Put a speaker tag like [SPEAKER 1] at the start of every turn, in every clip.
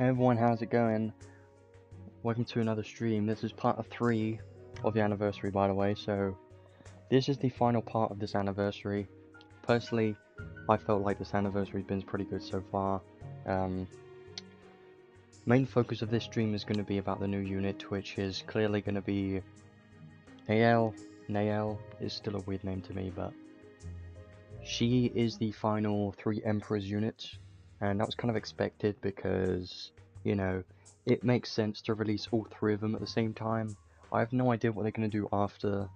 [SPEAKER 1] Hey everyone, how's it going? Welcome to another stream. This is part of 3 of the anniversary, by the way, so this is the final part of this anniversary. Personally, I felt like this anniversary has been pretty good so far. Main focus of this stream is going to be about the new unit, which is clearly going to be Nael. Nael is still a weird name to me, but she is the final 3 Emperors unit, and that was kind of expected because, you know, it makes sense to release all 3 of them at the same time. I have no idea what they're going to do after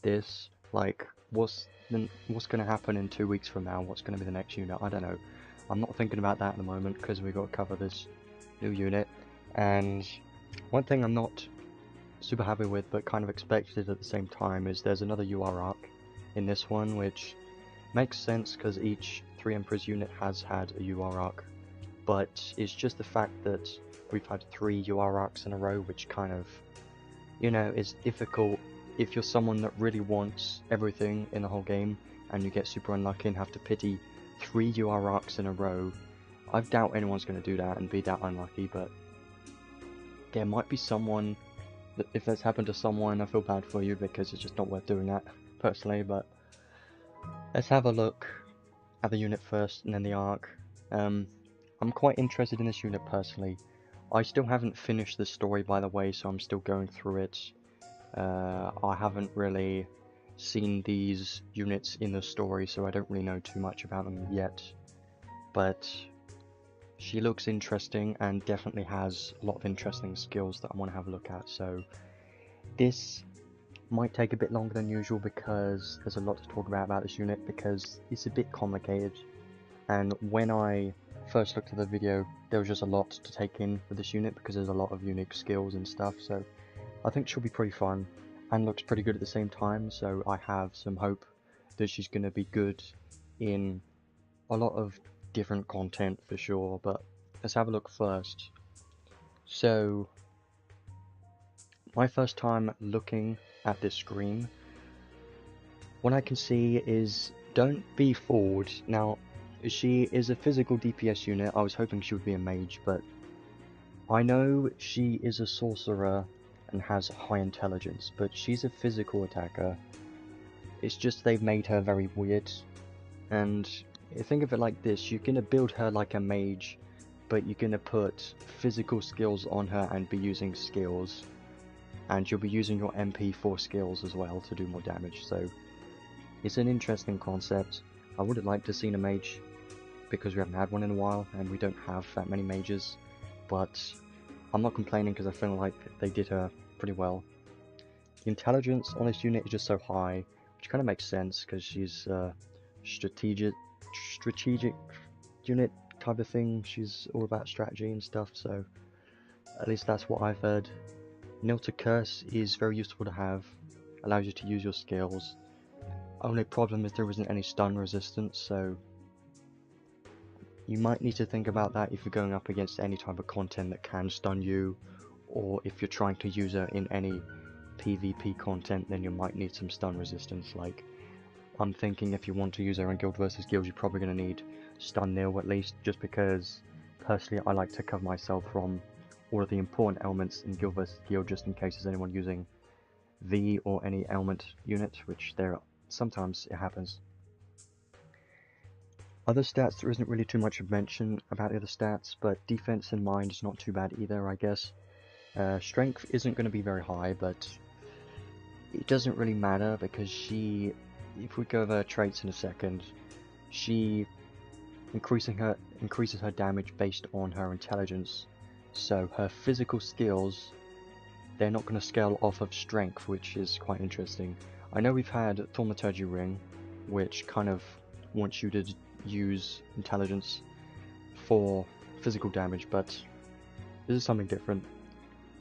[SPEAKER 1] this. Like, what's going to happen in 2 weeks from now? What's going to be the next unit? I don't know. I'm not thinking about that at the moment because we've got to cover this new unit. And one thing I'm not super happy with, but kind of expected at the same time, is there's another UR arc in this one, which makes sense because each 3 Emperors unit has had a UR arc. But it's just the fact that we've had 3 UR arcs in a row, which kind of, you know, is difficult if you're someone that really wants everything in the whole game and you get super unlucky and have to pity 3 UR arcs in a row. I doubt anyone's going to do that and be that unlucky, but there might be someone that, if that's happened to someone, I feel bad for you because it's just not worth doing that, personally. But let's have a look at the unit first and then the arc. I'm quite interested in this unit personally. I still haven't finished the story, by the way, so I'm still going through it. I haven't really seen these units in the story, so I don't really know too much about them yet. But she looks interesting and definitely has a lot of interesting skills that I want to have a look at. So this might take a bit longer than usual because there's a lot to talk about this unit because it's a bit complicated. And when I first looked at the video, there was just a lot to take in for this unit because there's a lot of unique skills and stuff. So I think she'll be pretty fun and looks pretty good at the same time. So I have some hope that she's going to be good in a lot of different content for sure. But let's have a look first. So my first time looking at this screen, what I can see is, don't be fooled. Now, she is a physical DPS unit. I was hoping she would be a mage, but I know she is a sorcerer and has high intelligence, but she's a physical attacker. It's just they've made her very weird. And think of it like this, you're gonna build her like a mage, but you're gonna put physical skills on her and be using skills. And you'll be using your MP for skills as well to do more damage. So it's an interesting concept. I would have liked to have seen a mage because we haven't had one in a while and we don't have that many mages, but I'm not complaining because I feel like they did her pretty well. The intelligence on this unit is just so high, which kind of makes sense because she's a strategic unit type of thing. She's all about strategy and stuff, so at least that's what I've heard. Nil to Curse is very useful to have, allows you to use your skills. Only problem is there isn't any stun resistance, so you might need to think about that if you're going up against any type of content that can stun you, or if you're trying to use her in any PvP content, then you might need some stun resistance. Like, I'm thinking if you want to use her in Guild vs Guild, you're probably going to need stun nil at least, just because personally I like to cover myself from all of the important elements in Guild vs Guild, just in case there's anyone using V or any element unit, which there sometimes it happens. Other stats, there isn't really too much of mention about the other stats, but defense and mind is not too bad either, I guess. Strength isn't going to be very high, but it doesn't really matter because she, if we go over her traits in a second, she increases her damage based on her intelligence. So her physical skills, they're not going to scale off of strength, which is quite interesting. I know we've had Thaumaturgy Ring, which kind of wants you to use intelligence for physical damage, but this is something different.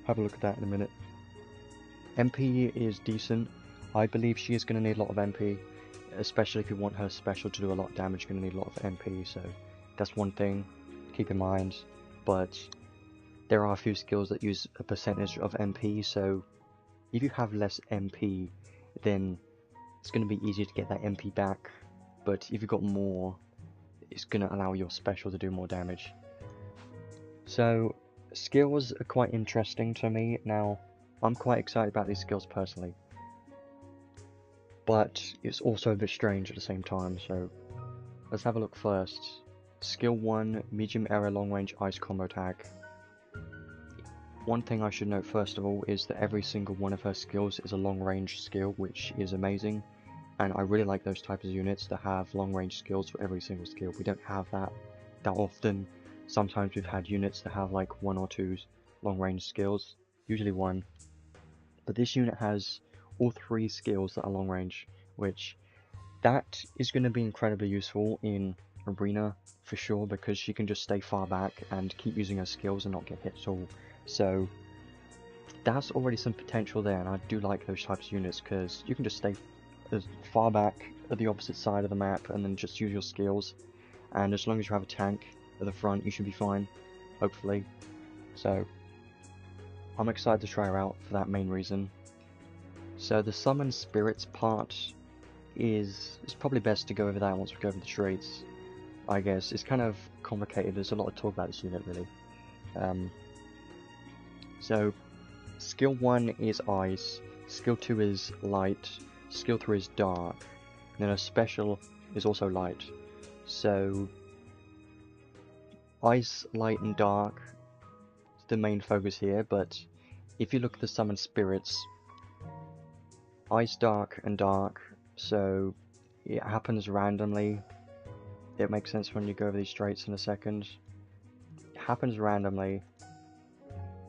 [SPEAKER 1] Have a look at that in a minute. MP is decent. I believe she is going to need a lot of MP, especially if you want her special to do a lot of damage. You're going to need a lot of MP, so that's one thing to keep in mind. But there are a few skills that use a percentage of MP, so if you have less MP, then it's going to be easier to get that MP back. But if you've got more, it's going to allow your special to do more damage. So, skills are quite interesting to me. Now, I'm quite excited about these skills personally, but it's also a bit strange at the same time, so let's have a look first. Skill 1, medium area long range ice combo attack. One thing I should note first of all is that every single one of her skills is a long range skill, which is amazing, and I really like those types of units that have long range skills for every single skill. We don't have that often. Sometimes we've had units that have like 1 or 2 long range skills, usually 1, but this unit has all 3 skills that are long range, which that is going to be incredibly useful in Arena for sure, because she can just stay far back and keep using her skills and not get hit at all. So that's already some potential there, and I do like those types of units because you can just stay as far back at the opposite side of the map and then just use your skills, and as long as you have a tank at the front you should be fine, hopefully. So I'm excited to try her out for that main reason. So the summon spirits part is probably best to go over that once we go over the traits. I guess it's kind of complicated, there's a lot of talk about this unit really. So skill 1 is ice, skill 2 is light, skill 3 is dark, and then a special is also light. So ice, light and dark is the main focus here, but if you look at the summon spirits, ice, dark and dark, so it happens randomly. It makes sense when you go over these traits in a second. It happens randomly,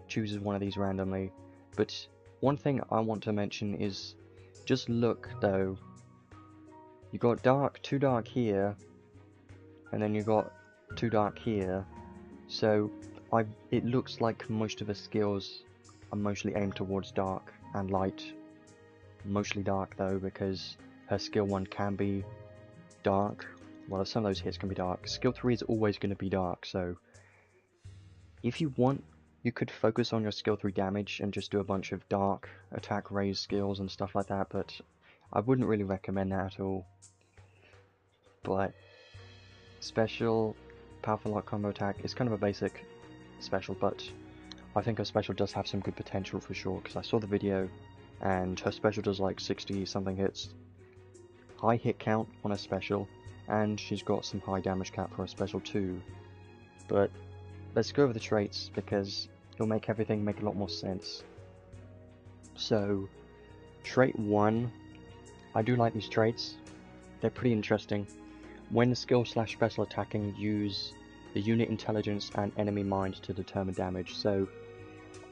[SPEAKER 1] chooses one of these randomly, but one thing I want to mention is, just look though, you got dark, 2 dark here, and then you got 2 dark here, so it looks like most of the skills are mostly aimed towards dark and light. Mostly dark though, because her skill 1 can be dark. Well, some of those hits can be dark. Skill 3 is always going to be dark, so if you want, you could focus on your skill 3 damage and just do a bunch of dark attack raise skills and stuff like that, but I wouldn't really recommend that at all. But special, powerful light combo attack is kind of a basic special, but I think her special does have some good potential for sure, because I saw the video and her special does like 60 something hits. High hit count on a special, and she's got some high damage cap for a special too. But let's go over the traits because it'll make everything make a lot more sense. So trait 1, I do like these traits, they're pretty interesting. When skill / special attacking, use the unit intelligence and enemy mind to determine damage. So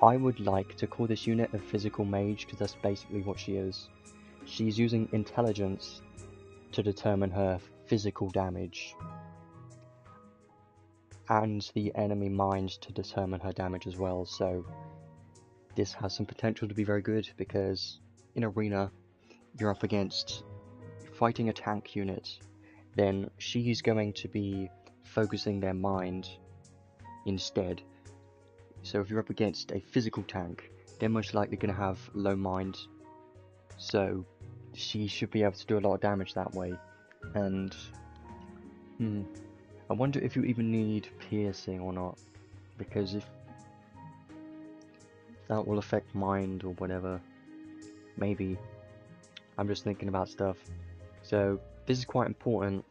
[SPEAKER 1] I would like to call this unit a physical mage, because that's basically what she is. She's using intelligence to determine her physical damage, and the enemy mind to determine her damage as well. So this has some potential to be very good, because in Arena you're up against fighting a tank unit, then she's going to be focusing their mind instead. So if you're up against a physical tank, they're most likely going to have low mind, so she should be able to do a lot of damage that way. And I wonder if you even need piercing or not, because if that will affect mind or whatever, maybe. I'm just thinking about stuff. So this is quite important.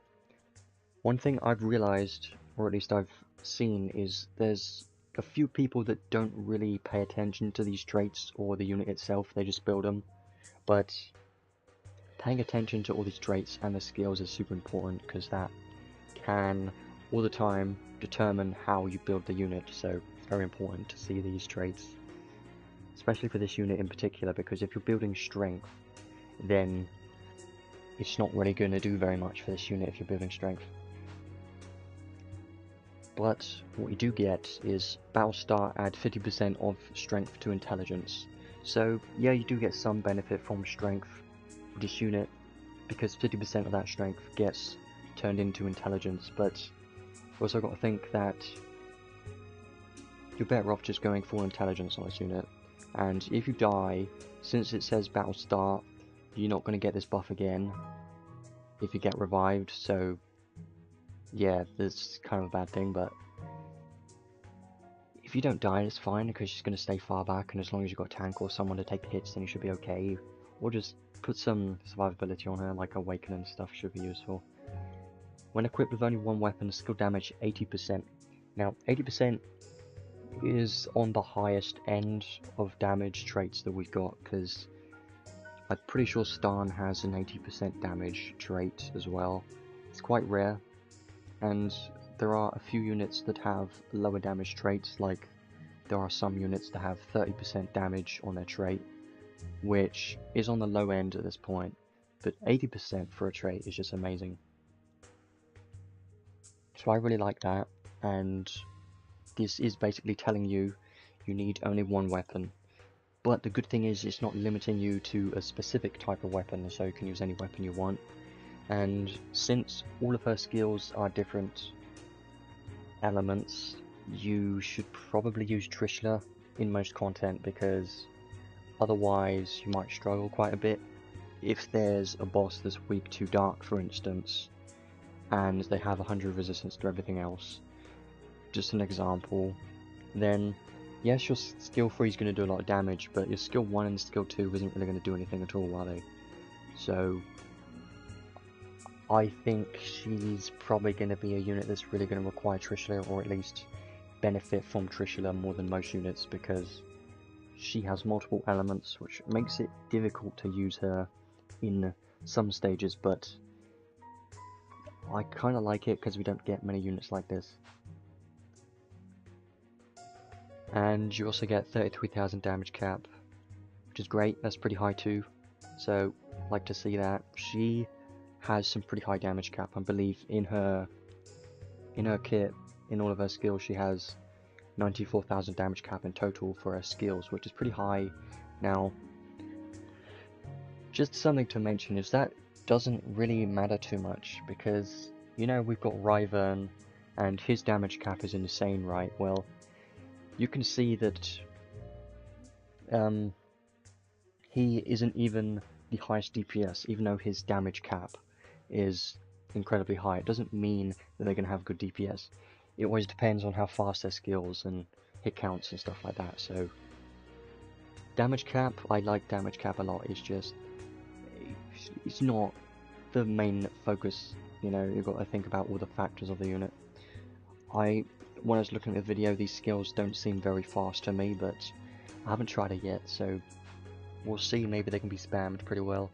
[SPEAKER 1] One thing I've realized, or at least I've seen, is there's a few people that don't really pay attention to these traits or the unit itself, they just build them. But paying attention to all these traits and the skills is super important, because that can all the time determine how you build the unit. So it's very important to see these traits, especially for this unit in particular, because if you're building strength, then it's not really going to do very much for this unit if you're building strength. But what you do get is Battlestar add 50% of strength to intelligence. So yeah, you do get some benefit from strength with this unit, because 50% of that strength gets turned into intelligence, but you've also got to think that you're better off just going full intelligence on this unit. And if you die, since it says Battlestar, you're not going to get this buff again if you get revived, so yeah, that's kind of a bad thing. But If you don't die, it's fine, because she's going to stay far back, and as long as you've got a tank or someone to take the hits, then you should be okay. Or just put some survivability on her, like Awaken and stuff should be useful. When equipped with only one weapon, skill damage 80%. Now, 80% is on the highest end of damage traits that we've got, because I'm pretty sure Stan has an 80% damage trait as well. It's quite rare, and there are a few units that have lower damage traits, like there are some units that have 30% damage on their trait, which is on the low end at this point, but 80% for a trait is just amazing. So I really like that, and this is basically telling you you need only one weapon. But the good thing is it's not limiting you to a specific type of weapon, so you can use any weapon you want. And since all of her skills are different elements, you should probably use Trishula in most content, because otherwise you might struggle quite a bit. If there's a boss that's weak to dark, for instance, and they have 100 resistance to everything else, just an example, then yes, your skill 3 is going to do a lot of damage, but your skill 1 and skill 2 isn't really going to do anything at all, are they? So I think she's probably going to be a unit that's really going to require Trishula, or at least benefit from Trishula more than most units, because she has multiple elements, which makes it difficult to use her in some stages, but I kind of like it because we don't get many units like this. And you also get 33,000 damage cap, which is great. That's pretty high too, so like to see that. She has some pretty high damage cap. I believe in her kit, in all of her skills, she has 94,000 damage cap in total for her skills, which is pretty high. Now, just something to mention is that doesn't really matter too much, because, you know, we've got Ryvern, and his damage cap is insane, right? Well, you can see that he isn't even the highest DPS, even though his damage cap is incredibly high. It doesn't mean that they're going to have good DPS. It always depends on how fast their skills and hit counts and stuff like that. So damage cap, I like damage cap a lot. It's just, it's not the main focus. You know, you've got to think about all the factors of the unit. When I was looking at the video, these skills don't seem very fast to me, but I haven't tried it yet, so we'll see. Maybe they can be spammed pretty well.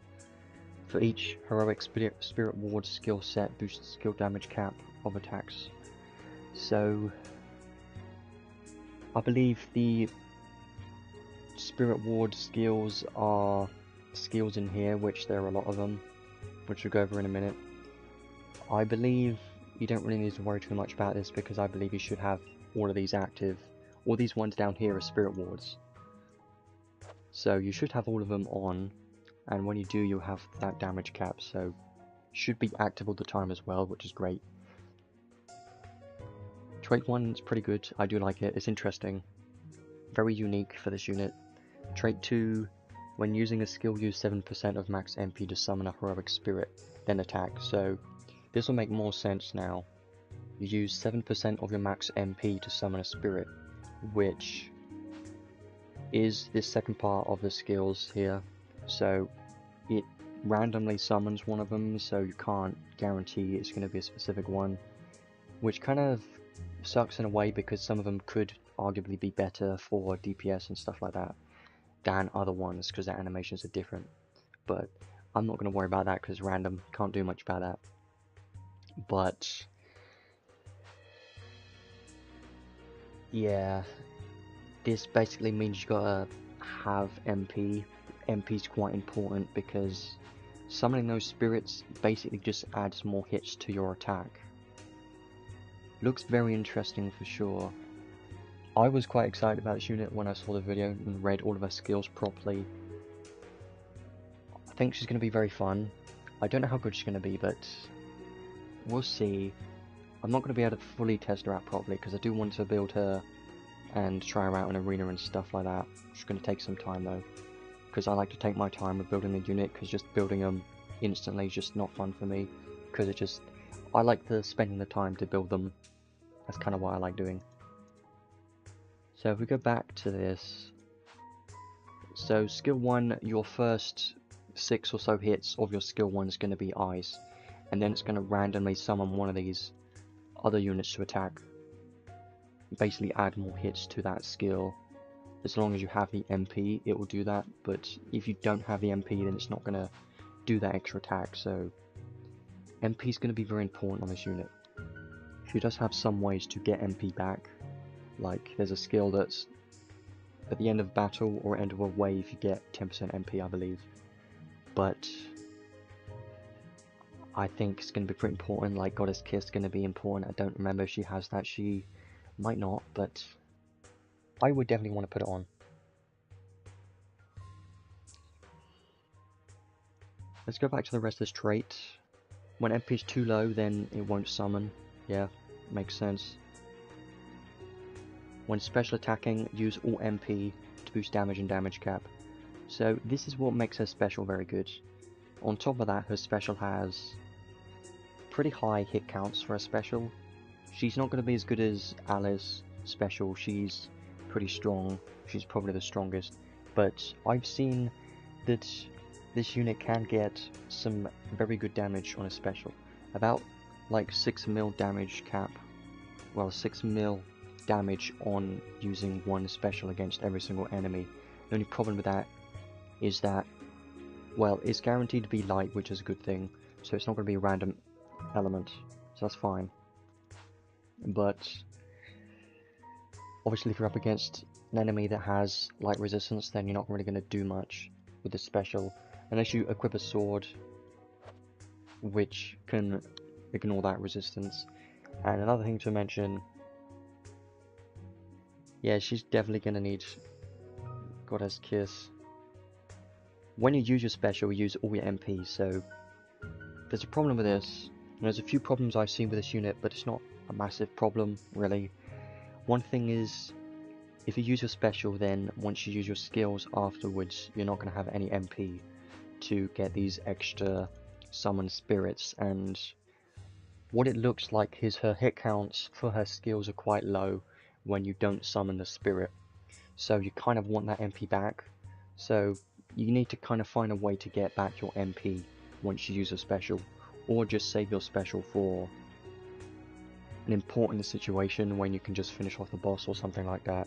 [SPEAKER 1] For each heroic spirit ward skill set boosts skill damage cap of attacks. So I believe the spirit ward skills are skills in here, which there are a lot of them, which we'll go over in a minute. I believe you don't really need to worry too much about this, because I believe you should have all of these active. All these ones down here are spirit wards, so you should have all of them on, and when you do, you'll have that damage cap, so should be active all the time as well, which is great. Trait 1 is pretty good. I do like it. It's interesting, very unique for this unit. Trait 2, when using a skill, use 7% of max MP to summon a heroic spirit, then attack. So this will make more sense now. You use 7% of your max MP to summon a spirit, which is this second part of the skills here. So it randomly summons one of them, so you can't guarantee it's going to be a specific one, which kind of sucks in a way, because some of them could arguably be better for DPS and stuff like that than other ones, because their animations are different. But I'm not going to worry about that, because random, can't do much about that. But yeah, this basically means you gotta have MP. MP is quite important, because summoning those spirits basically just adds more hits to your attack. Looks very interesting for sure. I was quite excited about this unit when I saw the video and read all of her skills properly. I think she's going to be very fun. I don't know how good she's going to be, but we'll see. I'm not going to be able to fully test her out properly, because I do want to build her and try her out in arena and stuff like that. It's going to take some time though, because I like to take my time with building a unit, because just building them instantly is just not fun for me, because I like spending the time to build them. That's kind of what I like doing. So if we go back to this, so skill 1, your first 6 or so hits of your skill 1 is going to be ice, and then it's going to randomly summon one of these other units to attack. Basically add more hits to that skill. As long as you have the MP, it will do that, but if you don't have the MP, then it's not going to do that extra attack, so MP is going to be very important on this unit. She does have some ways to get MP back, like there's a skill that's at the end of battle or end of a wave you get 10% MP, I believe, but I think it's going to be pretty important. Like Goddess Kiss is going to be important. I don't remember if she has that, she might not, but I would definitely want to put it on. Let's go back to the rest of this trait. When MP is too low, then it won't summon. Yeah, makes sense. When special attacking, use all MP to boost damage and damage cap. So this is what makes her special very good. On top of that, her special has pretty high hit counts for a special. She's not going to be as good as Alice special, she's pretty strong, she's probably the strongest, but I've seen that this unit can get some very good damage on a special. About like 6 mil damage cap, well 6 mil damage on using one special against every single enemy. The only problem with that is that, well, it's guaranteed to be light, which is a good thing, so it's not going to be a random element, so that's fine. But obviously if you're up against an enemy that has light resistance, then you're not really going to do much with the special, unless you equip a sword which can ignore that resistance. And another thing to mention, yeah, she's definitely going to need Goddess Kiss. When you use your special, you use all your MP, so there's a problem with this. And there's a few problems I've seen with this unit, but it's not a massive problem, really. One thing is, if you use your special, then once you use your skills afterwards, you're not going to have any MP to get these extra summon spirits, and what it looks like is her hit counts for her skills are quite low when you don't summon the spirit, so you kind of want that MP back, so you need to kind of find a way to get back your MP once you use a special, or just save your special for an important situation when you can just finish off the boss or something like that.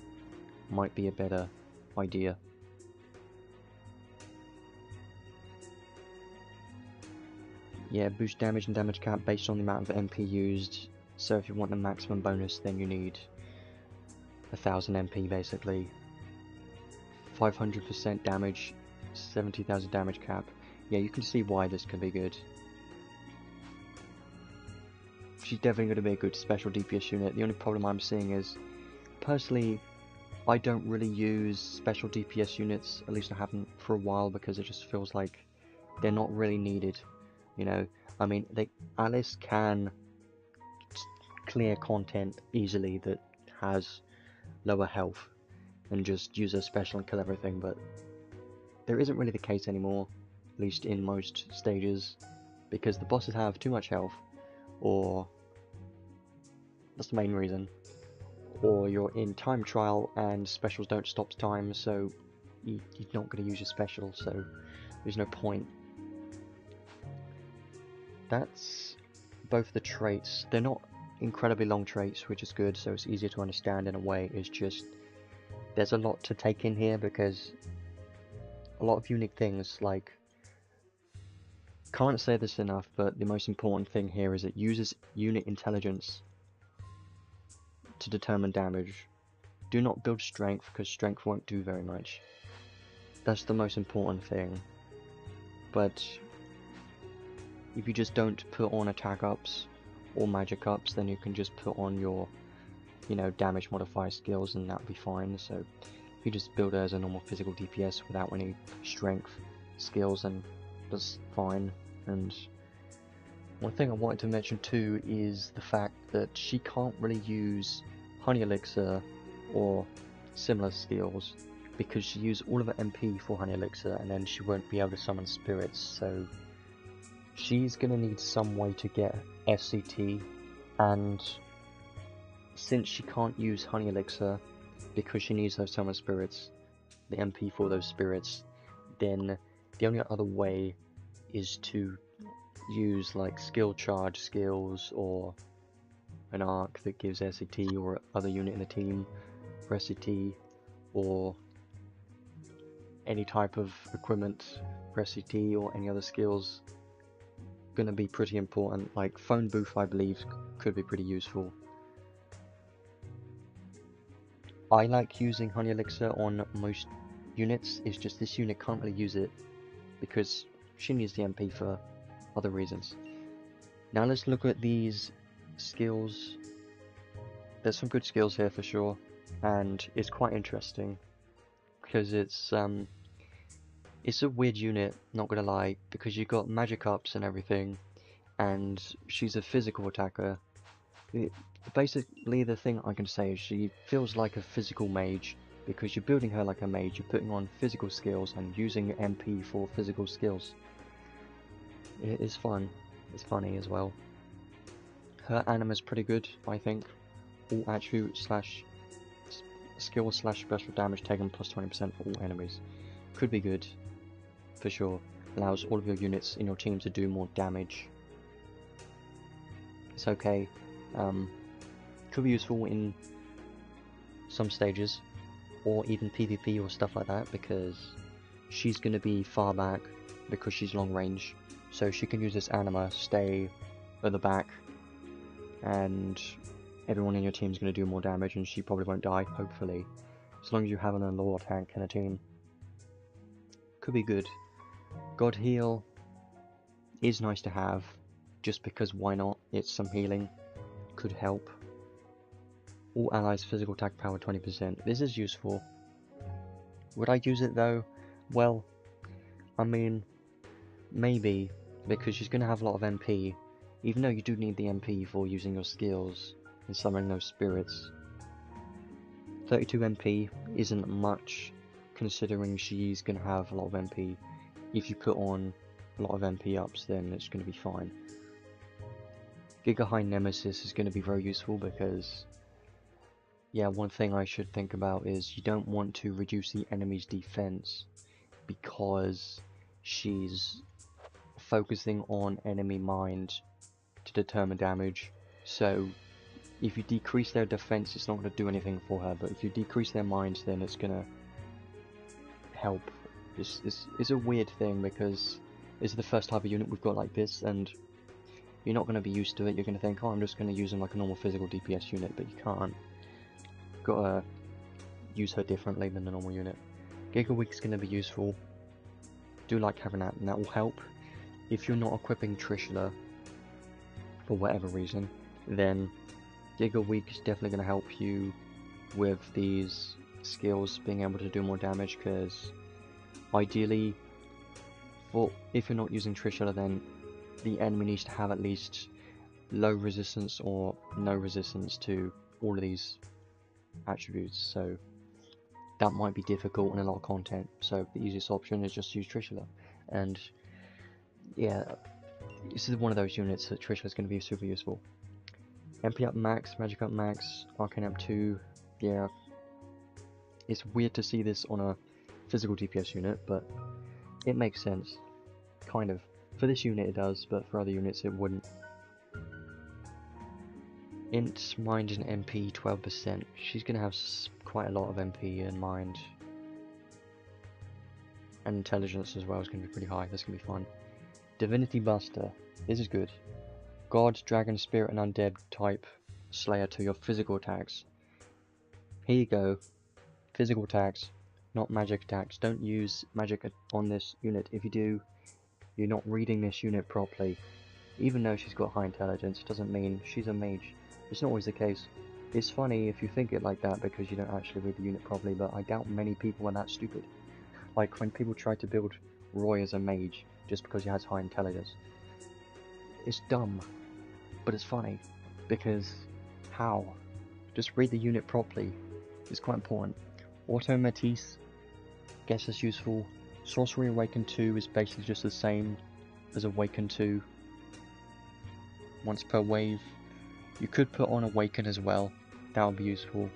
[SPEAKER 1] Might be a better idea. Yeah, boost damage and damage cap based on the amount of MP used, so if you want the maximum bonus then you need 1000 MP basically. 500% damage, 70,000 damage cap. Yeah, you can see why this can be good. She's definitely going to be a good special DPS unit. The only problem I'm seeing is, personally, I don't really use special DPS units, at least I haven't for a while, because it just feels like they're not really needed. You know, I mean, Alice can clear content easily that has lower health and just use her special and kill everything, but there isn't really the case anymore, at least in most stages, because the bosses have too much health, or that's the main reason, or you're in time trial and specials don't stop time, so you're not going to use your special, so there's no point. That's both the traits. They're not incredibly long traits, which is good, so it's easier to understand in a way. It's just, there's a lot to take in here, because a lot of unique things, like, can't say this enough, but the most important thing here is it uses unit intelligence to determine damage. Do not build strength, because strength won't do very much. That's the most important thing. But if you just don't put on attack ups or magic ups, then you can just put on your, you know, damage modifier skills, and that'll be fine. So if you just build her as a normal physical DPS without any strength skills, then that's fine. And one thing I wanted to mention too is the fact that she can't really use Honey Elixir or similar skills, because she used all of her MP for Honey Elixir, and then she won't be able to summon spirits, so she's gonna need some way to get FCT, and since she can't use Honey Elixir, because she needs those summer spirits, the MP for those spirits, then the only other way is to use like skill charge skills or an arc that gives SCT or other unit in the team for SCT, or any type of equipment for SCT or any other skills. Gonna be pretty important. Like phone booth, I believe, could be pretty useful. I like using Honey Elixir on most units, it's just this unit can't really use it because she needs the MP for other reasons. Now let's look at these skills. There's some good skills here for sure, and it's quite interesting because it's a weird unit, not gonna lie, because you've got magic ups and everything, and she's a physical attacker. Basically, the thing I can say is she feels like a physical mage, because you're building her like a mage, you're putting on physical skills and using MP for physical skills. It is fun, it's funny as well. Her anima is pretty good, I think. All attribute slash skill slash special damage taken plus 20% for all enemies. Could be good, for sure. Allows all of your units in your team to do more damage. It's okay. Could be useful in some stages, or even PvP or stuff like that, because she's going to be far back because she's long range, so she can use this anima, stay at the back, and everyone in your team is going to do more damage, and she probably won't die, hopefully, as long as you have an lore tank in a team. Could be good. God Heal is nice to have, just because why not, it's some healing, could help. All allies physical attack power 20%. This is useful. Would I use it though? Well, I mean, maybe, because she's going to have a lot of MP, even though you do need the MP for using your skills and summoning those spirits. 32 MP isn't much, considering she's going to have a lot of MP. If you put on a lot of MP ups, then it's going to be fine. Giga High Nemesis is going to be very useful because, yeah, one thing I should think about is you don't want to reduce the enemy's defense because she's focusing on enemy mind to determine damage. So if you decrease their defense, it's not going to do anything for her, but if you decrease their minds, then it's going to help. It's a weird thing because it's the first type of unit we've got like this, and you're not going to be used to it. You're going to think, oh, I'm just going to use them like a normal physical DPS unit, but you can't. Gotta use her differently than the normal unit. Giga Weak is going to be useful. Do like having that, and that will help. If you're not equipping Trishula for whatever reason, then Giga Weak is definitely going to help you with these skills, being able to do more damage, because ideally, if you're not using Trishula, then the enemy needs to have at least low resistance or no resistance to all of these attributes, so that might be difficult in a lot of content, so the easiest option is just use Trishula. And yeah, this is one of those units that Trishula is going to be super useful. MP up max, magic up max, arcane up 2, yeah, it's weird to see this on a physical DPS unit, but it makes sense, kind of. For this unit it does, but for other units it wouldn't. Int, mind and MP 12%. She's going to have quite a lot of MP and mind. And intelligence as well is going to be pretty high. That's going to be fun. Divinity Buster. This is good. God, Dragon, Spirit and Undead type Slayer to your physical attacks. Here you go. Physical attacks, not magic attacks. Don't use magic on this unit. If you do, you're not reading this unit properly. Even though she's got high intelligence, it doesn't mean she's a mage. It's not always the case. It's funny if you think it like that because you don't actually read the unit properly, but I doubt many people are that stupid. Like when people try to build Roy as a mage just because he has high intelligence. It's dumb, but it's funny, because how? Just read the unit properly. It's quite important. Auto Matisse, guess it's useful. Sorcery Awaken 2 is basically just the same as Awaken 2. Once per wave. You could put on Awaken as well, that would be useful.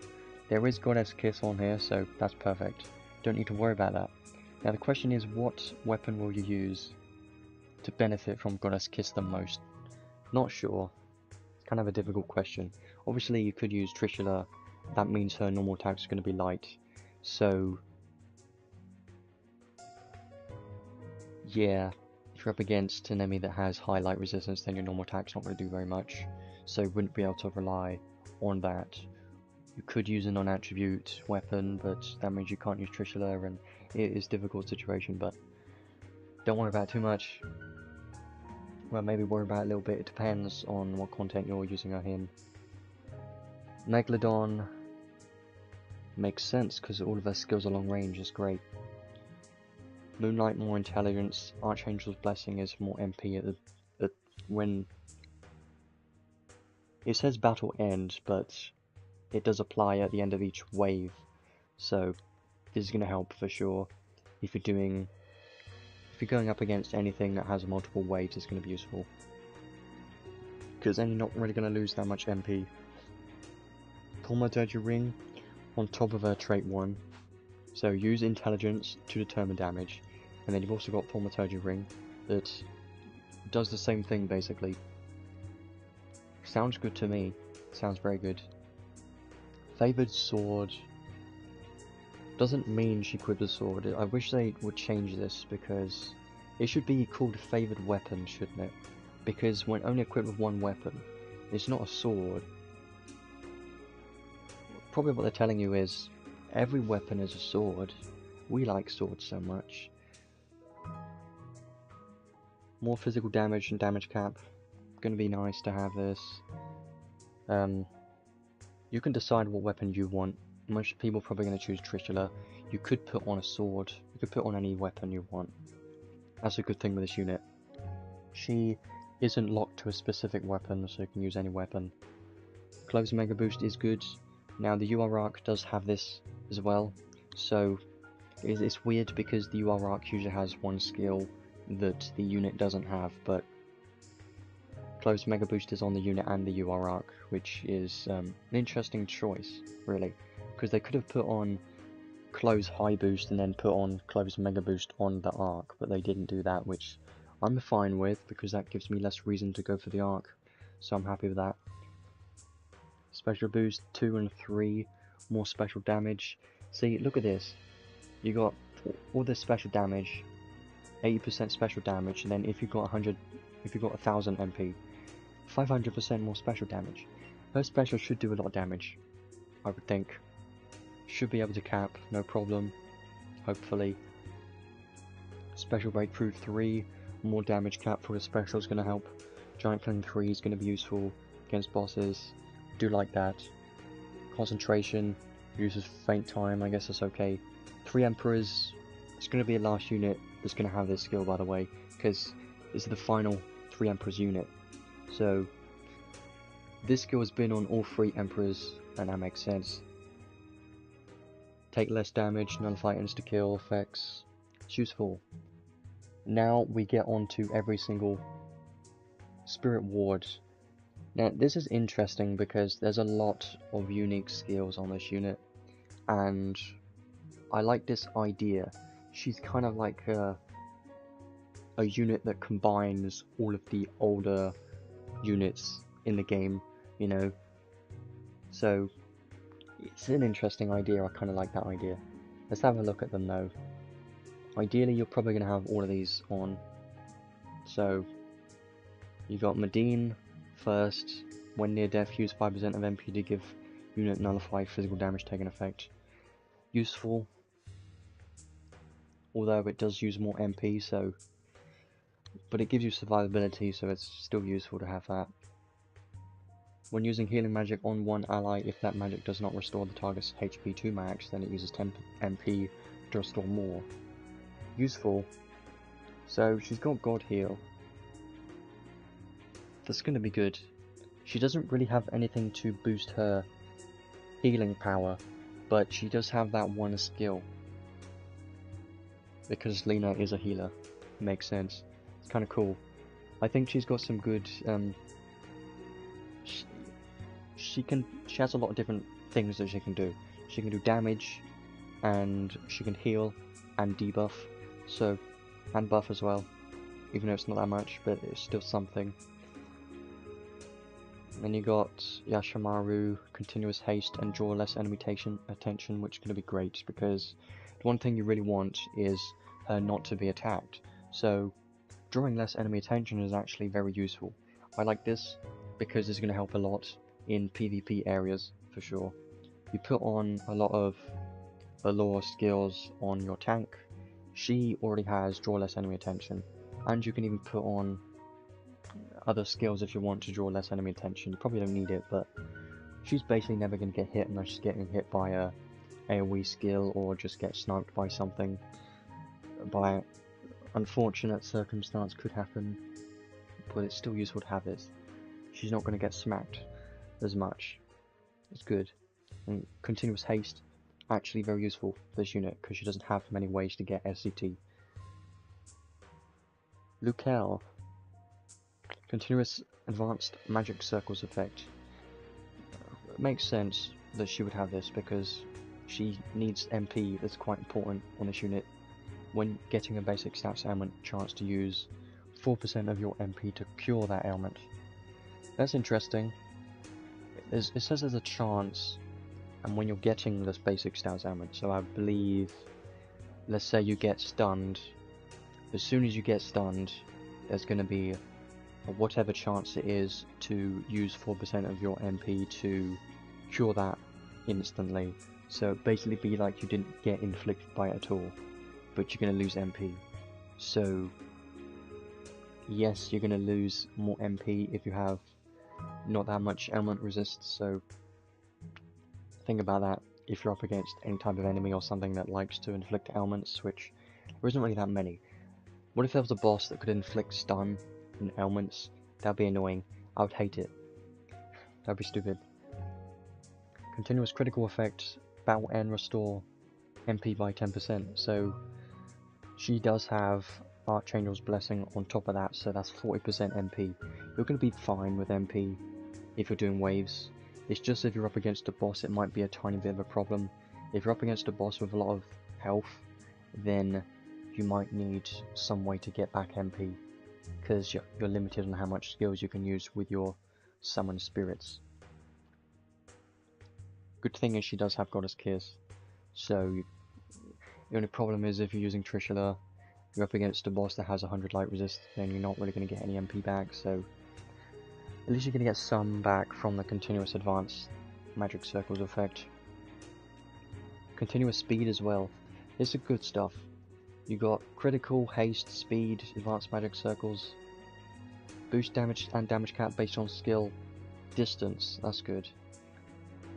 [SPEAKER 1] There is Goddess Kiss on here, so that's perfect. Don't need to worry about that. Now the question is, what weapon will you use to benefit from Goddess Kiss the most? Not sure. It's kind of a difficult question. Obviously you could use Trishula, that means her normal attack is going to be light. So yeah, if you're up against an enemy that has high light resistance, then your normal attack's not going to do very much. So you wouldn't be able to rely on that. You could use a non-attribute weapon, but that means you can't use Trishula, and it is a difficult situation, but don't worry about it too much. Well, maybe worry about it a little bit, it depends on what content you're using her in. Megalodon makes sense, because all of her skills are long range, is great. Moonlight, more intelligence. Archangel's Blessing is more MP at when... It says battle ends, but it does apply at the end of each wave, so this is going to help for sure. If you're going up against anything that has multiple waves, it's going to be useful, because then you're not really going to lose that much MP. Thaumaturgy Ring on top of her trait 1, so use intelligence to determine damage, and then you've also got Thaumaturgy Ring that does the same thing basically. Sounds good to me, sounds very good. Favoured Sword doesn't mean she equipped a sword. I wish they would change this, because it should be called Favoured Weapon, shouldn't it? Because when only equipped with one weapon, it's not a sword. Probably what they're telling you is, every weapon is a sword. We like swords so much. More physical damage and damage cap. Gonna be nice to have this. You can decide what weapon you want. Most people are probably going to choose Trishula. You could put on a sword. You could put on any weapon you want. That's a good thing with this unit. She isn't locked to a specific weapon, so you can use any weapon. Clove's Mega Boost is good. Now the UR Arc does have this as well, so it's weird because the UR Arc usually has one skill that the unit doesn't have, but Clove's Mega Boost is on the unit and the UR Arc, which is an interesting choice, really, because they could have put on Clove's High Boost and then put on Clove's Mega Boost on the Arc, but they didn't do that, which I'm fine with, because that gives me less reason to go for the Arc, so I'm happy with that. Special Boost 2 and 3, more special damage. See, look at this. You got all this special damage, 80% special damage, and then if you got 1000 MP, 500% more special damage. Her special should do a lot of damage, I would think. Should be able to cap, no problem, hopefully. Special Breakthrough 3, more damage cap for the special is going to help. Giant Flame 3 is going to be useful against bosses, do like that. Concentration, uses Faint Time, I guess that's okay. 3 Emperors, it's going to be a last unit that's going to have this skill, by the way, because this is the final 3 Emperors unit. So this skill has been on all 3 Emperors, and that makes sense. Take less damage, nullify insta-kill effects, it's useful. Now we get on to every single Spirit Ward. Now this is interesting because there's a lot of unique skills on this unit, and I like this idea. She's kind of like a unit that combines all of the older units in the game, you know, so it's an interesting idea. I kind of like that idea. Let's have a look at them though. Ideally you're probably going to have all of these on. So you got Medine first. When near death, use 5% of MP to give unit nullify physical damage taken effect. Useful, although it does use more MP, so, but it gives you survivability, so it's still useful to have that. When using healing magic on one ally, if that magic does not restore the target's HP to max, then it uses 10 MP to restore more. Useful. So she's got God Heal. That's going to be good. She doesn't really have anything to boost her healing power, but she does have that one skill. Because Lena is a healer. Makes sense. It's kind of cool. I think she's got some good, she has a lot of different things that she can do. she can do damage, and she can heal and debuff, so, and buff as well, even though it's not that much, but it's still something. Then you got Yashimaru, continuous haste and draw less enemy attention, which is going to be great, because the one thing you really want is her not to be attacked, so drawing less enemy attention is actually very useful. I like this because it's going to help a lot in PvP areas, for sure. You put on a lot of Allure skills on your tank, she already has draw less enemy attention, and you can even put on other skills if you want to draw less enemy attention. You probably don't need it, but she's basically never going to get hit unless she's getting hit by a AoE skill or just get sniped by something. By unfortunate circumstance could happen, but it's still useful to have this. She's not going to get smacked as much. It's good. And continuous haste, actually very useful for this unit because she doesn't have many ways to get SCT. Lukel, continuous advanced magic circles effect. It makes sense that she would have this because she needs MP. That's quite important on this unit. When getting a basic stats ailment, chance to use 4% of your MP to cure that ailment. That's interesting. It says there's a chance, and when you're getting this basic stats ailment, so I believe, let's say you get stunned, as soon as you get stunned, there's going to be whatever chance it is to use 4% of your MP to cure that instantly. So basically be like you didn't get inflicted by it at all, but you're going to lose MP. So yes, you're going to lose more MP if you have not that much ailment resist, so think about that if you're up against any type of enemy or something that likes to inflict ailments, which there isn't really that many. What if there was a boss that could inflict stun and ailments? That'd be annoying. I would hate it. That'd be stupid. Continuous critical effect, battle and restore MP by 10%, so she does have Archangel's Blessing on top of that, so that's 40% MP. You're going to be fine with MP if you're doing waves. It's just if you're up against a boss, it might be a tiny bit of a problem. If you're up against a boss with a lot of health, then you might need some way to get back MP, because you're limited on how much skills you can use with your summon spirits. Good thing is she does have Goddess Kiss, so the only problem is if you're using Trishula, you're up against a boss that has 100 light resist, then you're not really going to get any MP back, so at least you're going to get some back from the continuous advanced magic circles effect. Continuous speed as well. This is good stuff. You got critical, haste, speed, advanced magic circles, boost damage and damage cap based on skill, distance, that's good.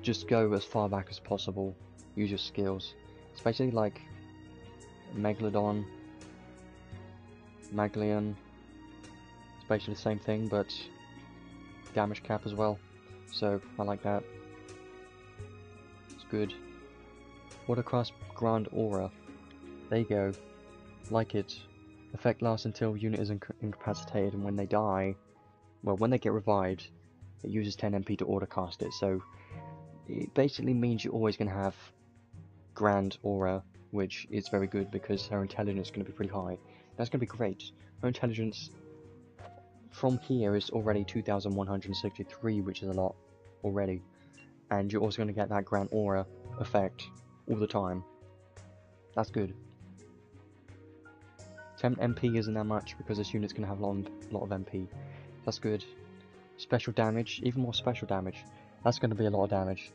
[SPEAKER 1] Just go as far back as possible, use your skills. It's basically like Megalodon, Maglion, it's basically the same thing but damage cap as well, so I like that. It's good. Watercrest Grand Aura, there you go, like it. Effect lasts until unit is incapacitated, and when they die, well, when they get revived, it uses 10 MP to autocast it, so it basically means you're always going to have Grand Aura, which is very good because her intelligence is going to be pretty high. That's going to be great. Her intelligence from here is already 2163, which is a lot already, and you're also going to get that Grand Aura effect all the time. That's good. 10 MP isn't that much because this unit's going to have a lot of MP. That's good. Special damage, even more special damage. That's going to be a lot of damage.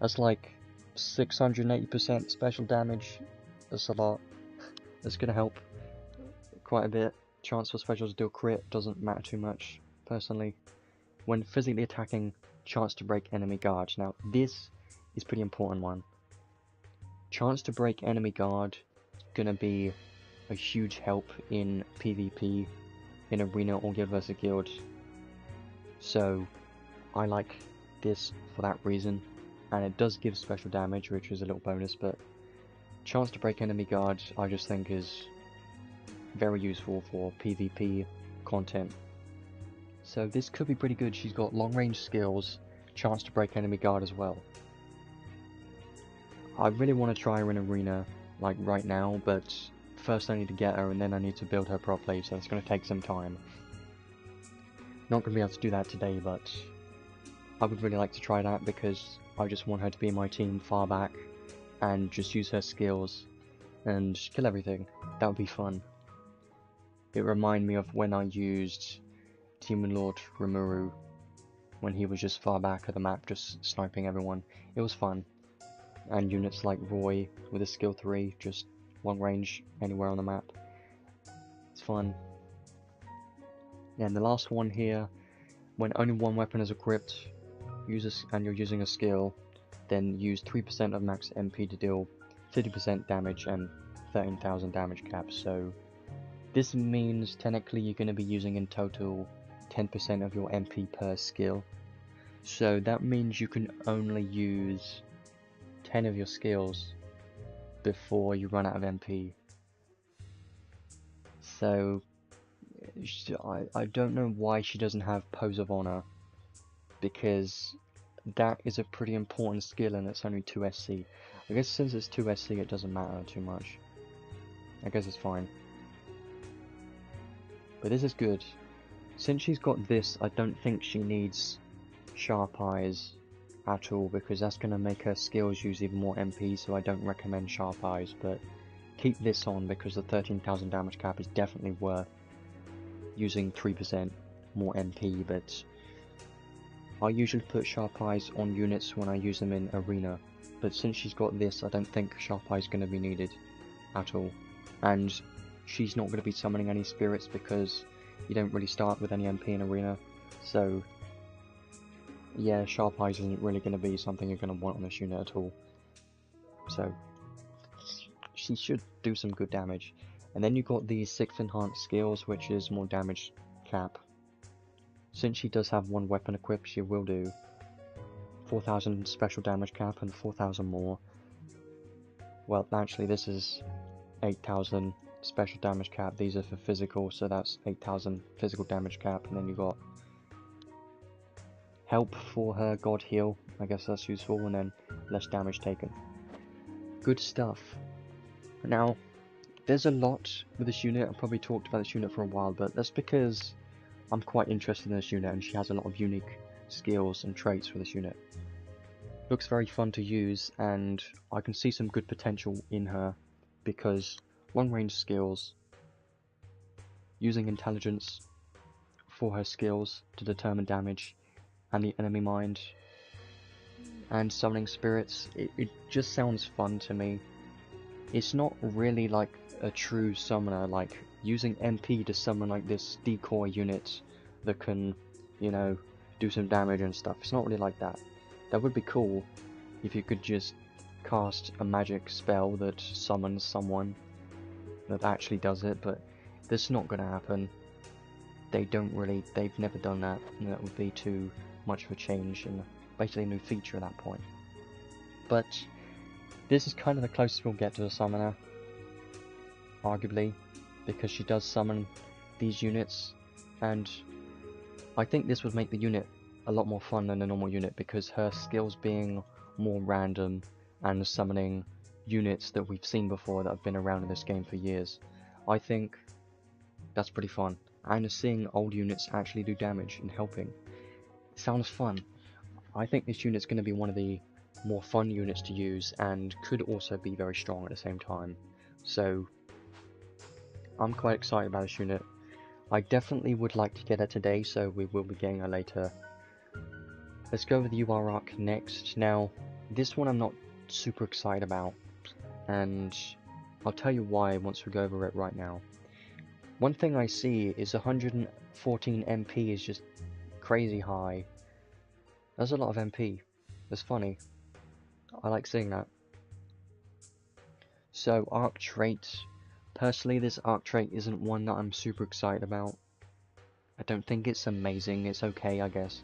[SPEAKER 1] That's like 680% special damage. That's a lot. That's going to help quite a bit. Chance for specials to deal crit doesn't matter too much, personally. When physically attacking, chance to break enemy guard. Now, this is a pretty important one. Chance to break enemy guard is going to be a huge help in PvP, in Arena or Guild vs Guild. So, I like this for that reason. And it does give special damage, which is a little bonus, but chance to break enemy guard I just think is very useful for PvP content. So this could be pretty good. She's got long range skills, chance to break enemy guard as well. I really want to try her in arena, like right now, but first I need to get her and then I need to build her properly, so it's going to take some time. Not going to be able to do that today, but I would really like to try that because I just want her to be in my team far back and just use her skills and kill everything. That would be fun. It reminded me of when I used Demon Lord Rimuru when he was just far back of the map just sniping everyone. It was fun. And units like Roy with a skill 3, just one range anywhere on the map. It's fun. And the last one here, when only one weapon is equipped, and you're using a skill, then use 3% of max MP to deal 50% damage and 13,000 damage cap. So this means technically you're going to be using in total 10% of your MP per skill. So that means you can only use 10 of your skills before you run out of MP. So I don't know why she doesn't have Pose of Honor, because that is a pretty important skill and it's only 2 SC. I guess since it's 2 SC it doesn't matter too much. I guess it's fine. But this is good. Since she's got this, I don't think she needs Sharp Eyes at all, because that's going to make her skills use even more MP, so I don't recommend Sharp Eyes, but keep this on because the 13,000 damage cap is definitely worth using 3% more MP, but I usually put Sharp Eyes on units when I use them in Arena, but since she's got this, I don't think Sharp Eyes is going to be needed at all. And she's not going to be summoning any spirits because you don't really start with any MP in Arena, so yeah, Sharp Eyes isn't really going to be something you're going to want on this unit at all. So she should do some good damage. And then you've got the 6 enhanced skills, which is more damage cap. Since she does have one weapon equipped, she will do 4,000 special damage cap and 4,000 more. Well, actually this is 8,000 special damage cap. These are for physical, so that's 8,000 physical damage cap. And then you've got help for her God Heal, I guess that's useful, and then less damage taken. Good stuff. Now, there's a lot with this unit. I've probably talked about this unit for a while, but that's because I'm quite interested in this unit and she has a lot of unique skills and traits for this unit. Looks very fun to use and I can see some good potential in her because long range skills, using intelligence for her skills to determine damage and the enemy mind, and summoning spirits, it just sounds fun to me. It's not really like a true summoner, like using MP to summon like this decoy unit that can, you know, do some damage and stuff. It's not really like that. That would be cool if you could just cast a magic spell that summons someone that actually does it, but that's not going to happen. They've never done that, and that would be too much of a change and basically a new feature at that point. But this is kind of the closest we'll get to a summoner, arguably, because she does summon these units, and I think this would make the unit a lot more fun than a normal unit because her skills being more random and summoning units that we've seen before that have been around in this game for years. I think that's pretty fun, and seeing old units actually do damage and helping. It sounds fun. I think this unit's going to be one of the more fun units to use and could also be very strong at the same time. So I'm quite excited about this unit. I definitely would like to get her today, so we will be getting her later. Let's go over the UR arc next. Now, this one I'm not super excited about, and I'll tell you why once we go over it right now. One thing I see is 114 MP is just crazy high. That's a lot of MP. That's funny. I like seeing that. So, arc trait. Personally, this arc trait isn't one that I'm super excited about. I don't think it's amazing. It's okay, I guess.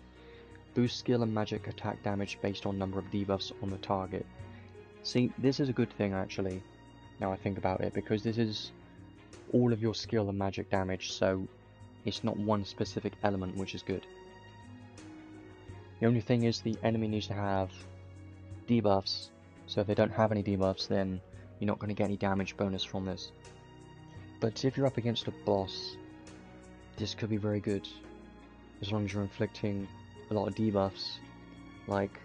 [SPEAKER 1] Boost skill and magic attack damage based on number of debuffs on the target. See, this is a good thing actually, now I think about it, because this is all of your skill and magic damage, so it's not one specific element, which is good. The only thing is the enemy needs to have debuffs So if they don't have any debuffs, then you're not going to get any damage bonus from this. But if you're up against a boss, this could be very good, as long as you're inflicting a lot of debuffs, like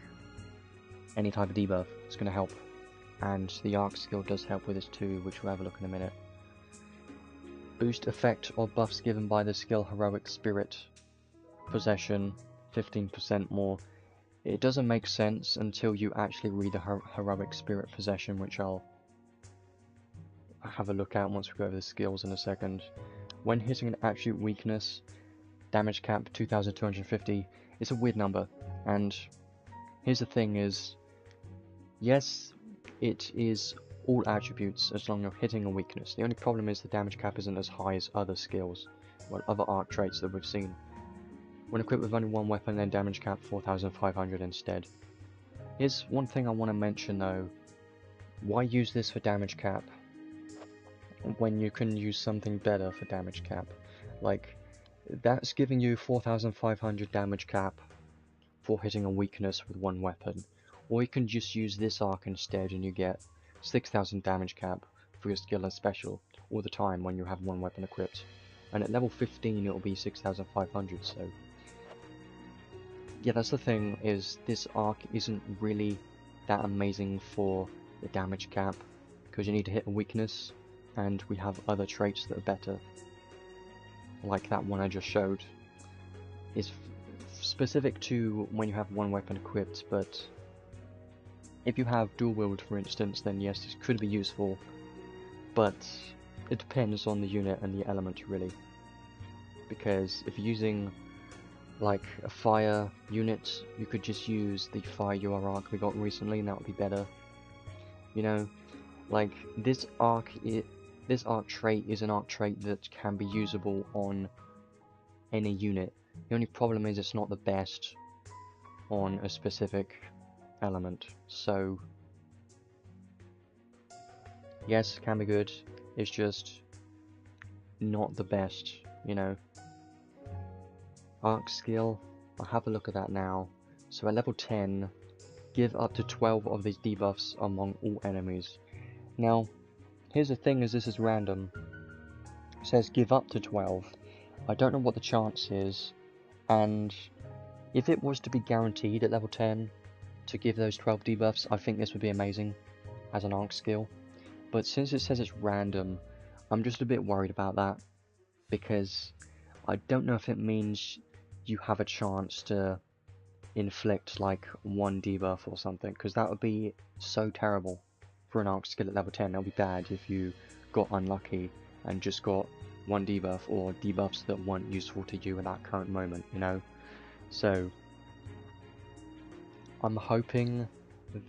[SPEAKER 1] any type of debuff, it's going to help. And the arc skill does help with this too, which we'll have a look in a minute. Boost effect or buffs given by the skill Heroic Spirit Possession, 15% more. It doesn't make sense until you actually read the Heroic Spirit Possession, which I'll have a look at once we go over the skills in a second. When hitting an absolute weakness, damage cap 2250, it's a weird number. And here's the thing is, yes, it is all attributes as long as you're hitting a weakness. The only problem is the damage cap isn't as high as other skills, or other arc traits that we've seen. When equipped with only one weapon, then damage cap 4500 instead. Here's one thing I want to mention though. Why use this for damage cap when you can use something better for damage cap? Like, that's giving you 4500 damage cap for hitting a weakness with one weapon. Or you can just use this arc instead and you get 6000 damage cap for your skill and special all the time when you have one weapon equipped. And at level 15 it'll be 6500, so yeah, that's the thing, is this arc isn't really that amazing for the damage cap, because you need to hit a weakness, and we have other traits that are better. Like that one I just showed. Is specific to when you have one weapon equipped, but if you have dual wield for instance, then yes, this could be useful, but it depends on the unit and the element really. Because if you're using like a fire unit, you could just use the fire UR arc we got recently and that would be better. You know, like this arc trait is an arc trait that can be usable on any unit. The only problem is it's not the best on a specific element. So yes, it can be good, it's just not the best, you know. Arc skill, I'll have a look at that now. So at level 10, give up to 12 of these debuffs among all enemies. Now, here's the thing, is this is random. It says give up to 12. I don't know what the chance is, and if it was to be guaranteed at level 10 to give those 12 debuffs, I think this would be amazing as an arc skill. But since it says it's random, I'm just a bit worried about that, because I don't know if it means you have a chance to inflict like one debuff or something, because that would be so terrible for an arc skill at level 10. That would be bad if you got unlucky and just got one debuff, or debuffs that weren't useful to you at that current moment, you know. So I'm hoping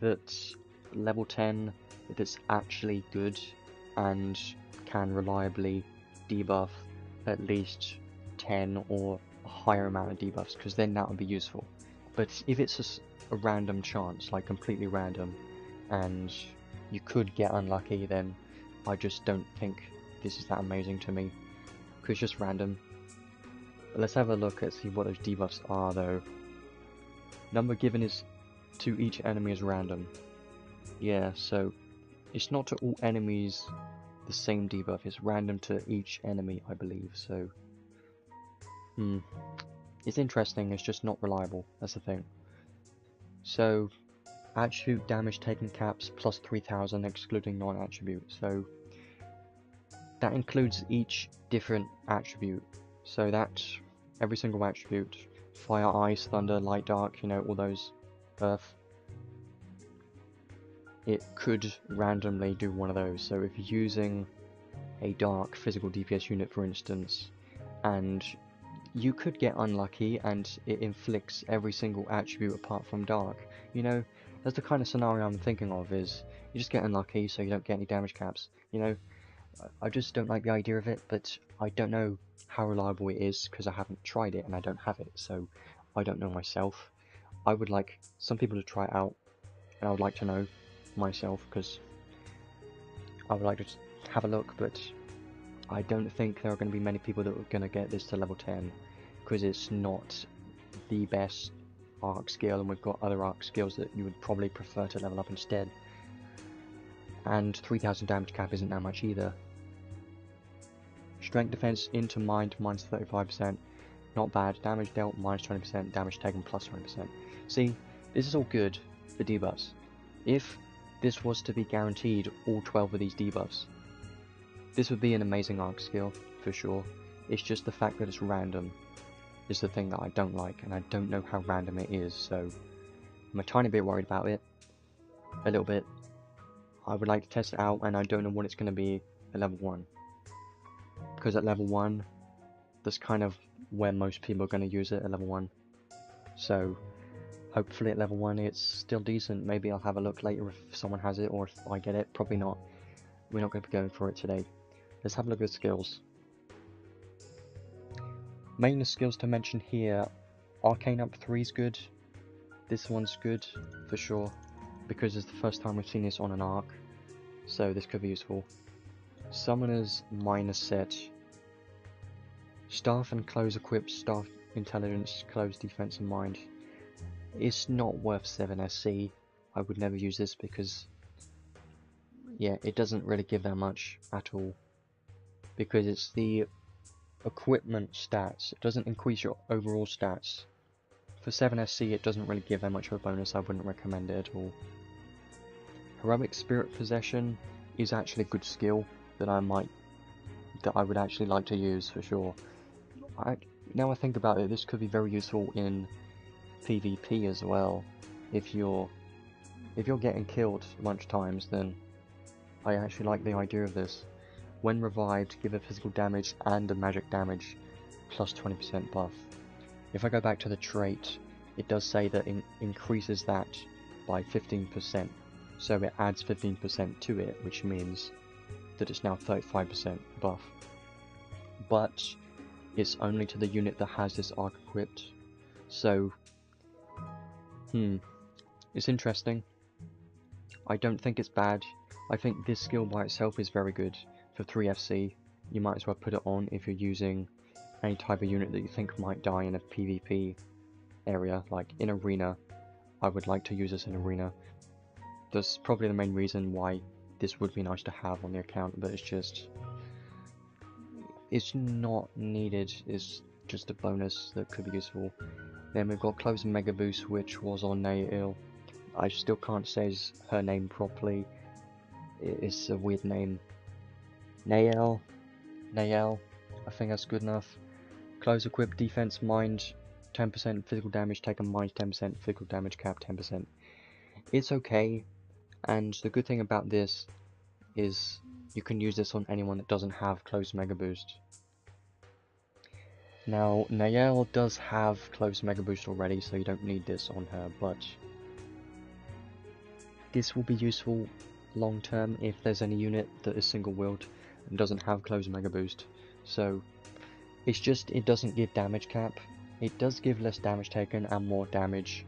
[SPEAKER 1] that level 10, that it's actually good and can reliably debuff at least 10 or a higher amount of debuffs, because then that would be useful. But if it's a random chance, like completely random, and you could get unlucky, then I just don't think this is that amazing to me, because it's just random. But let's have a look at see what those debuffs are though. Number given is to each enemy is random. Yeah, so it's not to all enemies the same debuff, it's random to each enemy, I believe, so it's interesting, it's just not reliable, that's the thing. So attribute damage taken caps plus 3000 excluding non-attribute, so that includes each different attribute, so that's every single attribute: fire, ice, thunder, light, dark, you know, all those, earth. It could randomly do one of those. So if you're using a dark physical DPS unit for instance, and you could get unlucky and it inflicts every single attribute apart from dark, you know, that's the kind of scenario I'm thinking of, is you just get unlucky so you don't get any damage caps, you know. I just don't like the idea of it, but I don't know how reliable it is because I haven't tried it and I don't have it, so I don't know myself. I would like some people to try it out, and I would like to know myself, because I would like to have a look, but I don't think there are going to be many people that are going to get this to level 10, because it's not the best arc skill, and we've got other arc skills that you would probably prefer to level up instead. and 3000 damage cap isn't that much either. Strength defense into mind minus 35%, not bad. Damage dealt minus 20%, damage taken plus 20%. See, this is all good for debuffs. If this was to be guaranteed all 12 of these debuffs, this would be an amazing arc skill for sure. It's just the fact that it's random is the thing that I don't like, and I don't know how random it is, so I'm a tiny bit worried about it. A little bit. I would like to test it out, and I don't know what it's going to be at level 1. Because at level 1, that's kind of where most people are going to use it at level 1. So, hopefully at level 1 it's still decent. Maybe I'll have a look later if someone has it, or if I get it. Probably not. We're not going to be going for it today. Let's have a look at the skills. Main skills to mention here, Arcane up 3 is good. This one's good, for sure, because it's the first time we've seen this on an arc, so this could be useful. Summoner's minor set. Staff and close equipped, staff intelligence, close defense and mind. It's not worth 7 SC. I would never use this because, yeah, it doesn't really give that much at all. Because it's the equipment stats, it doesn't increase your overall stats. For 7 SC it doesn't really give that much of a bonus, I wouldn't recommend it at all. Heroic Spirit Possession is actually a good skill that I would actually like to use for sure. Now I think about it, this could be very useful in PvP as well. If you're getting killed a bunch of times, then I actually like the idea of this. When revived, give a physical damage and a magic damage plus 20% buff. If I go back to the trait, it does say that it increases that by 15%, so it adds 15% to it, which means that it's now 35% buff. But it's only to the unit that has this arc equipped, so it's interesting. I don't think it's bad. I think this skill by itself is very good. For 3 FC, you might as well put it on if you're using any type of unit that you think might die in a PvP area, like in arena. I would like to use this in arena. That's probably the main reason why this would be nice to have on the account, but it's not needed. It's just a bonus that could be useful. Then we've got Close Mega Boost, which was on Nael. I still can't say her name properly. It's a weird name. Nael, I think that's good enough. Close equip, defense, mind, 10% physical damage taken, minus 10%, physical damage cap, 10%. It's okay, and the good thing about this is you can use this on anyone that doesn't have Close Mega Boost. Now, Nael does have Close Mega Boost already, so you don't need this on her, but this will be useful long term if there's any unit that is single willed and doesn't have Close Mega Boost. So it's just, it doesn't give damage cap. It does give less damage taken and more damage.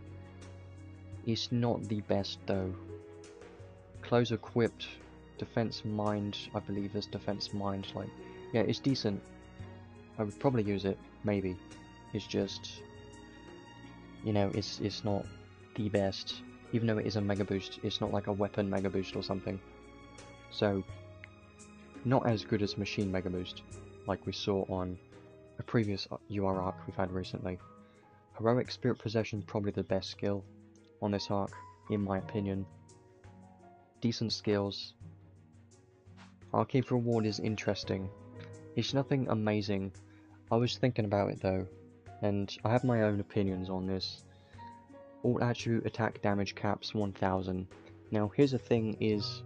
[SPEAKER 1] It's not the best though. Close equipped, defense mind, I believe there's defense mind, like, yeah, it's decent. I would probably use it, maybe. It's just, you know, it's not the best. Even though it is a Mega Boost, it's not like a weapon Mega Boost or something. So, not as good as Machine Mega Boost, like we saw on a previous UR arc we've had recently. Heroic Spirit Possession, probably the best skill on this arc, in my opinion. Decent skills. Arcade Reward is interesting. It's nothing amazing. I was thinking about it though, and I have my own opinions on this. All attribute attack damage caps 1000. Now here's the thing is,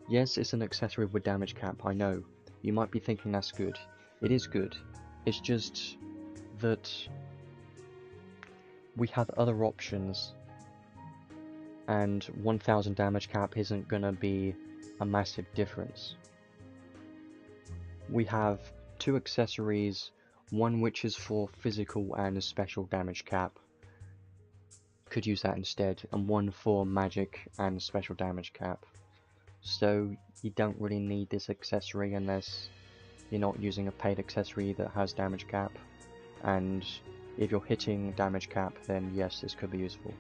[SPEAKER 1] yes, it's an accessory with damage cap, I know. You might be thinking that's good. It is good. It's just that we have other options, and 1000 damage cap isn't gonna be a massive difference. We have 2 accessories, one which is for physical and a special damage cap. Could use that instead, and one for magic and special damage cap. So you don't really need this accessory unless you're not using a paid accessory that has damage cap, and if you're hitting damage cap, then yes, this could be useful.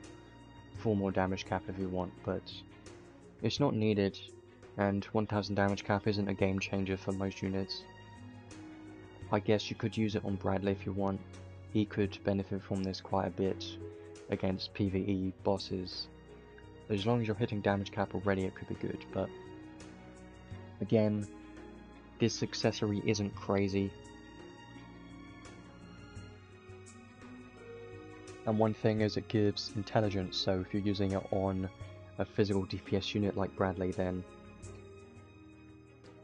[SPEAKER 1] 4 more damage cap if you want, but It's not needed, and 1000 damage cap isn't a game changer for most units. I guess you could use it on Bradley if you want. He could benefit from this quite a bit against PvE bosses. As long as you're hitting damage cap already, it could be good, but again, this accessory isn't crazy. And one thing is it gives intelligence, so if you're using it on a physical DPS unit like Bradley, then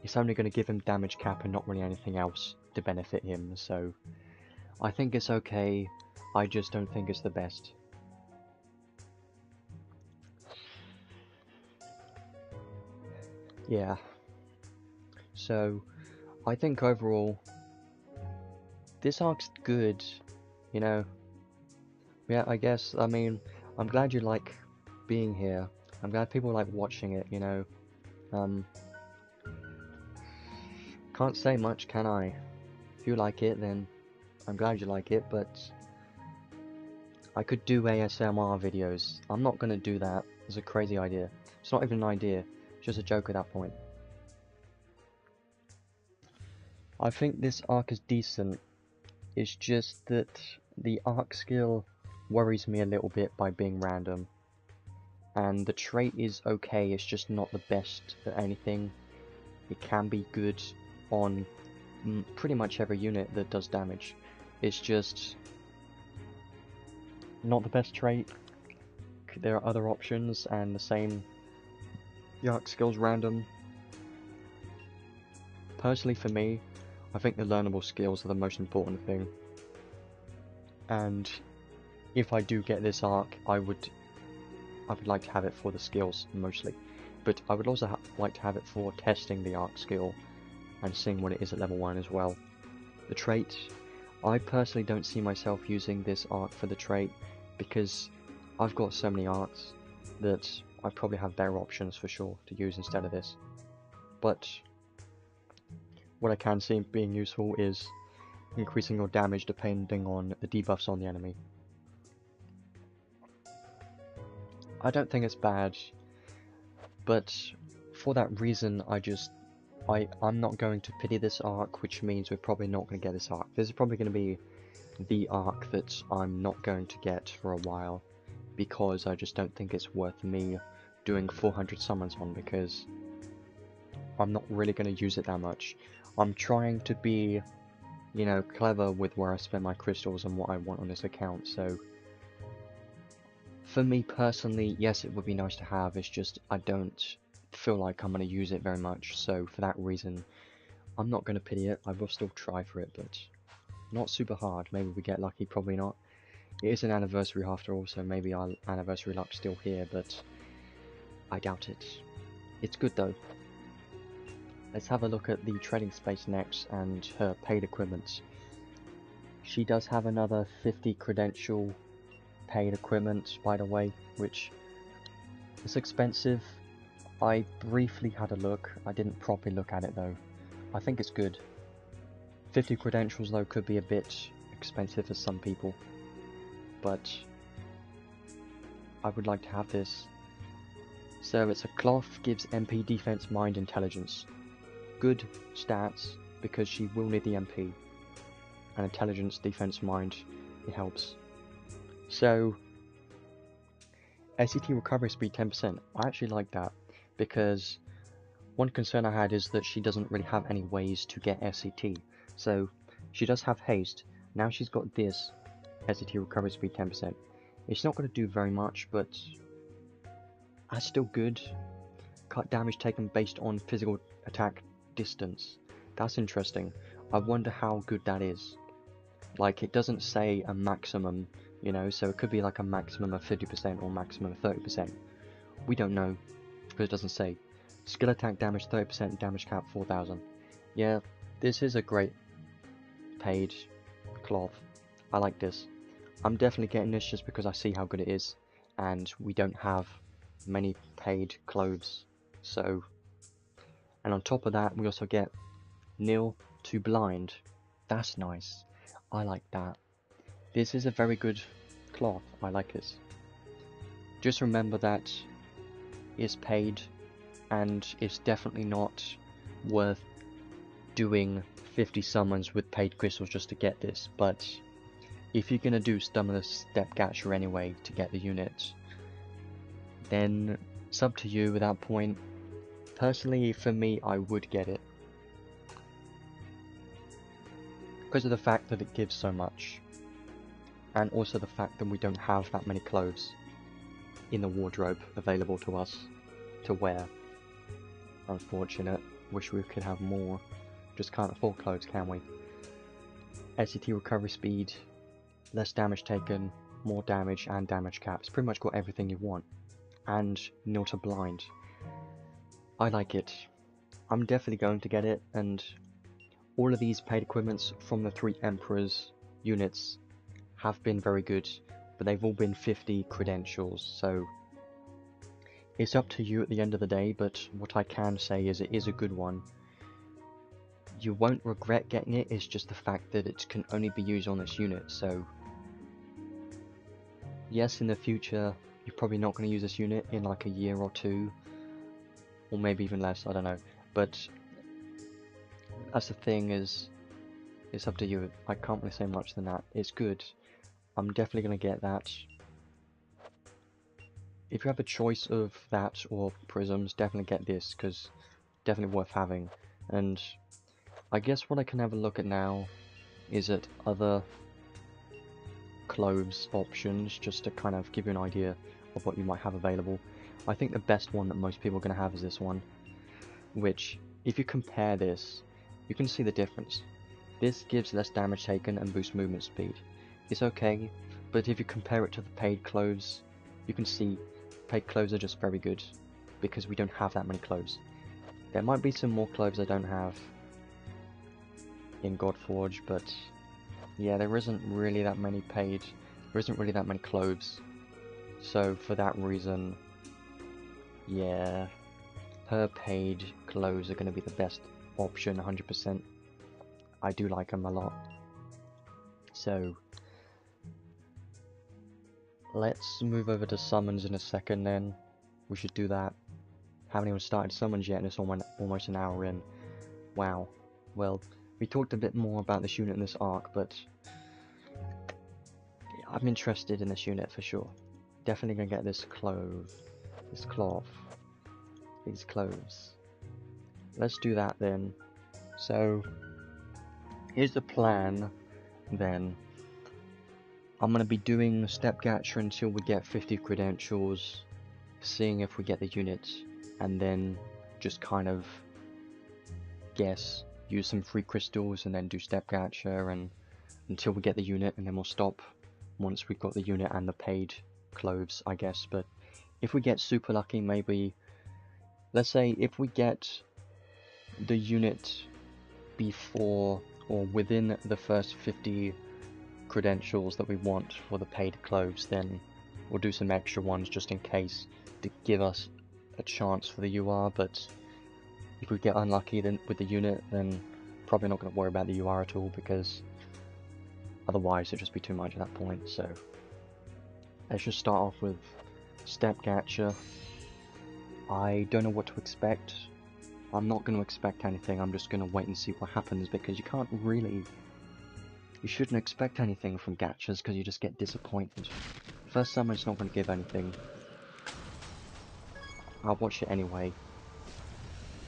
[SPEAKER 1] it's only going to give him damage cap and not really anything else to benefit him, so I think it's okay, I just don't think it's the best. Yeah, so I think overall this arc's good, you know. Yeah, I guess, I mean, I'm glad you like being here. I'm glad people like watching it, you know. Can't say much, can I? If you like it, then I'm glad you like it, but I could do ASMR videos. I'm not gonna do that. It's a crazy idea. It's not even an idea, it's just a joke at that point. I think this arc is decent. It's just that the arc skill worries me a little bit by being random. And the trait is okay, it's just not the best at anything. It can be good on pretty much every unit that does damage. It's just not the best trait. There are other options, and the same. The arc skill's random. Personally, for me, I think the learnable skills are the most important thing. And if I do get this arc, I would like to have it for the skills mostly, but I would also like to have it for testing the arc skill and seeing what it is at level 1 as well. The trait, I personally don't see myself using this arc for the trait because I've got so many arcs that I probably have better options for sure to use instead of this. But what I can see being useful is increasing your damage depending on the debuffs on the enemy. I don't think it's bad, but for that reason I'm not going to pity this arc, which means we're probably not going to get this arc. This is probably going to be the arc that I'm not going to get for a while, because I just don't think it's worth me doing 400 summons on, because I'm not really going to use it that much. I'm trying to be, you know, clever with where I spend my crystals and what I want on this account, so for me personally, yes, it would be nice to have, it's just I don't feel like I'm going to use it very much, so for that reason, I'm not going to pity it. I will still try for it, but not super hard. Maybe we get lucky, probably not. It is an anniversary after all, so maybe our anniversary luck's still here, but I doubt it. It's good though. Let's have a look at the trading space next and her paid equipment. She does have another 50 credential paid equipment, by the way, which is expensive. I briefly had a look. I didn't properly look at it though. I think it's good. 50 credentials though could be a bit expensive for some people, but I would like to have this. So it's a cloth, gives MP defense, mind, intelligence. Good stats because she will need the MP. And intelligence, defense, mind, it helps. So SCT recovery speed 10%. I actually like that because one concern I had is that she doesn't really have any ways to get SCT. So she does have haste. Now she's got this SCT recovery speed 10%. It's not going to do very much, but that's still good. Cut damage taken based on physical attack distance. That's interesting. I wonder how good that is. Like, it doesn't say a maximum, you know, so it could be like a maximum of 50% or maximum of 30%. We don't know, because it doesn't say. Skill attack damage 30%, damage cap 4000. Yeah, this is a great paid cloth. I like this. I'm definitely getting this just because I see how good it is, and we don't have many paid clothes. So, and on top of that, we also get nil to blind. That's nice. I like that. This is a very good cloth. I like this. Just remember that it's paid, and it's definitely not worth doing 50 summons with paid crystals just to get this, but if you're gonna do some of the step gacha anyway to get the units, then it's up to you at that point. Personally, for me, I would get it because of the fact that it gives so much, and also the fact that we don't have that many clothes in the wardrobe available to us to wear. Unfortunate. Wish we could have more. Just can't afford clothes, can we? SCT recovery speed, less damage taken, more damage and damage caps. Pretty much got everything you want. And nil to blind. I like it. I'm definitely going to get it, and all of these paid equipments from the 3 Emperors units have been very good, but they've all been 50 credentials, so it's up to you at the end of the day, but what I can say is it is a good one. You won't regret getting it, it's just the fact that it can only be used on this unit, so yes, in the future, you're probably not going to use this unit in like a year or 2, or maybe even less, I don't know, but that's the thing, is it's up to you. I can't really say much than that. It's good. I'm definitely going to get that. If you have a choice of that or prisms, definitely get this, because definitely worth having. And I guess what I can have a look at now is at other clothes options, just to kind of give you an idea of what you might have available. I think the best one that most people are going to have is this one, which, if you compare this, you can see the difference. This gives less damage taken and boosts movement speed. It's okay, but if you compare it to the paid clothes, you can see paid clothes are just very good, because we don't have that many clothes. There might be some more clothes I don't have in Godforge, but yeah, there isn't really that many paid, there isn't really that many clothes. So for that reason, yeah, her paid clothes are going to be the best option, 100%. I do like them a lot. So let's move over to summons in a second then. We should do that. Haven't even started summons yet and it's almost an hour in. Wow. Well, we talked a bit more about this unit in this arc, but I'm interested in this unit for sure. Definitely gonna get this cloth, these clothes. Let's do that then. So here's the plan then. I'm going to be doing step gacha until we get 50 credentials, seeing if we get the unit, and then just kind of guess, use some free crystals and then do step gacha and until we get the unit, and then we'll stop once we've got the unit and the paid clothes, I guess. But if we get super lucky, maybe, let's say if we get the unit before or within the first 50 credentials that we want for the paid clothes, then we'll do some extra ones just in case to give us a chance for the UR. But if we get unlucky then with the unit, then probably not going to worry about the UR at all, because otherwise it'd just be too much at that point. So let's just start off with step gacha. I don't know what to expect. I'm not going to expect anything, I'm just going to wait and see what happens, because you can't really, you shouldn't expect anything from gachas because you just get disappointed. First summon's not going to give anything. I'll watch it anyway.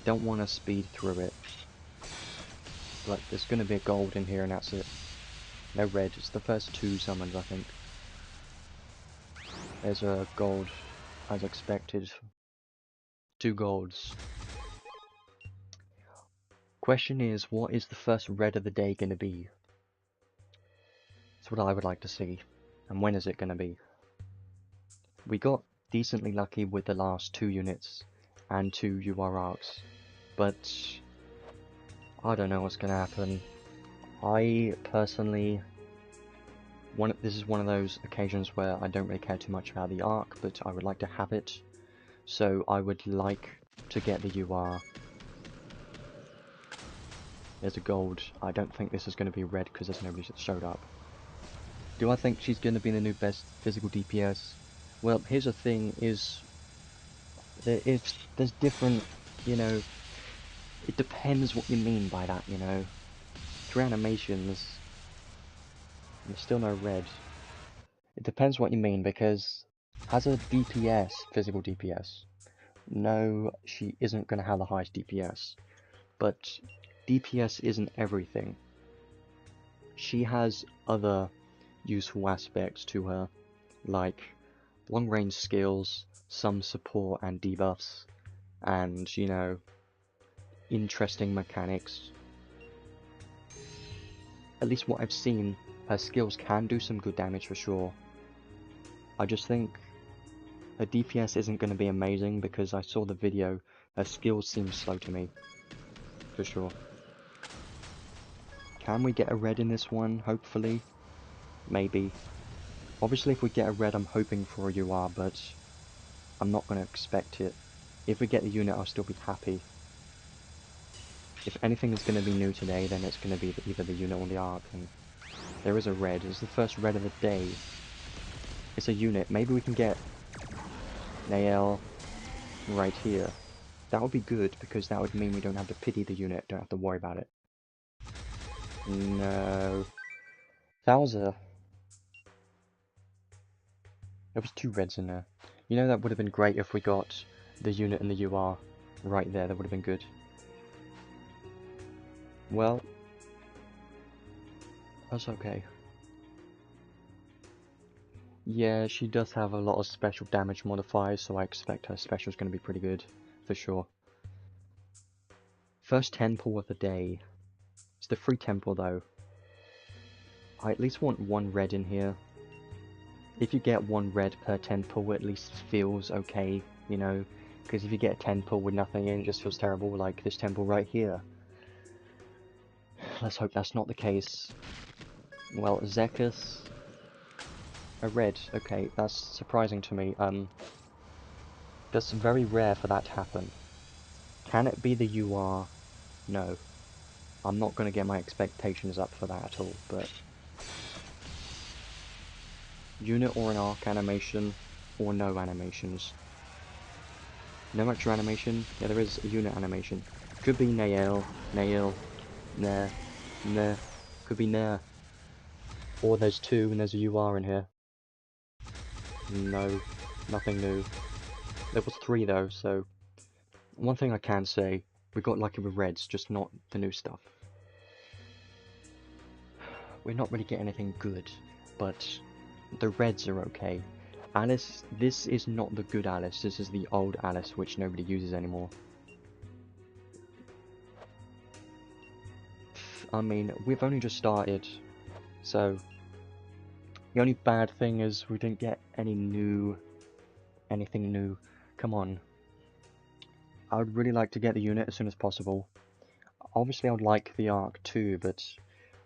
[SPEAKER 1] Don't want to speed through it. But there's going to be a gold in here and that's it. No red, it's the first 2 summons I think. There's a gold as expected. 2 golds. Question is, what is the first red of the day going to be? That's what I would like to see. And when is it going to be? We got decently lucky with the last 2 units and 2 UR arcs, but I don't know what's going to happen. I personally, this is one of those occasions where I don't really care too much about the arc, but I would like to have it, so I would like to get the UR. There's a gold. I don't think this is going to be red because there's nobody that showed up. Do I think she's going to be the new best physical DPS? Well, here's the thing, is there's different, you know, it depends what you mean by that, you know. 3 animations, there's still no red. It depends what you mean, because as a DPS, physical DPS, no, she isn't going to have the highest DPS. But DPS isn't everything. She has other useful aspects to her, like long-range skills, some support and debuffs, and, you know, interesting mechanics. At least what I've seen, her skills can do some good damage for sure. I just think her DPS isn't going to be amazing because I saw the video, her skills seem slow to me, for sure. Can we get a red in this one, hopefully? Maybe. Obviously if we get a red I'm hoping for a UR, but I'm not going to expect it. If we get the unit I'll still be happy. If anything is going to be new today, then it's going to be either the unit or the arc, and there is a red. It's the first red of the day. It's a unit. Maybe we can get Nael right here. That would be good, because that would mean we don't have to pity the unit, don't have to worry about it. No. That was a... There was 2 reds in there. You know, that would have been great if we got the unit and the UR right there. That would have been good. Well, that's okay. Yeah, she does have a lot of special damage modifiers, so I expect her special is going to be pretty good, for sure. First temple of the day. It's the free temple though. I at least want 1 red in here. If you get 1 red per temple, at least feels okay, you know, because if you get a temple with nothing in, it just feels terrible, like this temple right here. Let's hope that's not the case. Well, Zekis, a red, okay, that's surprising to me. That's very rare for that to happen. Can it be the UR? No. I'm not going to get my expectations up for that at all, but... Unit or an arc animation, or no animations. No extra animation? Yeah, there is a unit animation. Could be Nael, Nah, Nah. Could be Nah. Or there's 2 and there's a UR in here. No, nothing new. There was 3 though, so... One thing I can say, we got lucky with reds, just not the new stuff. We're not really getting anything good, but the reds are okay. Alice, this is not the good Alice, this is the old Alice which nobody uses anymore. I mean, we've only just started, so the only bad thing is we didn't get anything new. Come on. I would really like to get the unit as soon as possible. Obviously I would like the arc too, but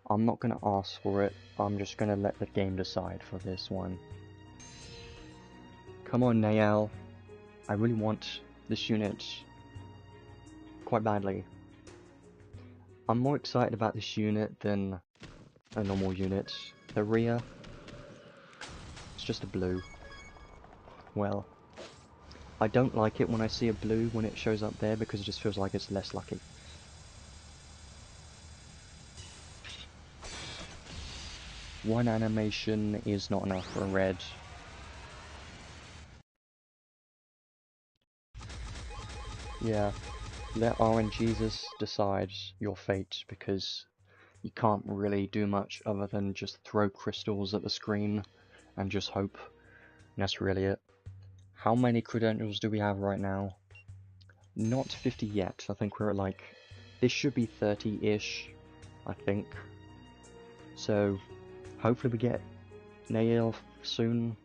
[SPEAKER 1] I'm not going to ask for it. I'm just going to let the game decide for this one. Come on, Nael. I really want this unit quite badly. I'm more excited about this unit than a normal unit. The Rhea, it's just a blue. Well, I don't like it when I see a blue when it shows up there because it just feels like it's less lucky. One animation is not enough for a red. Yeah, let RNGesus decide your fate, because you can't really do much other than just throw crystals at the screen and just hope. And that's really it. How many credentials do we have right now? Not 50 yet. I think we're at like... This should be 30-ish, I think. So, hopefully we get Nael soon.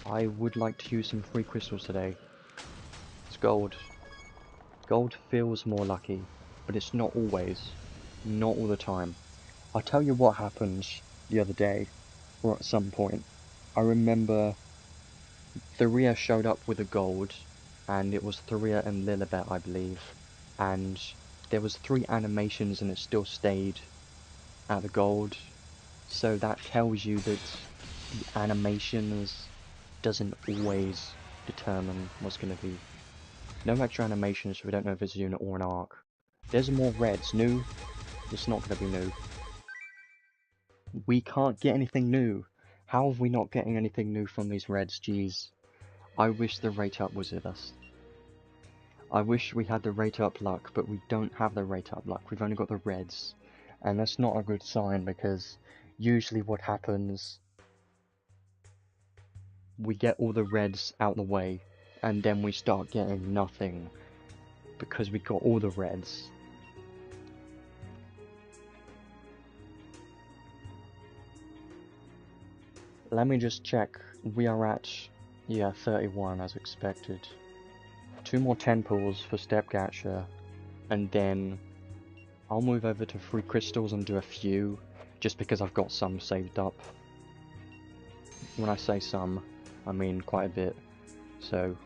[SPEAKER 1] I would like to use some free crystals today. It's gold. Gold feels more lucky, but it's not always. Not all the time. I'll tell you what happened the other day, or at some point. I remember Theria showed up with a gold, and it was Theria and Lilibet, I believe. And there was 3 animations and it still stayed at the gold. So that tells you that the animations doesn't always determine what's going to be. No extra animations, so we don't know if it's a unit or an arc. There's more reds. New? It's not going to be new. We can't get anything new. How are we not getting anything new from these reds? Jeez. I wish the rate up was with us. I wish we had the rate up luck, but we don't have the rate up luck. We've only got the reds. And that's not a good sign, because usually what happens, we get all the reds out the way, and then we start getting nothing, because we got all the reds. Let me just check. We are at, yeah, 31 as expected. 2 more 10 pulls for Step Gacha, and then I'll move over to 3 crystals and do a few, just because I've got some saved up. When I say some, I mean quite a bit. So,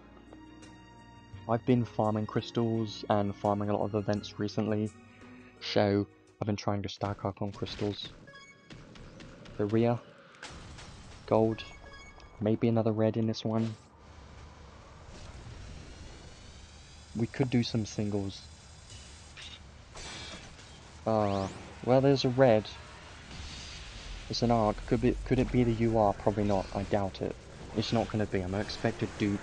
[SPEAKER 1] I've been farming crystals and farming a lot of events recently, so I've been trying to stack up on crystals. The Rhea, gold, maybe another red in this one. We could do some singles. Well, there's a red. It's an arc. Could it be the UR? Probably not. I doubt it. It's not going to be. I'm an expected dupe.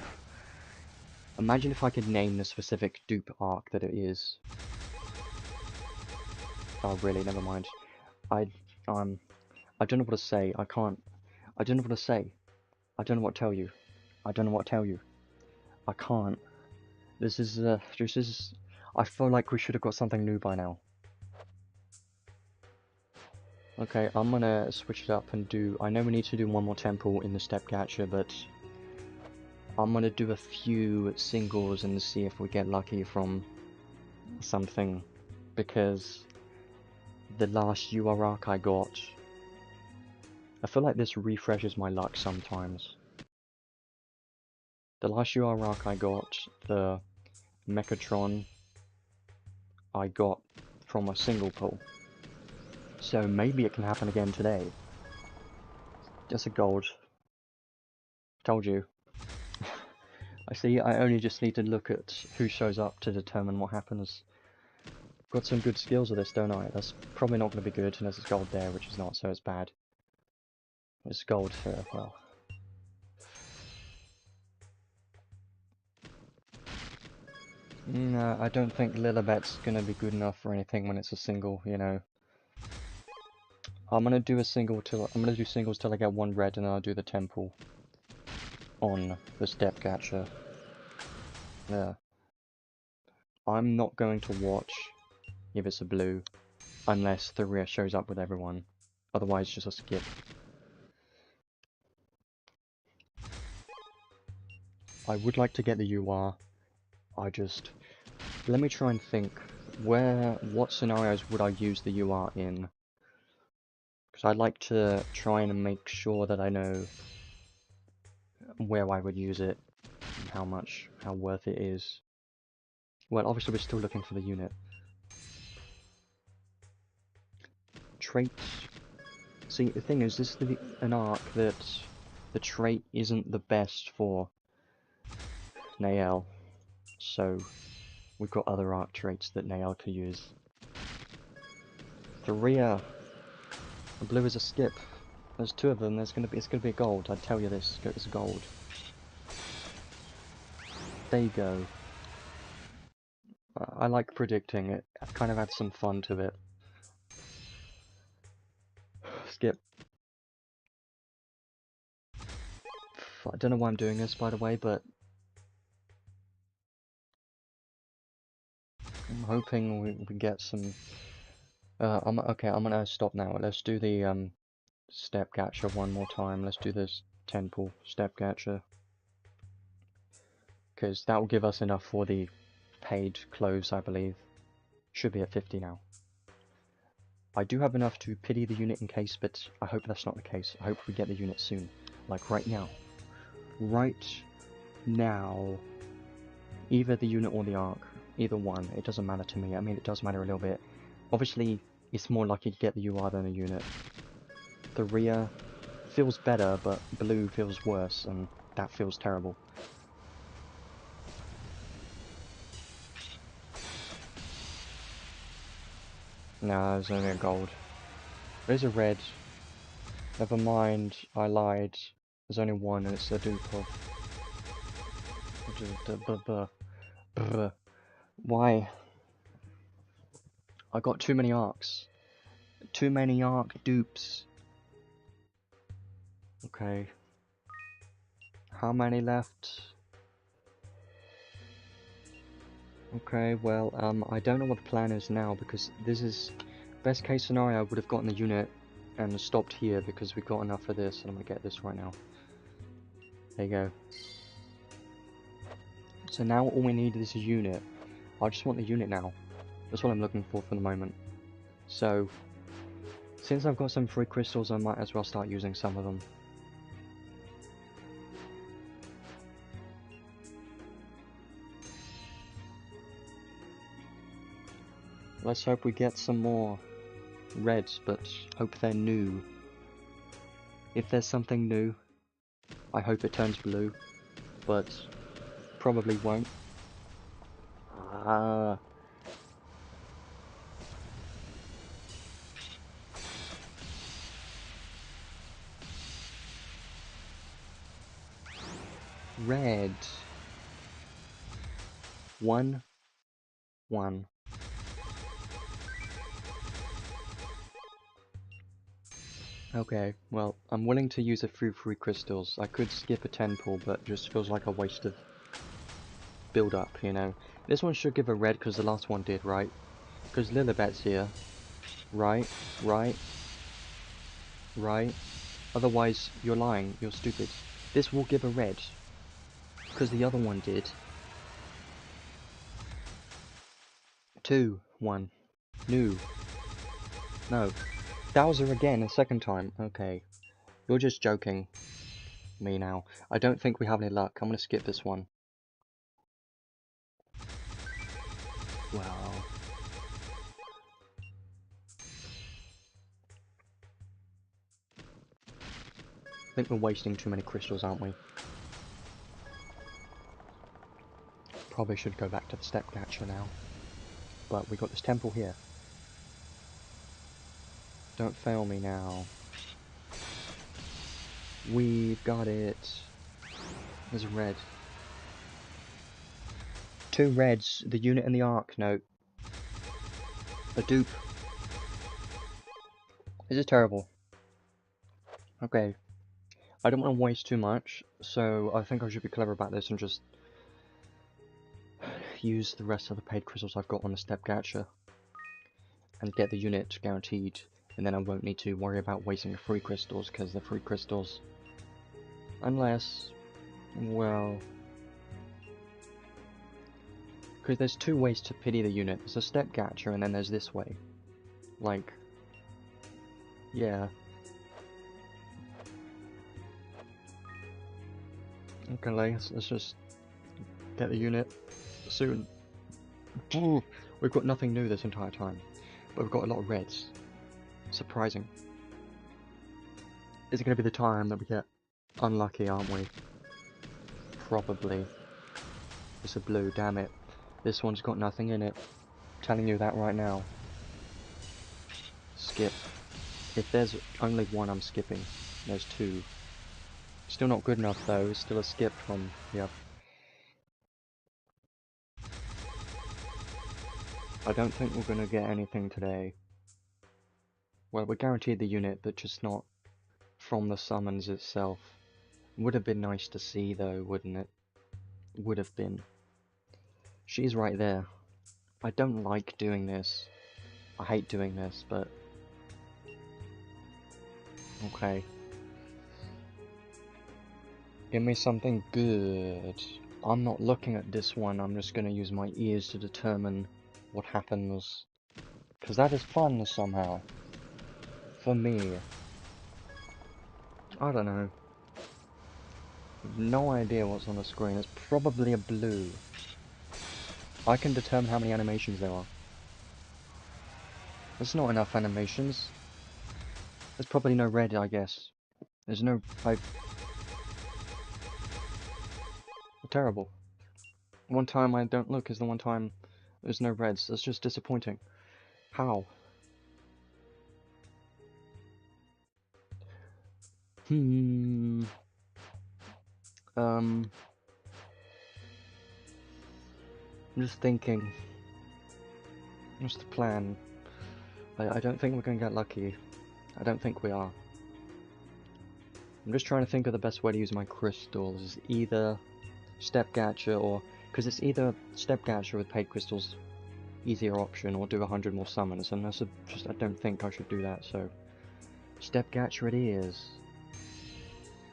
[SPEAKER 1] Imagine if I could name the specific dupe arc that it is. Oh, really? Never mind. I don't know what to say. I can't. I don't know what to say. I don't know what to tell you. I don't know what to tell you. I can't. This is. I feel like we should have got something new by now. Okay, I'm gonna switch it up and do... I know we need to do one more temple in the step gacha, but I'm gonna do a few singles and see if we get lucky from something, because the last UR arc I got... I feel like this refreshes my luck sometimes. The last UR arc I got, the Mechatron, I got from a single pull. So maybe it can happen again today. Just a gold. Told you. I see, I only just need to look at who shows up to determine what happens. Got some good skills with this, don't I? That's probably not going to be good unless it's gold there, which is not, so it's bad. It's gold, well... No, I don't think Lilibet's going to be good enough for anything when it's a single, you know. I'm going to do singles till I get 1 red, and then I'll do the temple on the step gacha. Yeah. I'm not going to watch if it's a blue, unless Tharia shows up with everyone. Otherwise, just a skip. I would like to get the UR. Let me try and think. What scenarios would I use the UR in? Because I'd like to try and make sure that I know where I would use it, and how worth it is. Well, obviously we're still looking for the unit. Traits. See, the thing is, this is an arc that the trait isn't the best for Nael, so we've got other arc traits that Nael could use. Tharia. Blue is a skip. There's 2 of them. It's gonna be a gold. I'd tell you this. It's a gold. There you go. I like predicting it. I kind of add some fun to it. Skip. I don't know why I'm doing this, by the way, but I'm hoping we get some... okay, I'm gonna stop now. Let's do the step gacha one more time. Let's do this temple step gacha, because that will give us enough for the paid clothes, I believe. Should be at 50 now. I do have enough to pity the unit in case, but I hope that's not the case. I hope we get the unit soon. Like right now. Right now. Either the unit or the arc. Either one. It doesn't matter to me. I mean, it does matter a little bit. Obviously, it's more likely to get the UR than the unit. The Rhea feels better, but blue feels worse, and that feels terrible. Nah, there's only a gold. There's a red. Never mind, I lied. There's only one and it's a dupe of... Why? I got too many arcs. Too many arc dupes. Okay. How many left? Okay, well, I don't know what the plan is now because this is... Best case scenario, I would have gotten the unit and stopped here because we got enough for this, and I'm gonna get this right now. There you go. So now all we need is a unit. I just want the unit now. That's what I'm looking for the moment. So, since I've got some free crystals, I might as well start using some of them. Let's hope we get some more reds, but hope they're new. If there's something new, I hope it turns blue, but probably won't. Ah. Red. 1, 1. Okay, well, I'm willing to use a few free crystals. I could skip a 10 pull, but just feels like a waste of build up, you know. This one should give a red because the last one did, right? Because Lilibet's here. Right, right, right. Otherwise, you're lying, you're stupid. This will give a red. Because the other one did. 2, 1. New. No. Bowser again, a second time. Okay. You're just joking me now. I don't think we have any luck. I'm gonna skip this one. Well... I think we're wasting too many crystals, aren't we? Probably should go back to the step catcher now. But we got this temple here. Don't fail me now. We've got it. There's a red. 2 reds, the unit and the arc note. A dupe. This is terrible. Okay. I don't want to waste too much, so I think I should be clever about this and just use the rest of the paid crystals I've got on the step catcher and get the unit guaranteed, and then I won't need to worry about wasting the free crystals, because the free crystals, unless, well, because there's 2 ways to pity the unit. There's a step catcher and then there's this way. Like, yeah. Okay, let's just get the unit soon. We've got nothing new this entire time, but we've got a lot of reds. Surprising. Is it going to be the time that we get unlucky, aren't we? Probably. It's a blue, damn it. This one's got nothing in it. I'm telling you that right now. Skip. If there's only one, I'm skipping. There's 2. Still not good enough though, it's still a skip from, yep. I don't think we're gonna get anything today. Well, we're guaranteed the unit, but just not from the summons itself. Would have been nice to see though, wouldn't it? Would have been. She's right there. I don't like doing this. I hate doing this, but... Okay. Give me something good. I'm not looking at this one, I'm just gonna use my ears to determine what happens. Because that is fun somehow. For me. I don't know. No idea what's on the screen. It's probably a blue. I can determine how many animations there are. There's not enough animations. There's probably no red, I guess. There's no... Terrible. One time I don't look is the one time there's no reds. That's just disappointing. How? Hmm. I'm just thinking. What's the plan? I don't think we're gonna get lucky. I don't think we are. I'm just trying to think of the best way to use my crystals. Either step gacha or... Because it's either step gacha with paid crystals, easier option, or do 100 more summons, and that's just I don't think I should do that, so... Step gacha it is.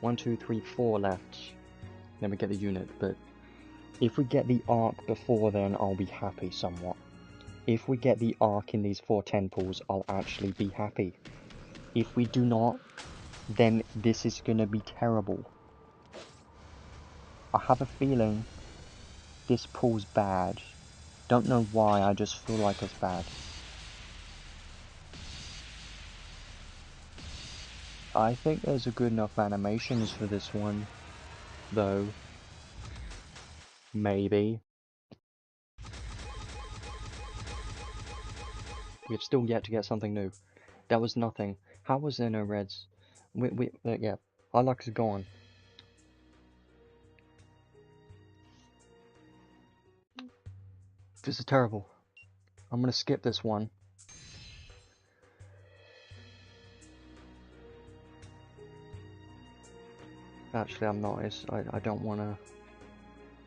[SPEAKER 1] 1, 2, 3, 4 left. Then we get the unit, but... If we get the arc before then, I'll be happy somewhat. If we get the arc in these 4 temples, I'll actually be happy. If we do not, then this is gonna be terrible. I have a feeling this pool's bad. Don't know why, I just feel like it's bad. I think there's a good enough animations for this one, though. Maybe. We've still yet to get something new. That was nothing. How was there no reds? Yeah, our luck is gone. This is terrible. I'm gonna skip this one. Actually, I'm not. I don't wanna...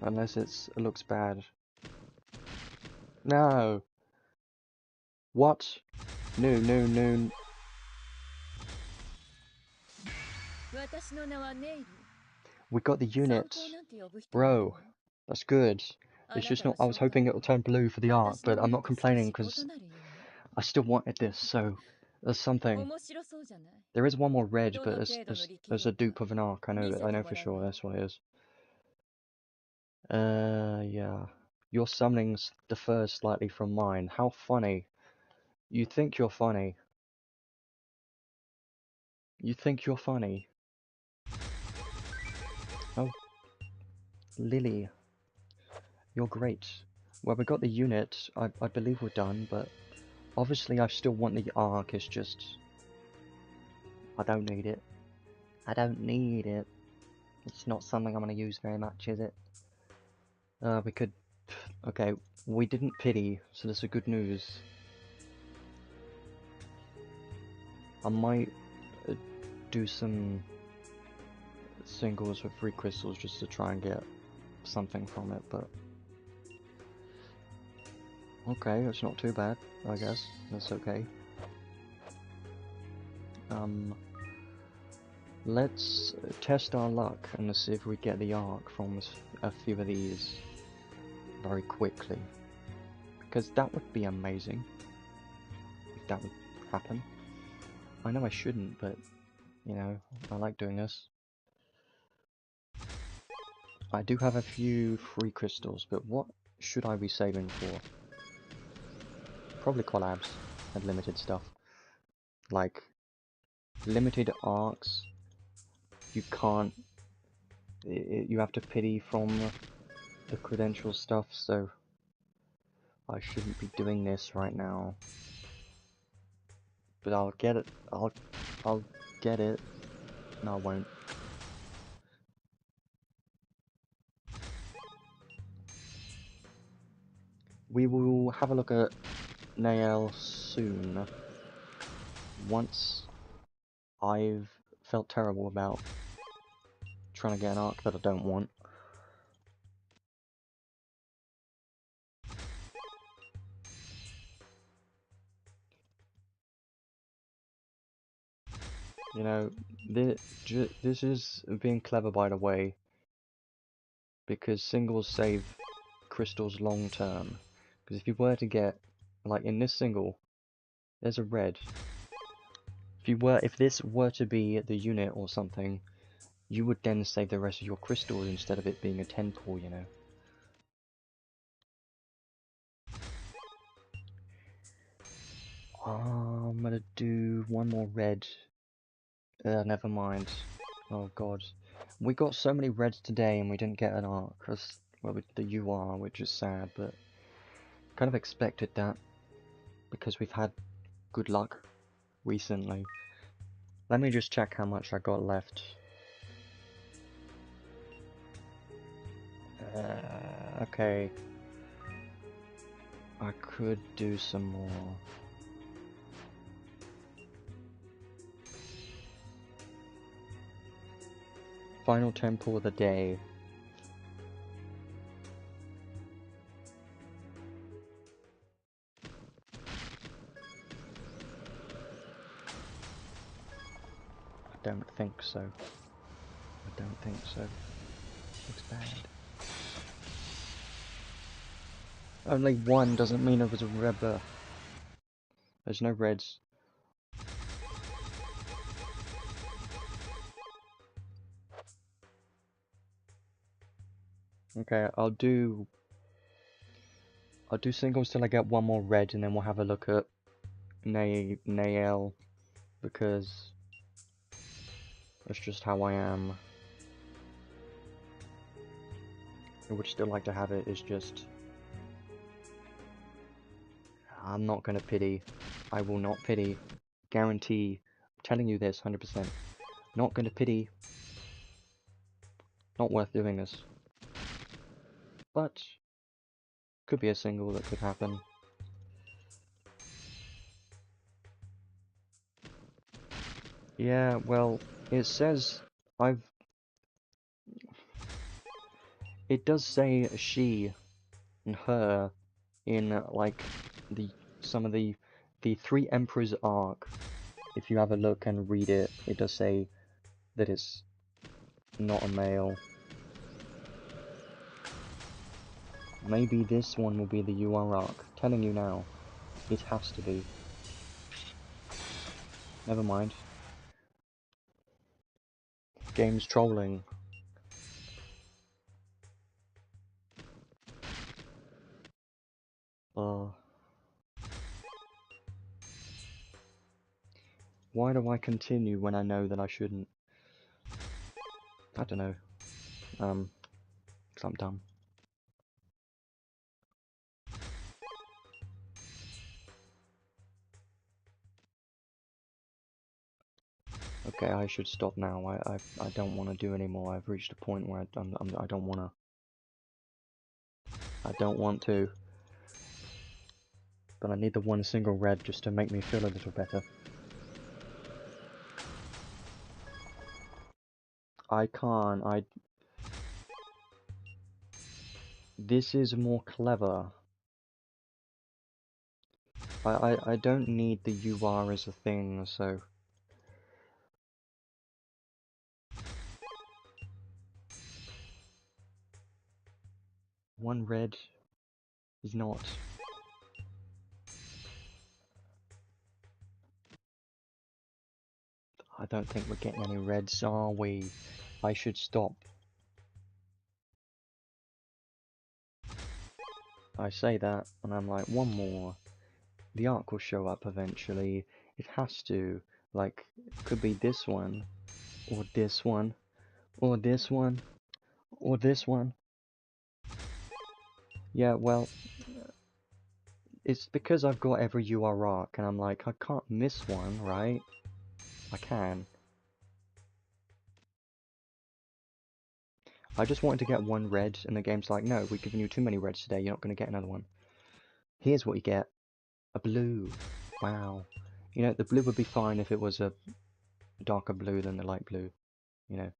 [SPEAKER 1] Unless it looks bad. No! What? No, no, no. We got the unit. Bro, that's good. It's just not... I was hoping it would turn blue for the art, but I'm not complaining because I still wanted this, so... There's something. There is one more red, but there's a dupe of an arc. I know for sure that's what it is. Yeah. Your summonings differ slightly from mine. How funny. You think you're funny. You think you're funny. Oh. Lily. You're great. Well, we got the unit. I believe we're done, but... Obviously, I still want the arc. It's just... I don't need it. I don't need it. It's not something I'm going to use very much, is it? We could... Okay, we didn't pity, so that's a good news. I might do some singles with 3 crystals just to try and get something from it, but... Okay, it's not too bad, I guess. That's okay. Let's test our luck and see if we get the arc from a few of these very quickly. Because that would be amazing if that would happen. I know I shouldn't, but, you know, I like doing this. I do have a few free crystals, but what should I be saving for? Probably collabs and limited stuff. Like, limited arcs, you can't... You have to pity from the credential stuff, so... I shouldn't be doing this right now. But I'll get it. I'll get it. No, I won't. We will have a look at Nael soon. Once I've felt terrible about trying to get an arc that I don't want. You know, this is being clever by the way, because singles save crystals long term. Because if you were to get, like in this single, there's a red. If this were to be the unit or something, you would then save the rest of your crystals instead of it being a 10 pull, you know. I'm gonna do one more red. Never mind. Oh god. We got so many reds today and we didn't get an arc. Well, with the UR, which is sad, but kind of expected that. Because we've had good luck recently. Let me just check how much I got left. Okay. I could do some more. Final temple of the day. I don't think so. I don't think so. Looks bad. Only one doesn't mean it was a red. There's no reds. Okay, I'll do singles till I get one more red, and then we'll have a look at Nael, because that's just how I am. I would still like to have it, it's just... I'm not gonna pity. I will not pity. Guarantee. I'm telling you this, 100%. Not gonna pity. Not worth doing this. But, could be a single that could happen. Yeah, well, it says... It does say she and her in, like, some of the Three Emperors arc. If you have a look and read it, it does say that it's not a male. Maybe this one will be the UR arc. Telling you now. It has to be. Never mind. Game's trolling. Why do I continue when I know that I shouldn't? I don't know. 'Cause I'm dumb. Okay, I should stop now. I don't want to do anymore. I've reached a point where I don't want to. I don't want to. But I need the one single red just to make me feel a little better. I can't. This is more clever. I don't need the UR as a thing, so... One red is not... I don't think we're getting any reds, are we? I should stop. I say that, and I'm like, one more. The arc will show up eventually. It has to. Like, it could be this one, or this one, or this one, or this one. Yeah, well, it's because I've got every UR arc, and I'm like, I can't miss one, right? I can. I just wanted to get one red, and the game's like, no, we've given you too many reds today, you're not going to get another one. Here's what you get. A blue. Wow. You know, the blue would be fine if it was a darker blue than the light blue, you know.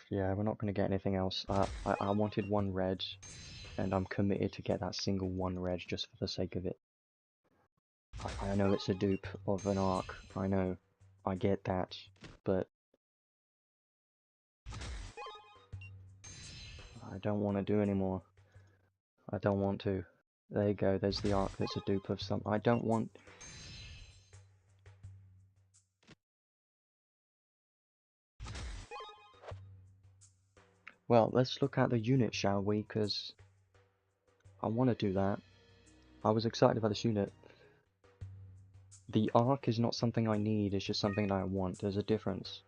[SPEAKER 1] Yeah, we're not going to get anything else. I wanted one red, and I'm committed to get that single one red just for the sake of it. I know it's a dupe of an arc, I know. I get that, but... I don't want to do anymore. I don't want to. There you go, there's the arc that's a dupe of some... I don't want... Well, let's look at the unit, shall we? Because I want to do that. I was excited about this unit. The arc is not something I need, it's just something that I want. There's a difference.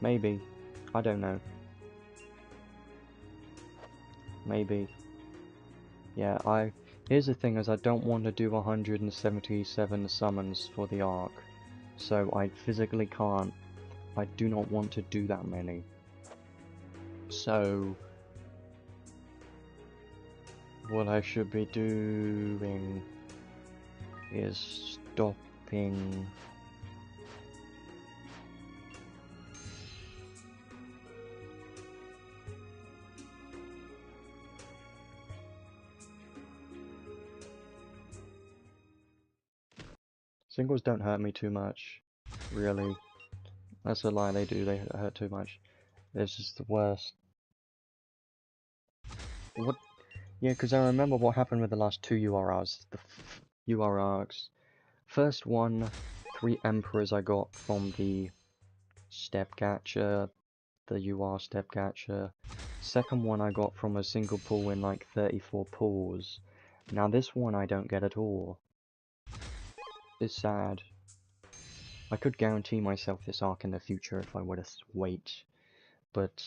[SPEAKER 1] Maybe. I don't know. maybe. Yeah, here's the thing is I don't want to do 177 summons for the arc, so I physically can't. I do not want to do that many. So what I should be doing is stopping. Singles don't hurt me too much, really. That's a lie, they do, they hurt too much. It's just the worst. What? Yeah, because I remember what happened with the last two URRs. The URRs. First one, 3 Emperors I got from the Step Gacha, the UR Step Gacha. Second one I got from a single pull in like 34 pulls. Now this one I don't get at all. It's sad. I could guarantee myself this arc in the future if I were to wait, but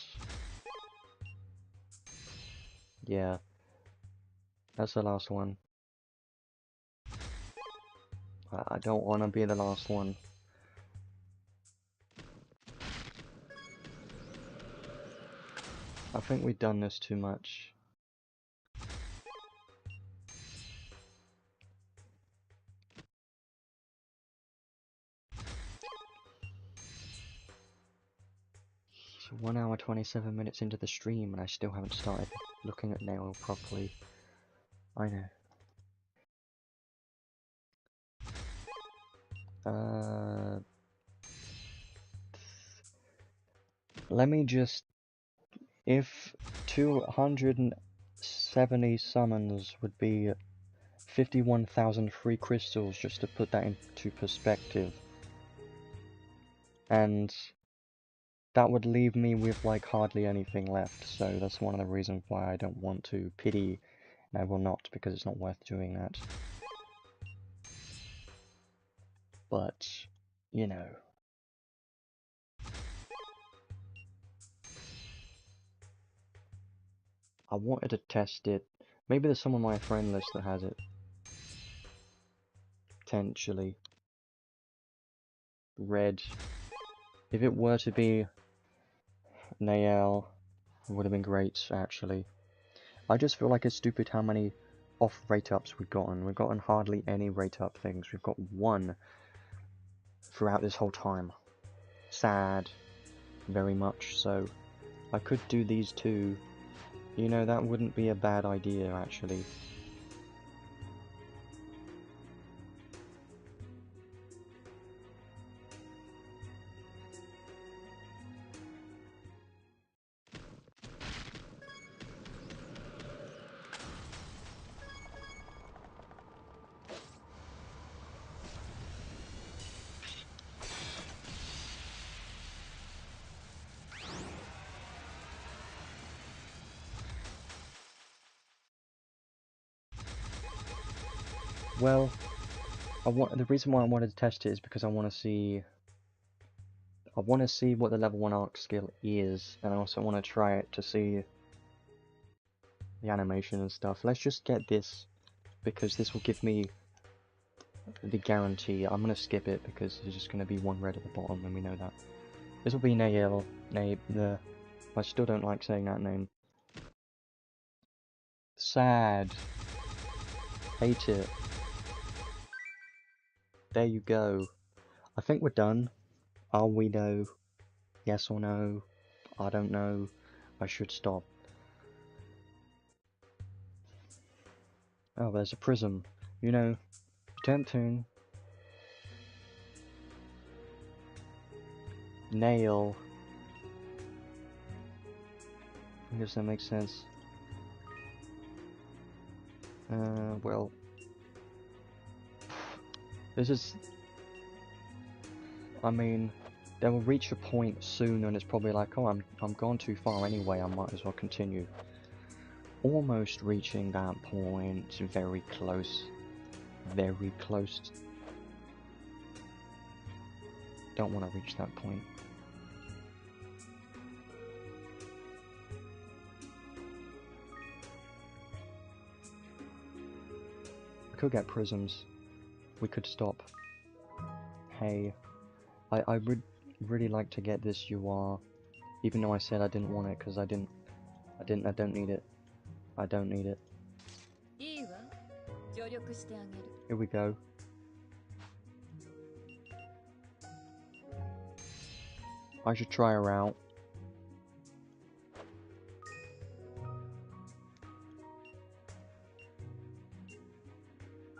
[SPEAKER 1] yeah, that's the last one. I don't want to be the last one. I think we've done this too much. So 1 hour 27 minutes into the stream and I still haven't started looking at Nael properly. I know. Let me just... If 270 summons would be 51,000 free crystals, just to put that into perspective. And that would leave me with like hardly anything left, so that's one of the reasons why I don't want to pity, and I will not, because it's not worth doing that. But, you know. I wanted to test it. Maybe there's someone on my friend list that has it. Potentially. Red. If it were to be Nael, it would have been great, actually. I just feel like it's stupid how many off rate ups we've gotten. We've gotten hardly any rate up things. We've got one throughout this whole time. Sad. Very much so. I could do these two. You know, that wouldn't be a bad idea, actually. Well, the reason why I wanted to test it is because I want to see what the level 1 arc skill is, and I also want to try it to see the animation and stuff. Let's just get this, because this will give me the guarantee. I'm going to skip it because there's just going to be one red at the bottom, and we know that. This will be Nael. I still don't like saying that name. Sad. Hate it. There you go. I think we're done. Are we though? Yes or no? I don't know. I should stop. Oh, there's a prism. You know, tempting. Nail. I guess that makes sense. Well. This is... I mean, they will reach a point soon and it's probably like, oh, I'm gone too far anyway, I might as well continue. Almost reaching that point, very close. Very close. Don't want to reach that point. could get prisms. We could stop. Hey, I would really like to get this UR, even though I said I didn't want it because I don't need it. I don't need it. Here we go. I should try her out.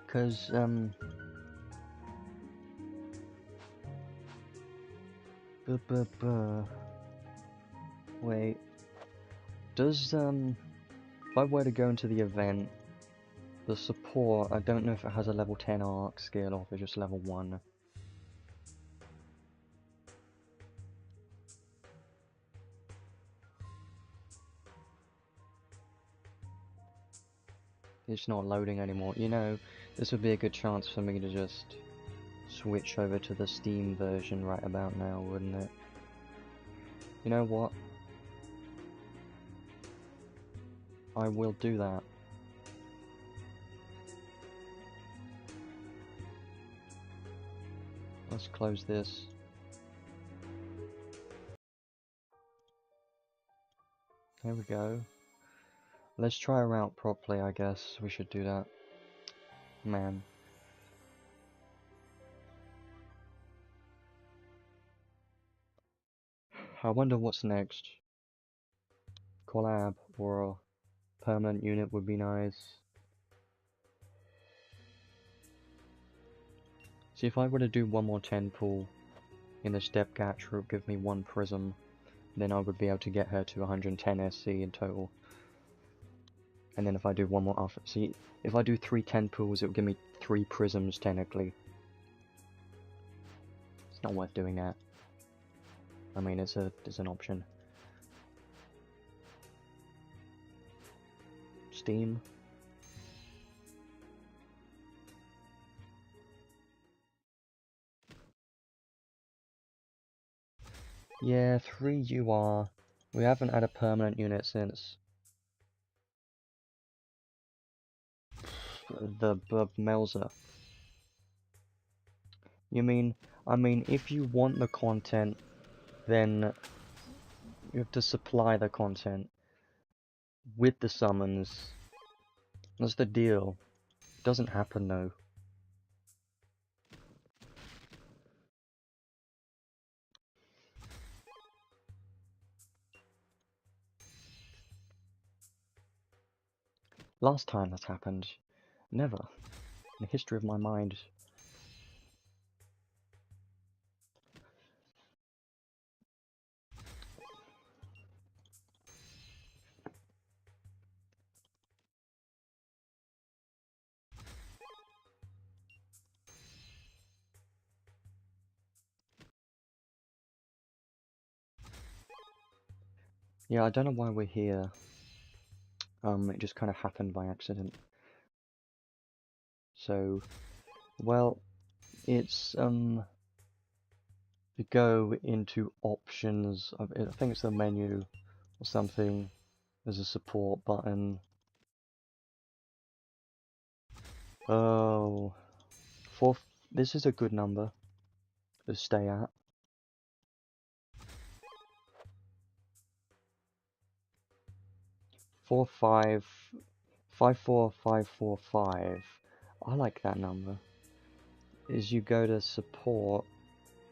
[SPEAKER 1] Cause wait. Does if I were to go into the event, the support, I don't know if it has a level 10 arc skill or if it's just level 1. It's not loading anymore. You know, this would be a good chance for me to just switch over to the Steam version right about now, wouldn't it? You know what? I will do that. Let's close this. There we go. Let's try her out properly, I guess. We should do that. Man. I wonder what's next. Collab or a permanent unit would be nice. See, if I were to do one more 10 pull in the step catcher, it would give me 1 prism. Then I would be able to get her to 110 SC in total. And then if I do one more after, see, if I do 3 10 pulls, it will give me 3 prisms technically. It's not worth doing that. I mean, it's an option. Steam. Yeah, 3 UR. We haven't had a permanent unit since the Melza. I mean, if you want the content, then you have to supply the content with the summons. That's the deal. It doesn't happen though. Last time that happened, never. In the history of my mind. Yeah, I don't know why we're here. It just kind of happened by accident. So, well, it's, to go into options, I think it's the menu or something. There's a support button. Oh, this is a good number to stay at. 54545. I like that number. Is you go to support,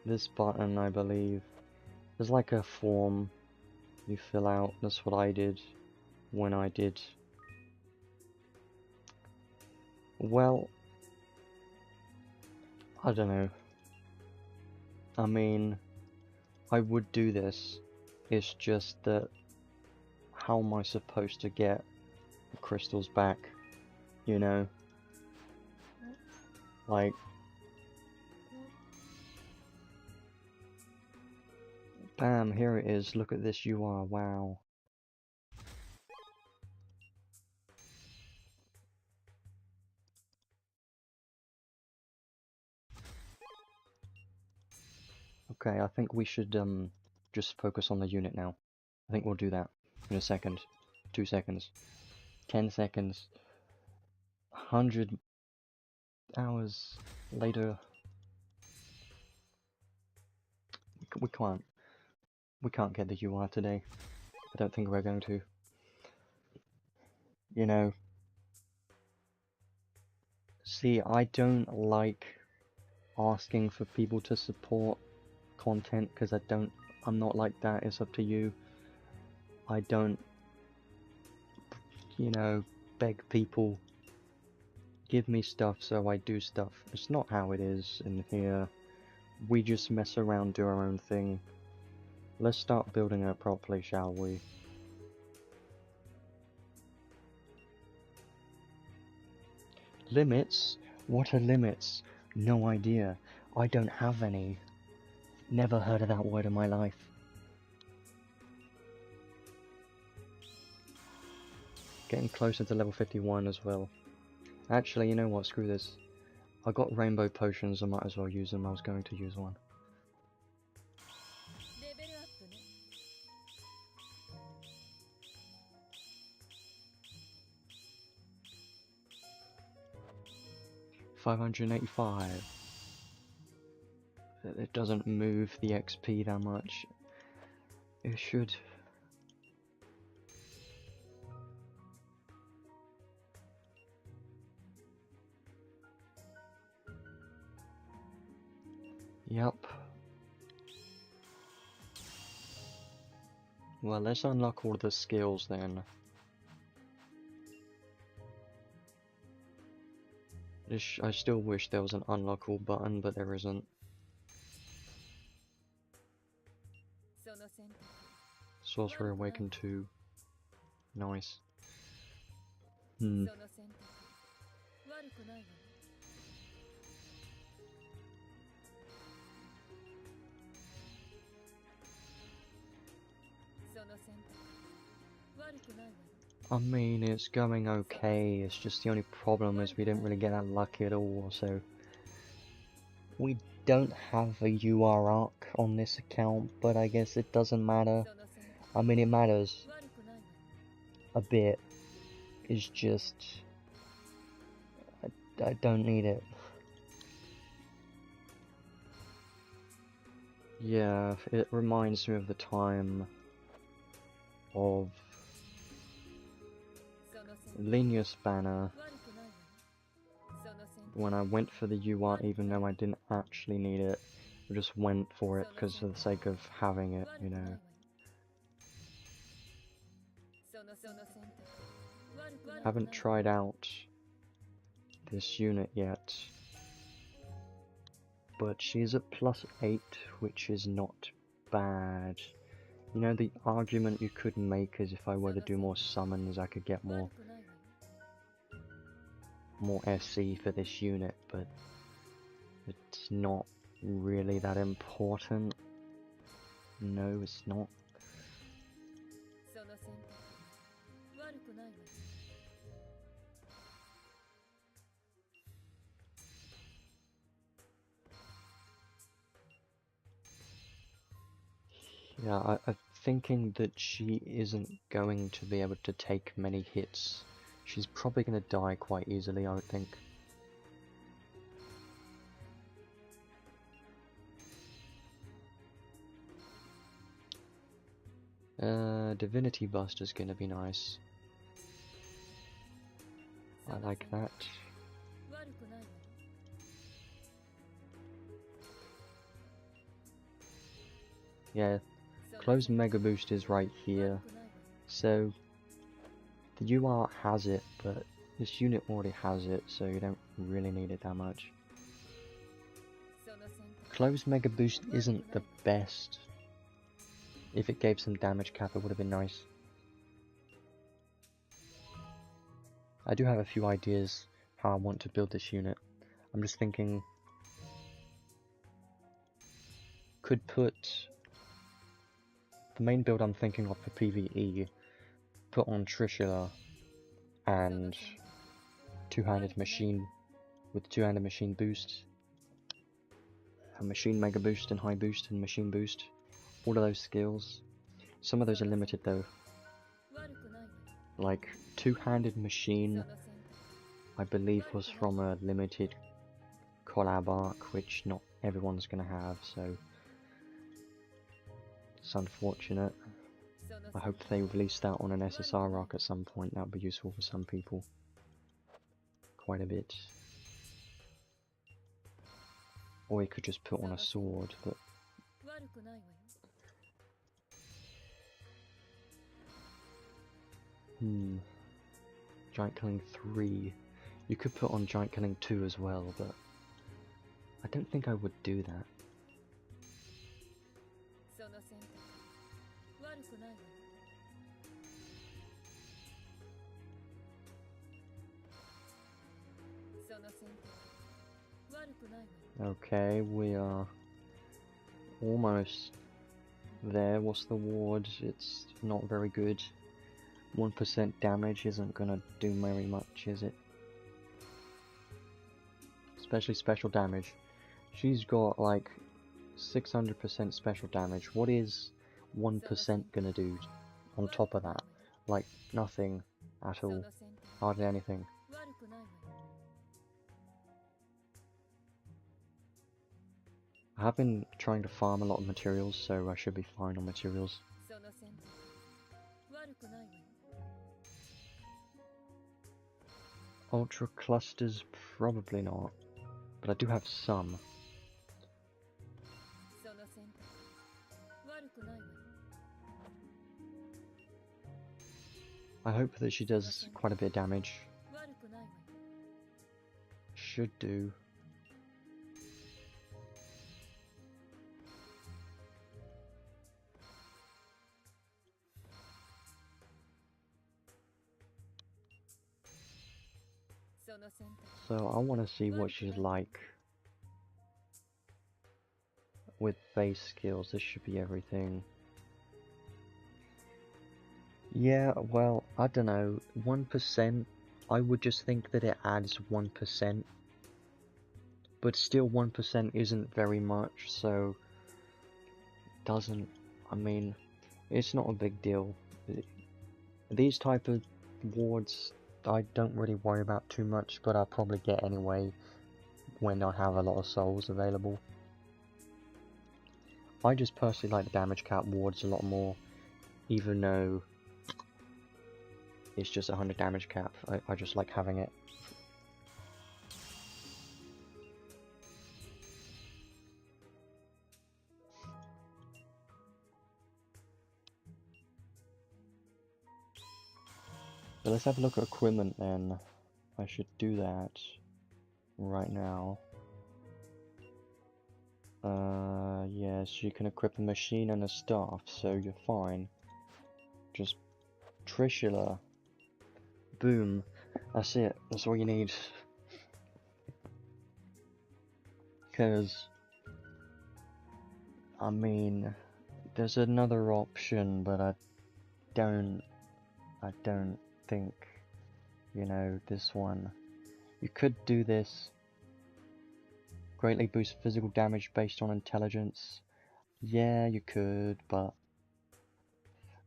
[SPEAKER 1] this button, I believe. There's like a form you fill out. That's what I did when I did. Well, I don't know. I mean, I would do this. It's just that, how am I supposed to get the crystals back? You know? Like, bam, here it is. Look at this UR, wow. Okay, I think we should just focus on the unit now. I think we'll do that in a second. 2 seconds. 10 seconds. 100 hours later, we can't get the UR today. I don't think we're going to. You know, see, I don't like asking for people to support content because I'm not like that. It's up to you. I don't, you know, beg people, give me stuff so I do stuff. It's not how it is in here. We just mess around, do our own thing. Let's start building it properly, shall we? Limits? What are limits? No idea. I don't have any. Never heard of that word in my life. Getting closer to level 51 as well. Actually, you know what? Screw this. I got rainbow potions, I might as well use them. I was going to use one. $585. It doesn't move the XP that much. It should. Yep. Well, let's unlock all the skills then. I still wish there was an unlockable button, but there isn't. Sorcerer Awakened 2. Nice. I mean, it's going okay, it's just the only problem is we didn't really get that lucky at all, so... We don't have a UR arc on this account, but I guess it doesn't matter. I mean, it matters a bit. It's just... I don't need it. Yeah, it reminds me of the time of Linus Banner when I went for the UR even though I didn't actually need it. I just went for it because for the sake of having it, you know. Haven't tried out this unit yet, but she's at +8, which is not bad. You know, the argument you could make is if I were to do more summons, I could get more SC for this unit, but it's not really that important. No, it's not. Yeah, I'm thinking that she isn't going to be able to take many hits. She's probably going to die quite easily, I would think. Divinity Bust is going to be nice. I like that. Yeah, Close Mega Boost is right here. So, the UR has it, but this unit already has it, so you don't really need it that much. Close Mega Boost isn't the best. If it gave some damage cap, it would have been nice. I do have a few ideas how I want to build this unit. I'm just thinking... Could put... The main build I'm thinking of for PvE, put on Trishula and two-handed machine with two-handed machine boost, a machine mega boost and high boost and machine boost. All of those skills. Some of those are limited though. Like two-handed machine, I believe was from a limited collab arc, which not everyone's gonna have, so it's unfortunate. I hope they release that on an SSR arc at some point. That would be useful for some people. Quite a bit. Or he could just put on a sword, but... Giant Killing 3. You could put on Giant Killing 2 as well, but... I don't think I would do that. Okay, we are almost there. What's the ward? It's not very good. 1% damage isn't gonna do very much, is it? Especially special damage. She's got like 600% special damage. What is 1% gonna do on top of that? Like nothing at all. Hardly anything. I have been trying to farm a lot of materials, so I should be fine on materials. Ultra clusters, probably not, but I do have some. I hope that she does quite a bit of damage. Should do. So I want to see what she's like with base skills. This should be everything. Yeah, well, I don't know. 1%, I would just think that it adds 1%. But still 1% isn't very much, so... Doesn't... I mean, it's not a big deal. These type of wards... I don't really worry about too much, but I'll probably get anyway when I have a lot of souls available. I just personally like the damage cap wards a lot more, even though it's just 100 damage cap. I just like having it. So let's have a look at equipment then. I should do that right now. Yes, you can equip a machine and a staff, so you're fine. Just Trishula. Boom. That's it. That's all you need. Because, I mean, there's another option, but I don't think, you know, this one. You could do this. Greatly boost physical damage based on intelligence. Yeah, you could, but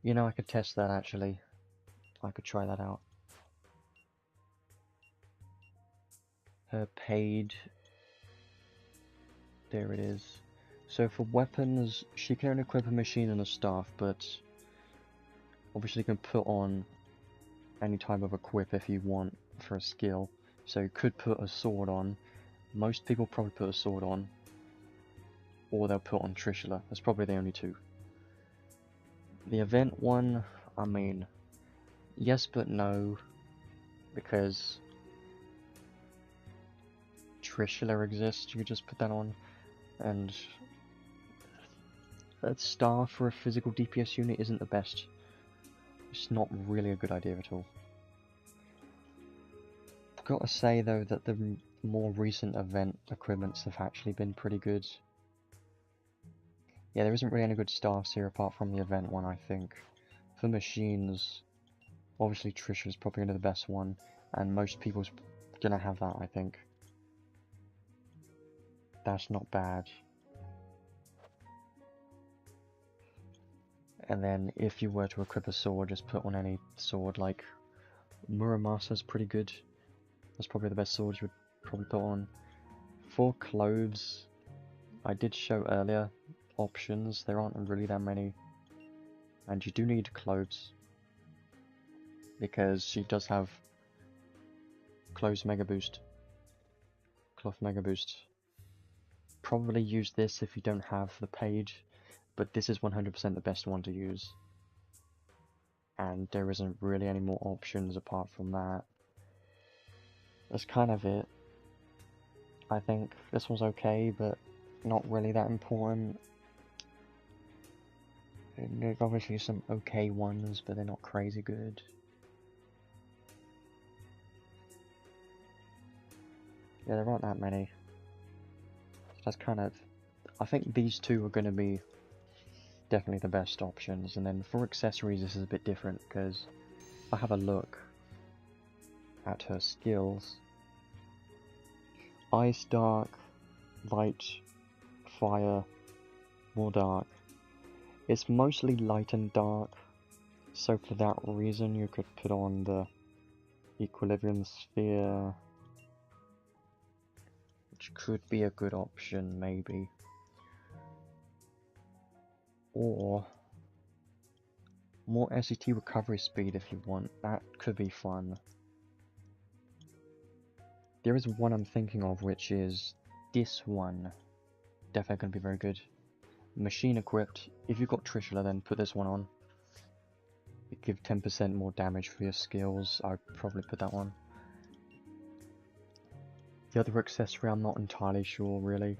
[SPEAKER 1] you know, I could test that actually. I could try that out. Her paid. There it is. So for weapons, she can only equip a machine and a staff, but obviously you can put on any type of equip if you want for a skill. So you could put a sword on. Most people probably put a sword on, or they'll put on Trishula. That's probably the only two. The event one, I mean, yes but no, because Trishula exists, you could just put that on, and that staff for a physical DPS unit isn't the best. It's not really a good idea at all. I've got to say though that the more recent event equipments have actually been pretty good. Yeah, there isn't really any good staffs here apart from the event one, I think. For machines, obviously Trisha's probably gonna be the best one, and most people's gonna have that, I think. That's not bad. And then if you were to equip a sword, just put on any sword, like Muramasa's pretty good. That's probably the best sword you would probably put on. For clothes, I did show earlier options. There aren't really that many. And you do need clothes. Because she does have clothes mega boost. Cloth mega boost. Probably use this if you don't have the page. But this is 100% the best one to use. And there isn't really any more options apart from that. That's kind of it. I think this was okay, but not really that important. There's obviously some okay ones, but they're not crazy good. Yeah, there aren't that many. So that's kind of... I think these two are going to be definitely the best options. And then for accessories, this is a bit different, because if I have a look at her skills... Ice, dark, light, fire, more dark. It's mostly light and dark, so for that reason you could put on the equilibrium sphere, which could be a good option maybe. Or more SET recovery speed if you want, that could be fun. There is one I'm thinking of, which is this one. Definitely going to be very good. Machine equipped. If you've got Trishula, then put this one on. It gives 10% more damage for your skills. I'd probably put that one. The other accessory, I'm not entirely sure, really.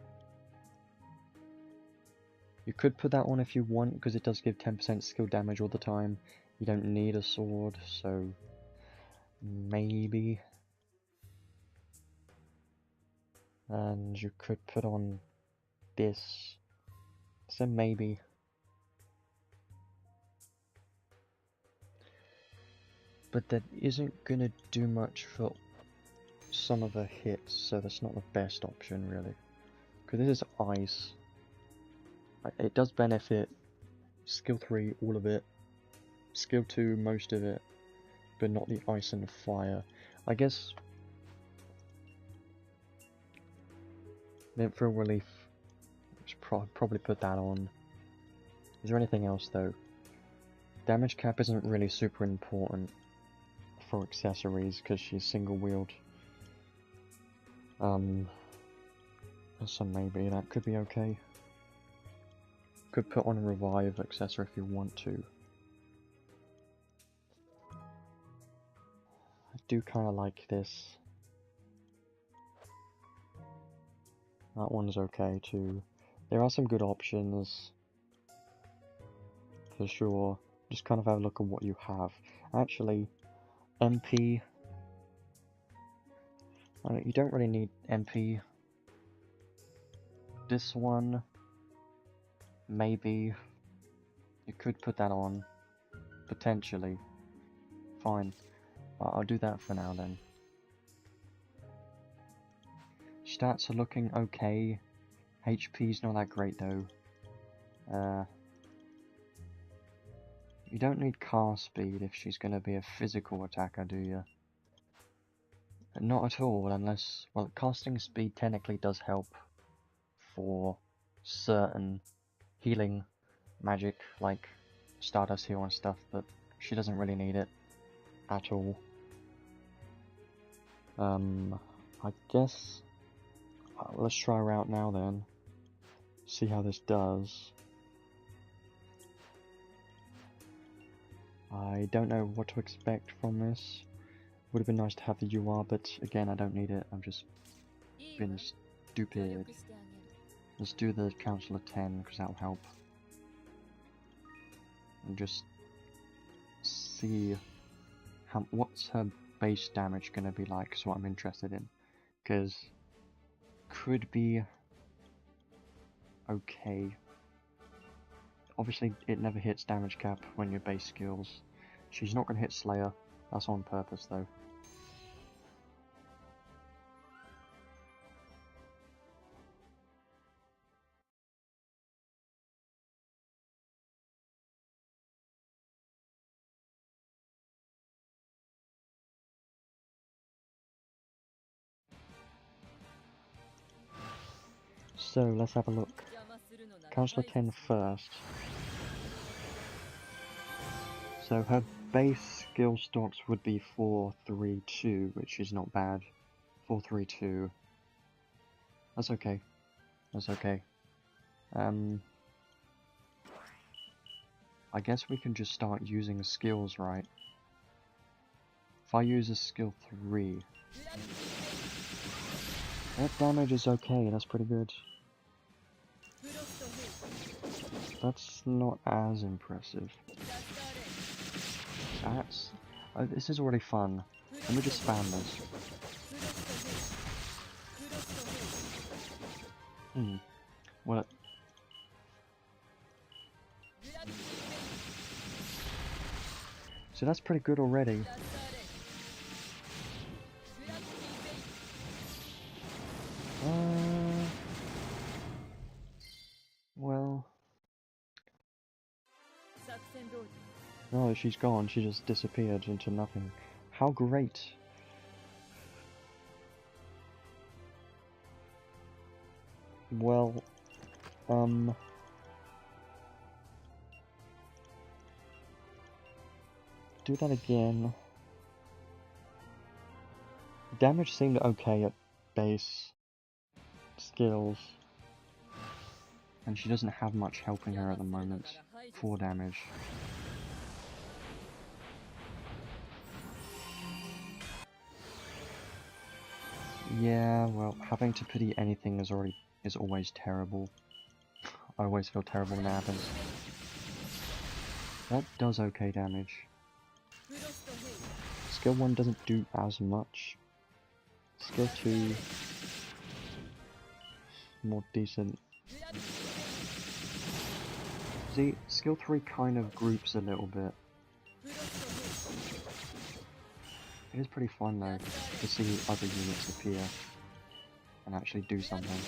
[SPEAKER 1] You could put that on if you want, because it does give 10% skill damage all the time. You don't need a sword, so maybe. And you could put on this, so maybe. But that isn't gonna do much for some of the hits, so that's not the best option really. Because this is ice. It does benefit skill 3, all of it. Skill 2, most of it. But not the ice and fire. I guess for relief, probably put that on. Is there anything else though? Damage cap isn't really super important for accessories because she's single wield. So maybe that could be okay. Could put on a revive accessory if you want to. I do kind of like this. That one's okay too. There are some good options for sure. Just kind of have a look at what you have. Actually, MP. You don't really need MP. This one, maybe. You could put that on. Potentially. Fine. I'll do that for now then. Stats are looking okay. HP's not that great though. You don't need cast speed if she's going to be a physical attacker, do you? Not at all, unless... Well, casting speed technically does help for certain healing magic, like Stardust Heal and stuff, but she doesn't really need it at all. I guess... let's try her out now then. See how this does. I don't know what to expect from this. Would have been nice to have the UR, but again, I don't need it. I'm just being stupid. Let's do the Council of 10, because that'll help. And just see what's her base damage going to be like, is what I'm interested in. Because could be okay. Obviously, it never hits damage cap when your base skills. She's not going to hit Slayer. That's on purpose, though. So, let's have a look. Counselor 10 first. So her base skill stocks would be 4-3-2, which is not bad. 4-3-2. That's okay. That's okay. I guess we can just start using skills, right? If I use a skill 3... That damage is okay, that's pretty good. That's not as impressive. That's... this is already fun. Let me just spam this. Well... So that's pretty good already. Well... No, she's gone. She just disappeared into nothing. How great! Well, do that again. Damage seemed okay at base skills. And she doesn't have much helping her at the moment. 4 damage. Yeah, well, having to pity anything is always terrible. I always feel terrible when that happens. That does okay damage. Skill 1 doesn't do as much. Skill 2... more decent. See, skill 3 kind of groups a little bit. It is pretty fun though, to see other units appear and actually do something.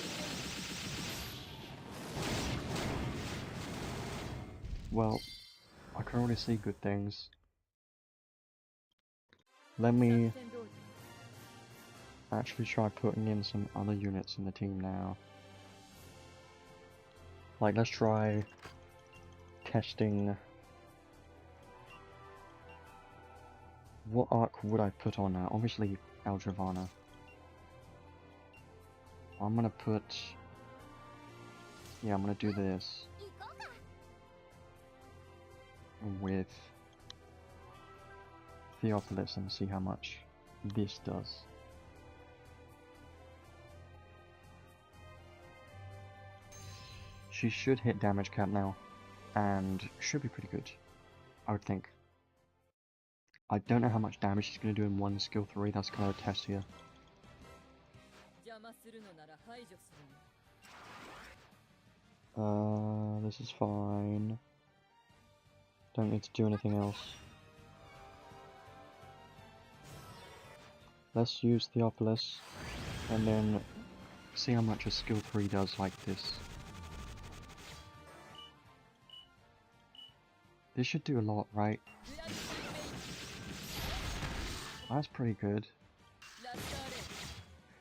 [SPEAKER 1] Well, I can already see good things. Let me actually try putting in some other units in the team now. Like, let's try testing... What arc would I put on now? Obviously, Eldravana. I'm gonna put... Yeah, I'm gonna do this. With... Theophilus and see how much this does. She should hit damage cap now, and should be pretty good, I would think. I don't know how much damage she's going to do in one skill 3, that's kind of a test here. This is fine. Don't need to do anything else. Let's use Theophilus, and then see how much a skill 3 does like this. This should do a lot, right? That's pretty good.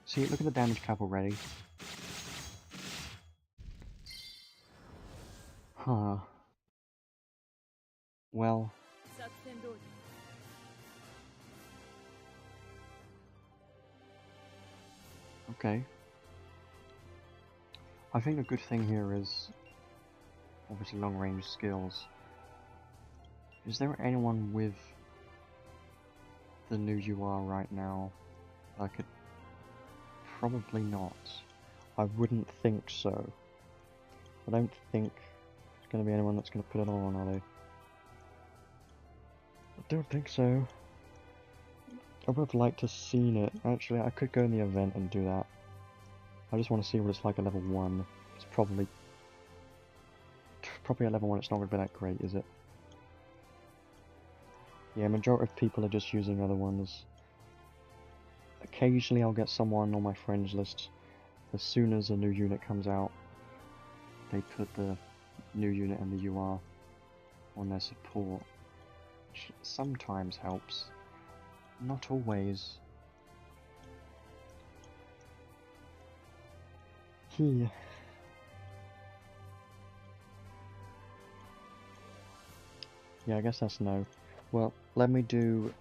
[SPEAKER 1] See, look at the damage cap already. Huh. Well... Okay. I think a good thing here is... obviously long range skills. Is there anyone with the new UR right now? I could... Probably not. I wouldn't think so. I don't think there's going to be anyone that's going to put it on, are they? I don't think so. I would have liked to have seen it. Actually, I could go in the event and do that. I just want to see what it's like at level 1. It's probably at level 1 it's not going to be that great, is it? Yeah, majority of people are just using other ones. Occasionally I'll get someone on my friends list. As soon as a new unit comes out, they put the new unit and the UR on their support, which sometimes helps. Not always. Yeah, I guess that's no. Well, let me do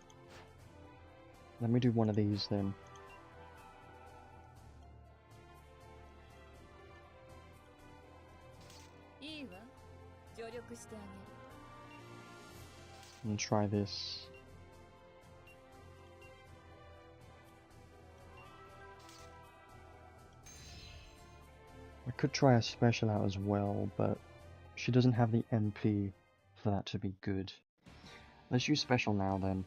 [SPEAKER 1] one of these then. And try this. I could try a special out as well, but she doesn't have the MP for that to be good. Let's use special now then.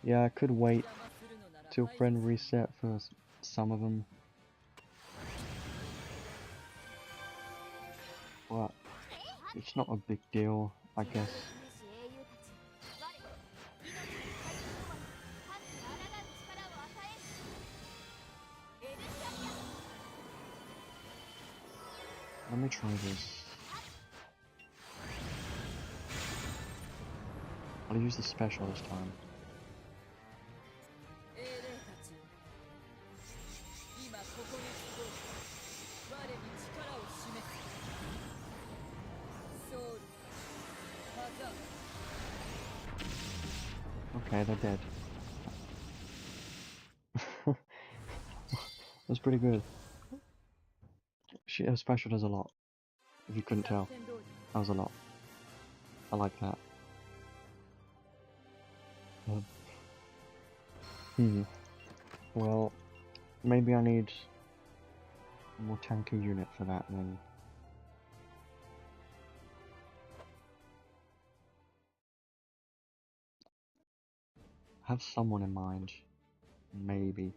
[SPEAKER 1] Yeah, I could wait till friend reset for some of them. But it's not a big deal, I guess. Let me try this. I'll use the special this time. Okay, they're dead. That's pretty good. Her special does a lot. If you couldn't tell, that was a lot. I like that. Well, maybe I need a more tanky unit for that then. Have someone in mind. Maybe.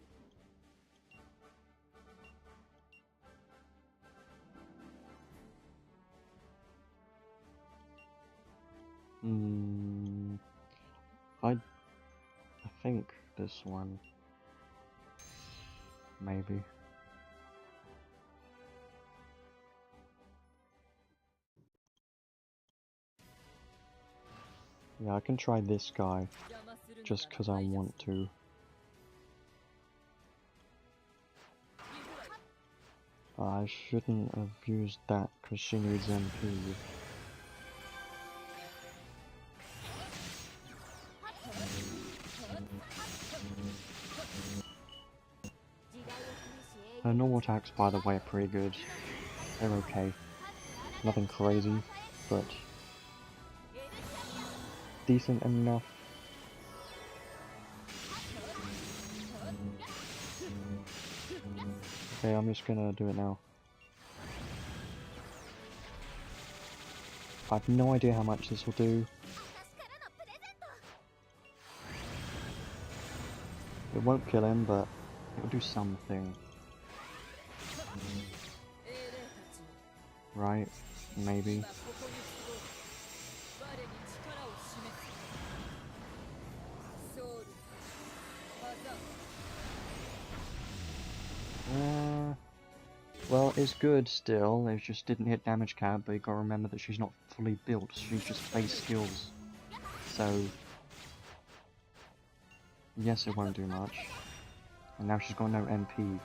[SPEAKER 1] I think this one. Maybe. Yeah, I can try this guy, just because I want to. I shouldn't have used that, because she needs MP. Her normal attacks, by the way, are pretty good. They're okay. Nothing crazy, but decent enough. Okay, I'm just gonna do it now. I have no idea how much this will do. It won't kill him, but it'll do something. Right? Maybe. Well, it's good still, it just didn't hit damage cap, but you gotta remember that she's not fully built, she's just base skills. So, yes, it won't do much. And now she's got no MP.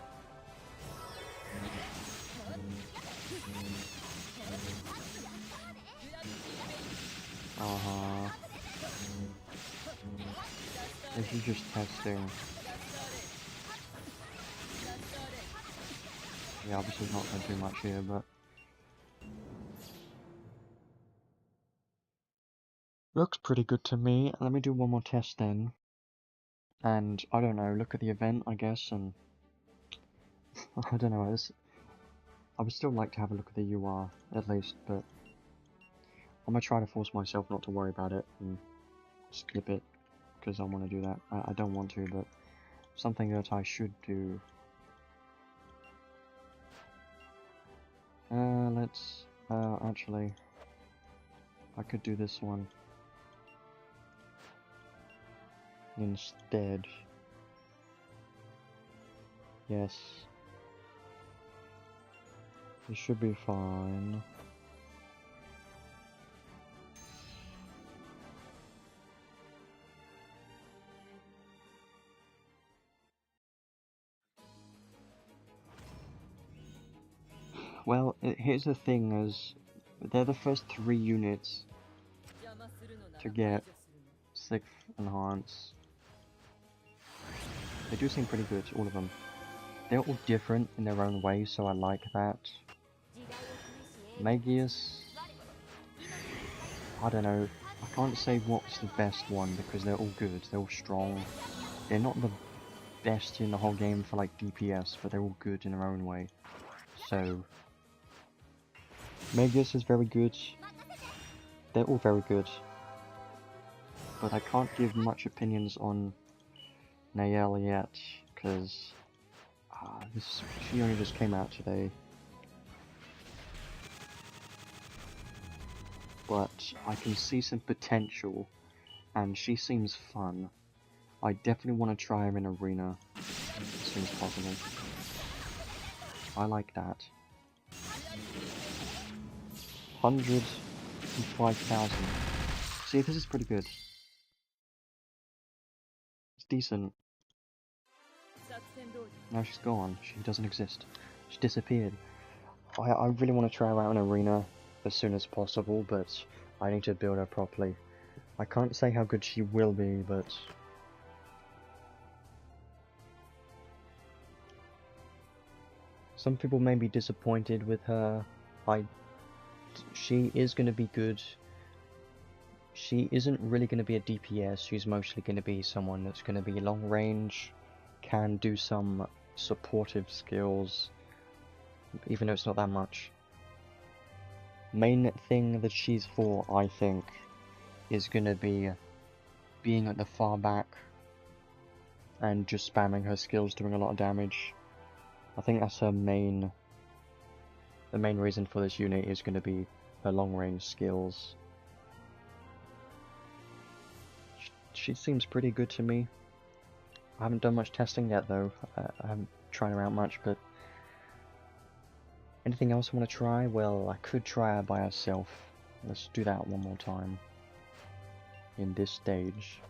[SPEAKER 1] This is just testing. Yeah, obviously not going to do much here, but looks pretty good to me. Let me do one more test then. And, I don't know, look at the event, I guess, and I don't know, I would still like to have a look at the UR, at least, but I'm going to try to force myself not to worry about it and skip it, because I want to do that. I don't want to, but something that I should do. Actually, I could do this one instead. Yes. It should be fine. Well, here's the thing, as They're the first 3 units to get 6th enhance. They do seem pretty good, all of them. They're all different in their own way, so I like that. Magius, I don't know. I can't say what's the best one because they're all good. They're all strong. They're not the best in the whole game for like DPS, but they're all good in their own way. So, Magius is very good. They're all very good. But I can't give much opinions on Nael yet, because she only just came out today. But I can see some potential, and she seems fun. I definitely want to try her in arena as soon as possible. I like that. 105,000. See, this is pretty good. It's decent. Now she's gone. She doesn't exist. She disappeared. I really want to try her out in arena as soon as possible, but I need to build her properly. I can't say how good she will be, but some people may be disappointed with her. She is going to be good. She isn't really going to be a DPS, she's mostly going to be someone that's going to be long range, can do some supportive skills, even though it's not that much. Main thing that she's for, I think, is going to be being at the far back and just spamming her skills, doing a lot of damage. I think that's her main... The main reason for this unit is going to be her long range skills. She seems pretty good to me. I haven't done much testing yet though. I haven't tried her out much, but... Anything else I want to try? Well, I could try her by herself. Let's do that one more time. In this stage.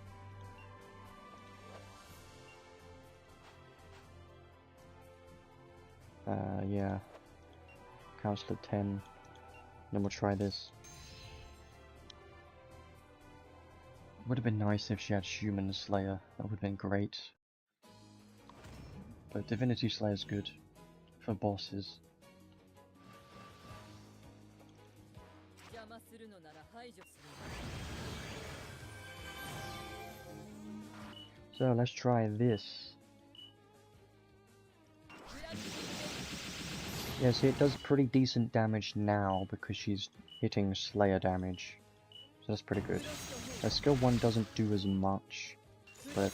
[SPEAKER 1] Yeah. Counselor 10. Then we'll try this. Would have been nice if she had Human Slayer. That would have been great. But Divinity Slayer's good. For bosses. So let's try this. Yeah, see, it does pretty decent damage now because she's hitting Slayer damage. So that's pretty good. Skill 1 doesn't do as much, but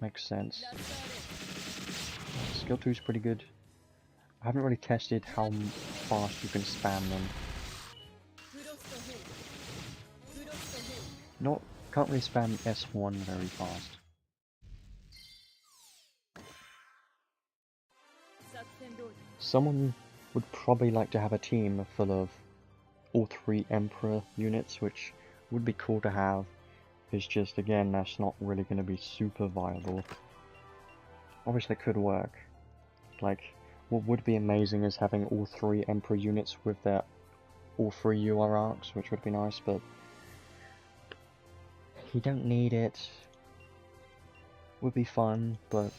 [SPEAKER 1] makes sense. Skill 2 is pretty good. I haven't really tested how fast you can spam them. Can't really spam S1 very fast. Someone would probably like to have a team full of all 3 Emperor units, which would be cool to have. It's just, again, that's not really going to be super viable. Obviously it could work. Like, what would be amazing is having all 3 Emperor units with their all 3 UR arcs, which would be nice, but you don't need it. Would be fun, but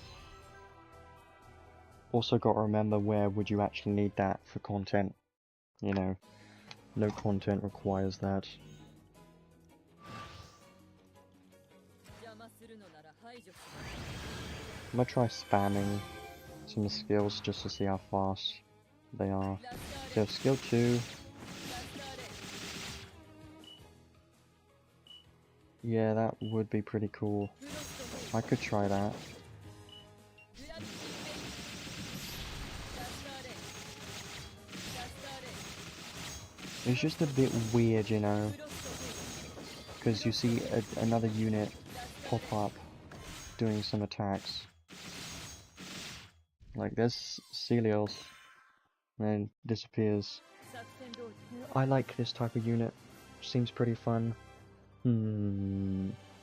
[SPEAKER 1] also got to remember where would you actually need that for content. You know, no content requires that. I'm gonna try spamming some skills just to see how fast they are. So skill 2. Yeah, that would be pretty cool. I could try that. It's just a bit weird, you know, because you see another unit pop up doing some attacks. Like there's Celios, and then disappears. I like this type of unit. Seems pretty fun.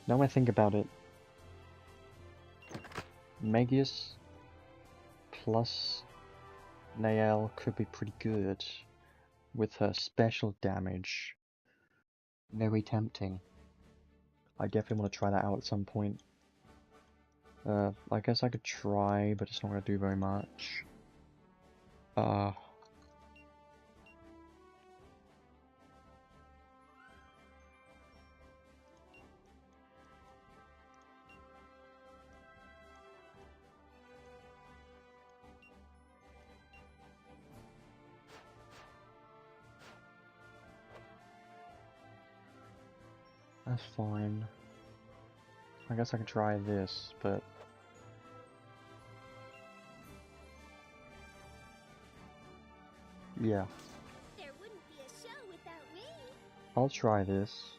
[SPEAKER 1] Now I think about it. Magius plus Nael could be pretty good with her special damage. Very tempting. I definitely want to try that out at some point. I guess I could try, but it's not going to do very much. That's fine. I guess I could try this, but... yeah.
[SPEAKER 2] There wouldn't be a show without me.
[SPEAKER 1] I'll try this.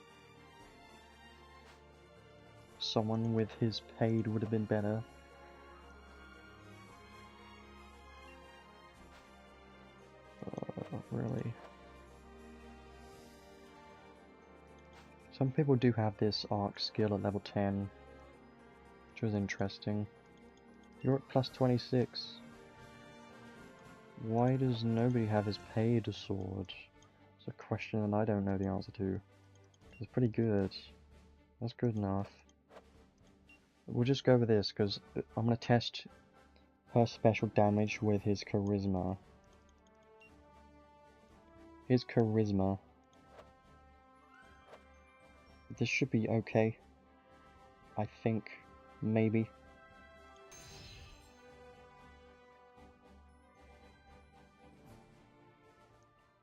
[SPEAKER 1] Someone with his paid would have been better. Really. Some people do have this arc skill at level 10, which was interesting. You're at plus 26. Why does nobody have his paid sword? It's a question that I don't know the answer to. It's pretty good. That's good enough. We'll just go with this, because I'm going to test her special damage with his charisma. His charisma. This should be okay. I think. Maybe.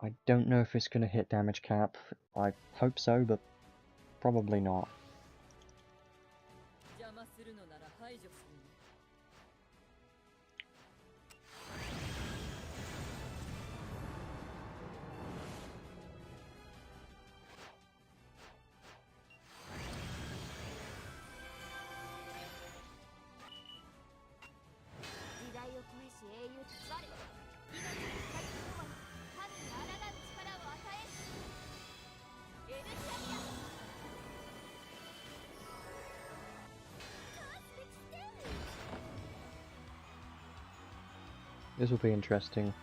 [SPEAKER 1] I don't know if it's going to hit damage cap. I hope so, but probably not. This will be interesting.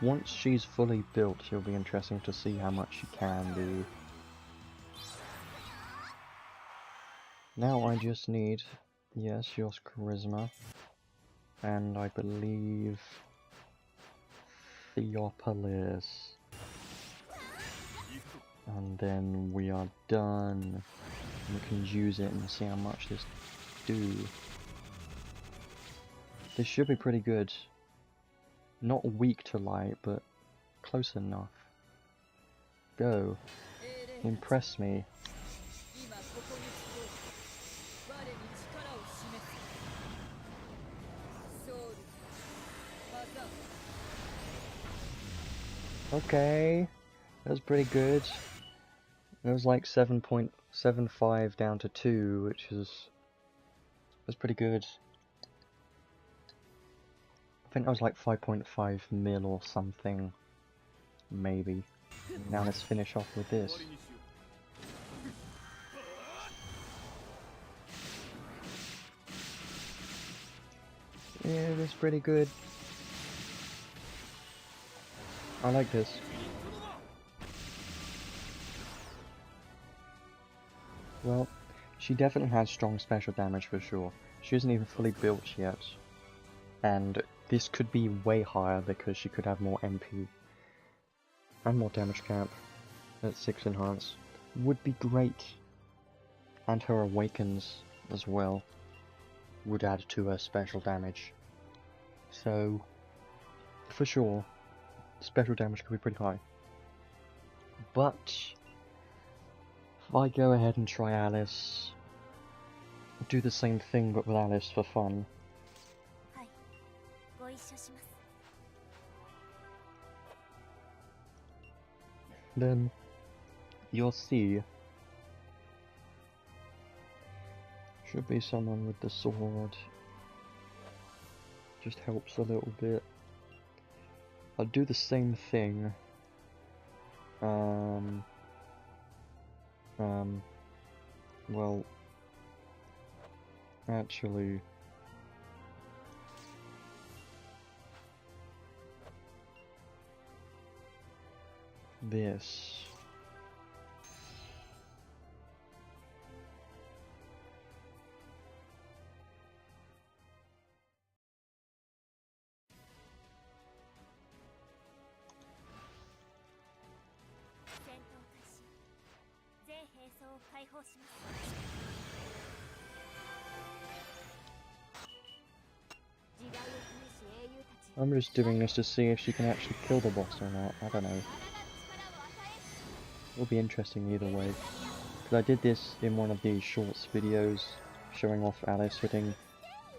[SPEAKER 1] Once she's fully built, it'll be interesting to see how much she can do. Now I just need, yes, your charisma, and I believe Theopolis. And then we are done. We can use it and see how much this do. This should be pretty good. Not weak to light, but close enough. Go. Impress me. Okay. That was pretty good. It was like 7.75 down to 2, which was pretty good. I think that was like 5.5 mil or something. Maybe. Now let's finish off with this. Yeah, it was pretty good. I like this. Well, she definitely has strong special damage for sure. She isn't even fully built yet. And this could be way higher because she could have more MP. And more damage cap at 6 enhance. Would be great. And her awakens as well would add to her special damage. So, for sure, special damage could be pretty high. But if I go ahead and try Alice, do the same thing but with Alice for fun. Then you'll see. Should be someone with the sword. Just helps a little bit. I'll do the same thing. Well, actually, this. I'm just doing this to see if she can actually kill the boss or not. I don't know. It'll be interesting either way. Because I did this in one of these shorts videos showing off Alice hitting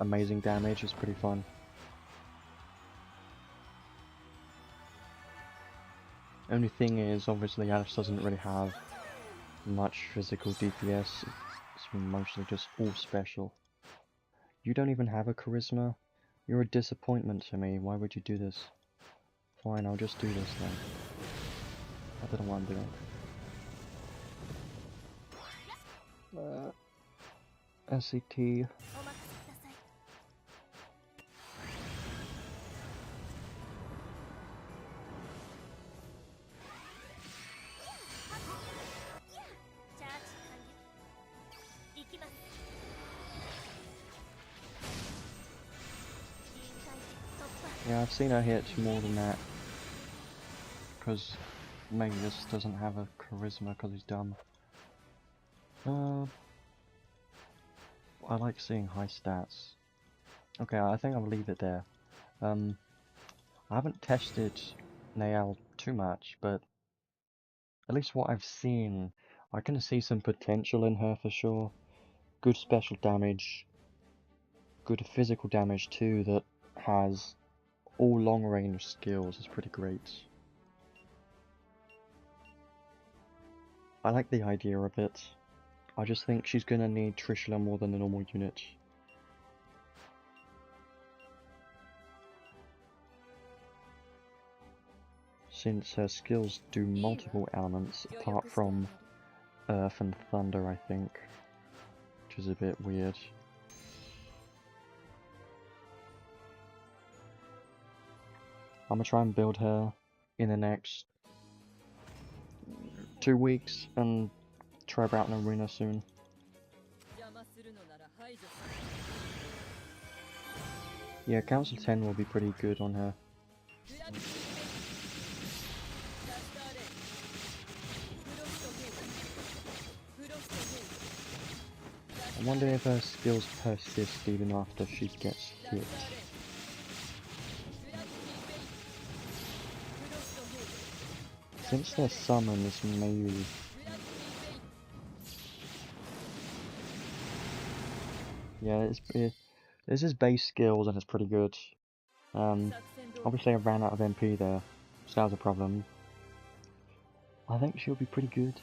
[SPEAKER 1] amazing damage. It's pretty fun. Only thing is, obviously Alice doesn't really have much physical DPS. It's mostly just all special. You don't even have a charisma? You're a disappointment to me. Why would you do this? Fine, I'll just do this then. I don't know what I'm doing. SCT. Yeah, I've seen her hit more than that. Because maybe this doesn't have a charisma because he's dumb. I like seeing high stats. Okay, I think I'll leave it there. I haven't tested Nael too much, but at least what I've seen, I can see some potential in her for sure. Good special damage, good physical damage too, that has all long range skills. Is pretty great. I like the idea of it. I just think she's gonna need Trishula more than a normal unit. Since her skills do multiple elements apart from Earth and Thunder, I think. Which is a bit weird. I'm gonna try and build her in the next 2 weeks and try her out in arena soon. Yeah, Council 10 will be pretty good on her. I wonder if her skills persist even after she gets hit. Since their summon is maybe... Yeah, this is base skills and it's pretty good. Obviously I ran out of MP there, so that was a problem. I think she'll be pretty good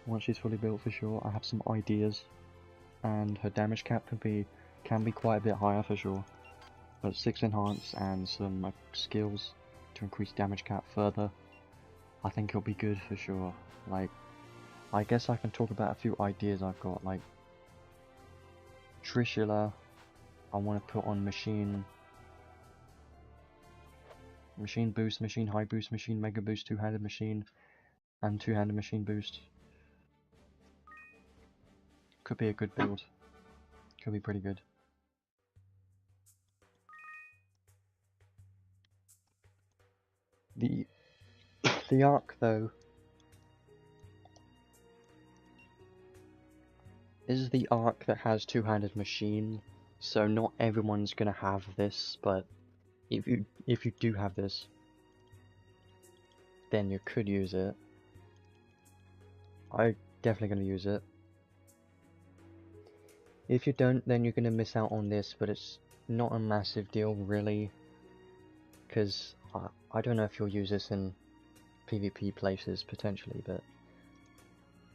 [SPEAKER 1] once she's fully built for sure. I have some ideas, and her damage cap can be quite a bit higher for sure. But 6 enhance and some skills to increase damage cap further, I think it'll be good for sure. Like, I guess I can talk about a few ideas I've got, like Trishula. I want to put on machine boost, machine high boost, machine mega boost, two-handed machine, and two-handed machine boost. Could be a good build. Could be pretty good. The arc though is the arc that has two-handed machine, so not everyone's gonna have this, but if you do have this, then you could use it. I'm definitely gonna use it. If you don't, then you're gonna miss out on this, but it's not a massive deal really, because I don't know if you'll use this in PvP places potentially, but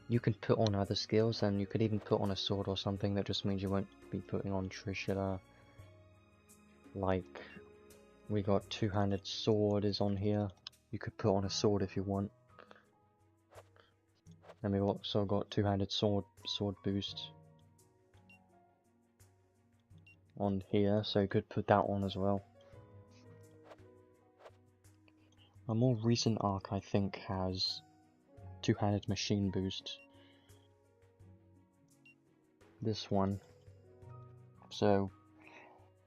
[SPEAKER 1] you can put on other skills, and you could even put on a sword or something. That just means you won't be putting on Trishula. Like, we got two-handed sword is on here. You could put on a sword if you want. And we've also got two-handed sword boost on here, so you could put that on as well. A more recent arc, I think, has two-handed machine boost. This one. So,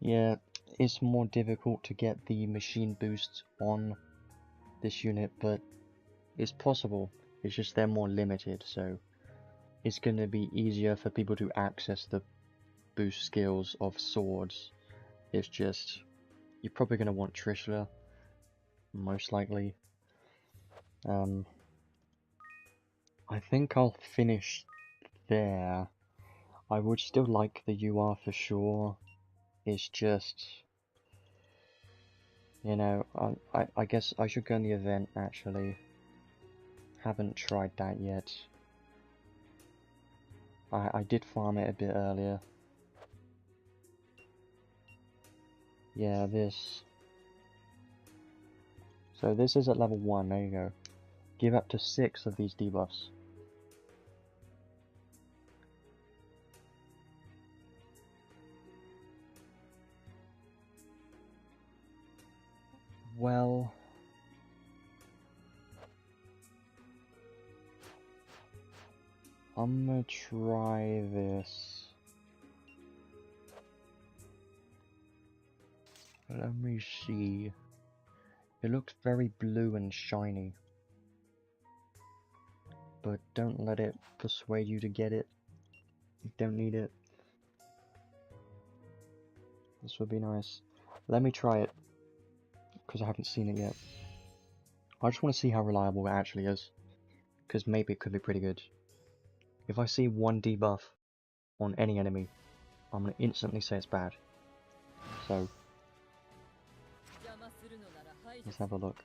[SPEAKER 1] yeah, it's more difficult to get the machine boost on this unit, but it's possible. It's just they're more limited, so it's going to be easier for people to access the boost skills of swords. It's just, you're probably going to want Trishula, most likely. I think I'll finish there. I would still like the UR for sure. It's just, you know, I guess I should go in the event actually. Haven't tried that yet. I did farm it a bit earlier. Yeah, this. So this is at level 1, there you go. Give up to 6 of these debuffs. Well... I'm gonna try this. Let me see. It looks very blue and shiny. But don't let it persuade you to get it. You don't need it. This would be nice. Let me try it. Because I haven't seen it yet. I just want to see how reliable it actually is. Because maybe it could be pretty good. If I see one debuff on any enemy, I'm going to instantly say it's bad. So, let's have a look.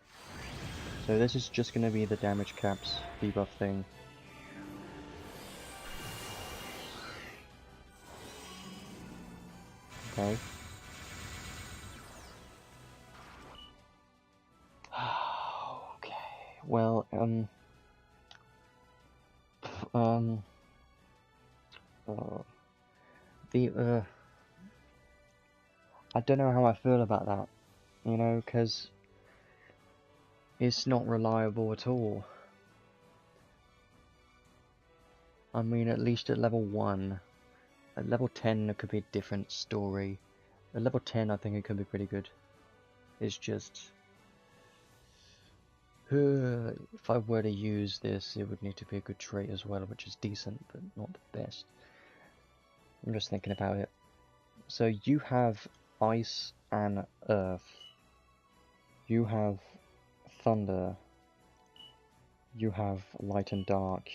[SPEAKER 1] So this is just going to be the damage caps debuff thing. Okay. Okay. Well, I don't know how I feel about that, you know, because it's not reliable at all. I mean, at least at level 1. At level 10 it could be a different story. At level 10 I think it could be pretty good. It's just... if I were to use this, it would need to be a good trait as well, which is decent, but not the best. I'm just thinking about it. So you have ice and earth. You have thunder. You have light and dark.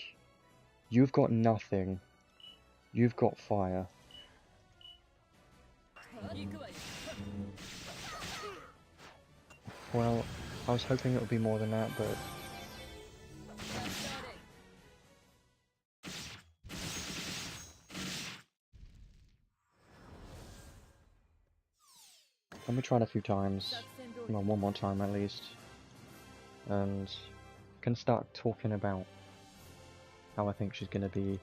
[SPEAKER 1] You've got nothing. You've got fire. Well, I was hoping it would be more than that, but... Let me try it a few times. Well, one more time at least. And can start talking about how I think she's gonna be.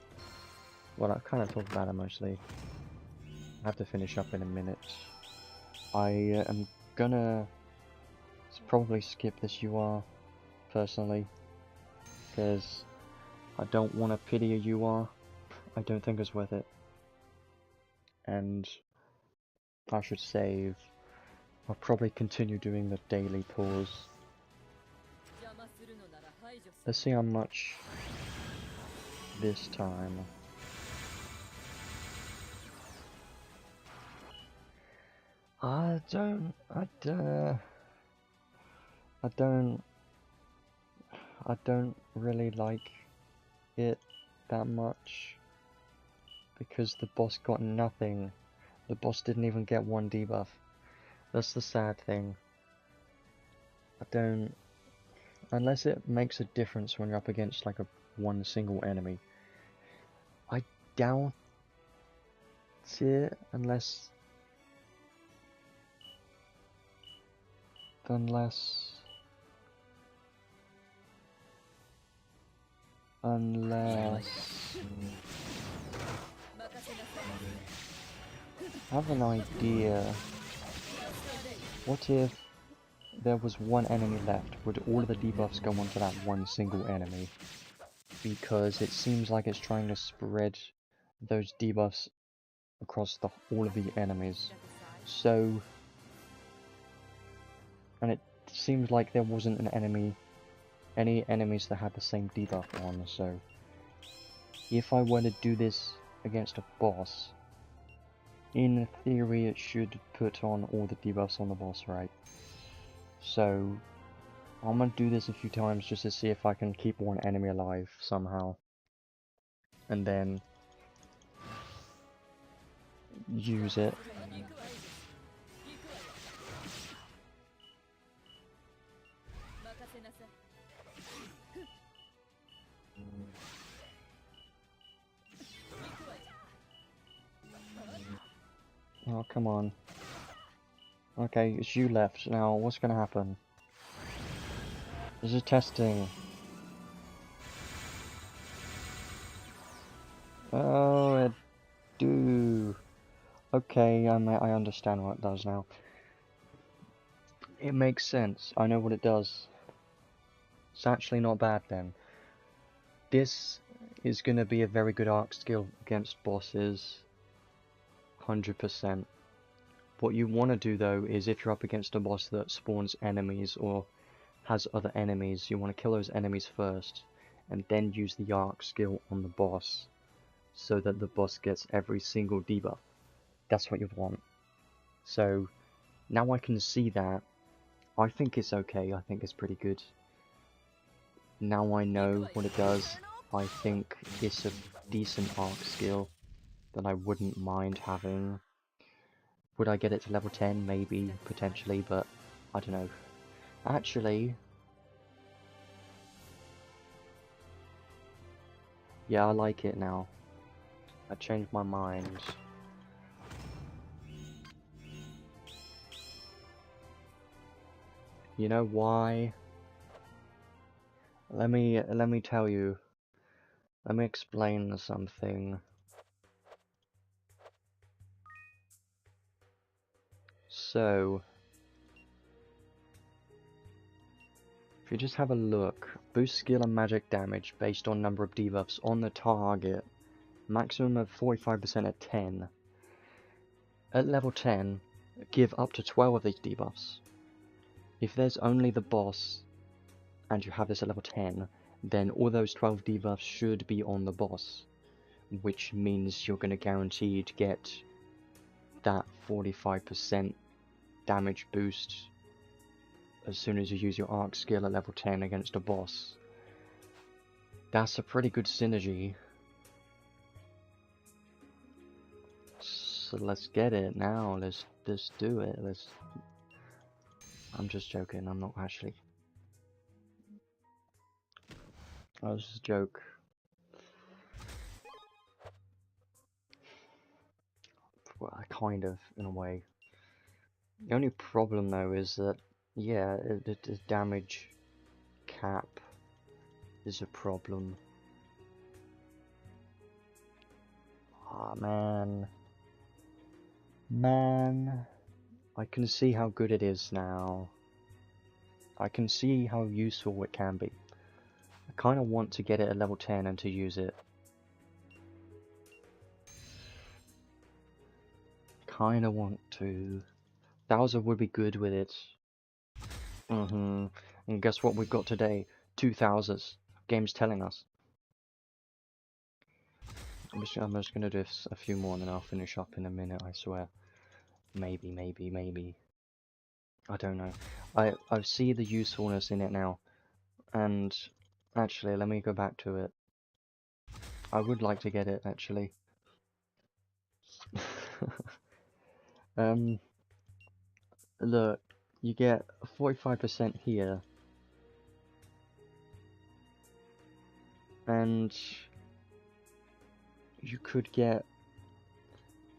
[SPEAKER 1] Well, I kind of talked about her mostly. I have to finish up in a minute. I am gonna probably skip this UR, personally, because I don't want to pity a UR. I don't think it's worth it. And I should save. I'll probably continue doing the daily pause. Let's see how much this time. I don't really like it that much, because the boss got nothing. The boss didn't even get one debuff. That's the sad thing. Unless it makes a difference when you're up against like one single enemy. I doubt it, unless I have an idea. What if there was one enemy left, would all of the debuffs go onto that one single enemy? Because it seems like it's trying to spread those debuffs across all of the enemies. So, and it seems like there wasn't any enemies that had the same debuff on, so if I were to do this against a boss, in theory it should put on all the debuffs on the boss, right? So, I'm gonna do this a few times just to see if I can keep one enemy alive somehow. And then use it. Oh, come on. Okay, it's you left. Now, what's gonna happen? This is testing. Oh, it do. Okay, I understand what it does now. It makes sense. I know what it does. It's actually not bad then. This is gonna be a very good arc skill against bosses. 100%. What you want to do though is if you're up against a boss that spawns enemies or has other enemies, you want to kill those enemies first and then use the arc skill on the boss so that the boss gets every single debuff. That's what you want. So now I can see that. I think it's okay. I think it's pretty good. Now I know what it does. I think it's a decent arc skill that I wouldn't mind having. Would I get it to level 10? Maybe, potentially, but I don't know. Actually, yeah, I like it now. I changed my mind. You know why? Let me tell you. Let me explain something. So, if you just have a look, boost skill and magic damage based on number of debuffs on the target. Maximum of 45% at 10. At level 10, give up to 12 of these debuffs. If there's only the boss, and you have this at level 10, then all those 12 debuffs should be on the boss. Which means you're going to guarantee to get that 45% damage boost as soon as you use your arc skill at level 10 against a boss. That's a pretty good synergy. So let's get it now. Let's do it. I'm just joking. I'm not actually. That was just a joke. Well, kind of, in a way. The only problem though is that, yeah, the damage cap is a problem. Ah, man. Man. I can see how good it is now. I can see how useful it can be. I kind of want to get it at level 10 and to use it. Kind of want to. Thouser would be good with it. And guess what we've got today? 2 Thousers. Game's telling us. I'm just gonna do a few more and then I'll finish up in a minute, I swear. Maybe. I don't know. I see the usefulness in it now. And actually, let me go back to it. I would like to get it, actually. Look, you get 45% here. And you could get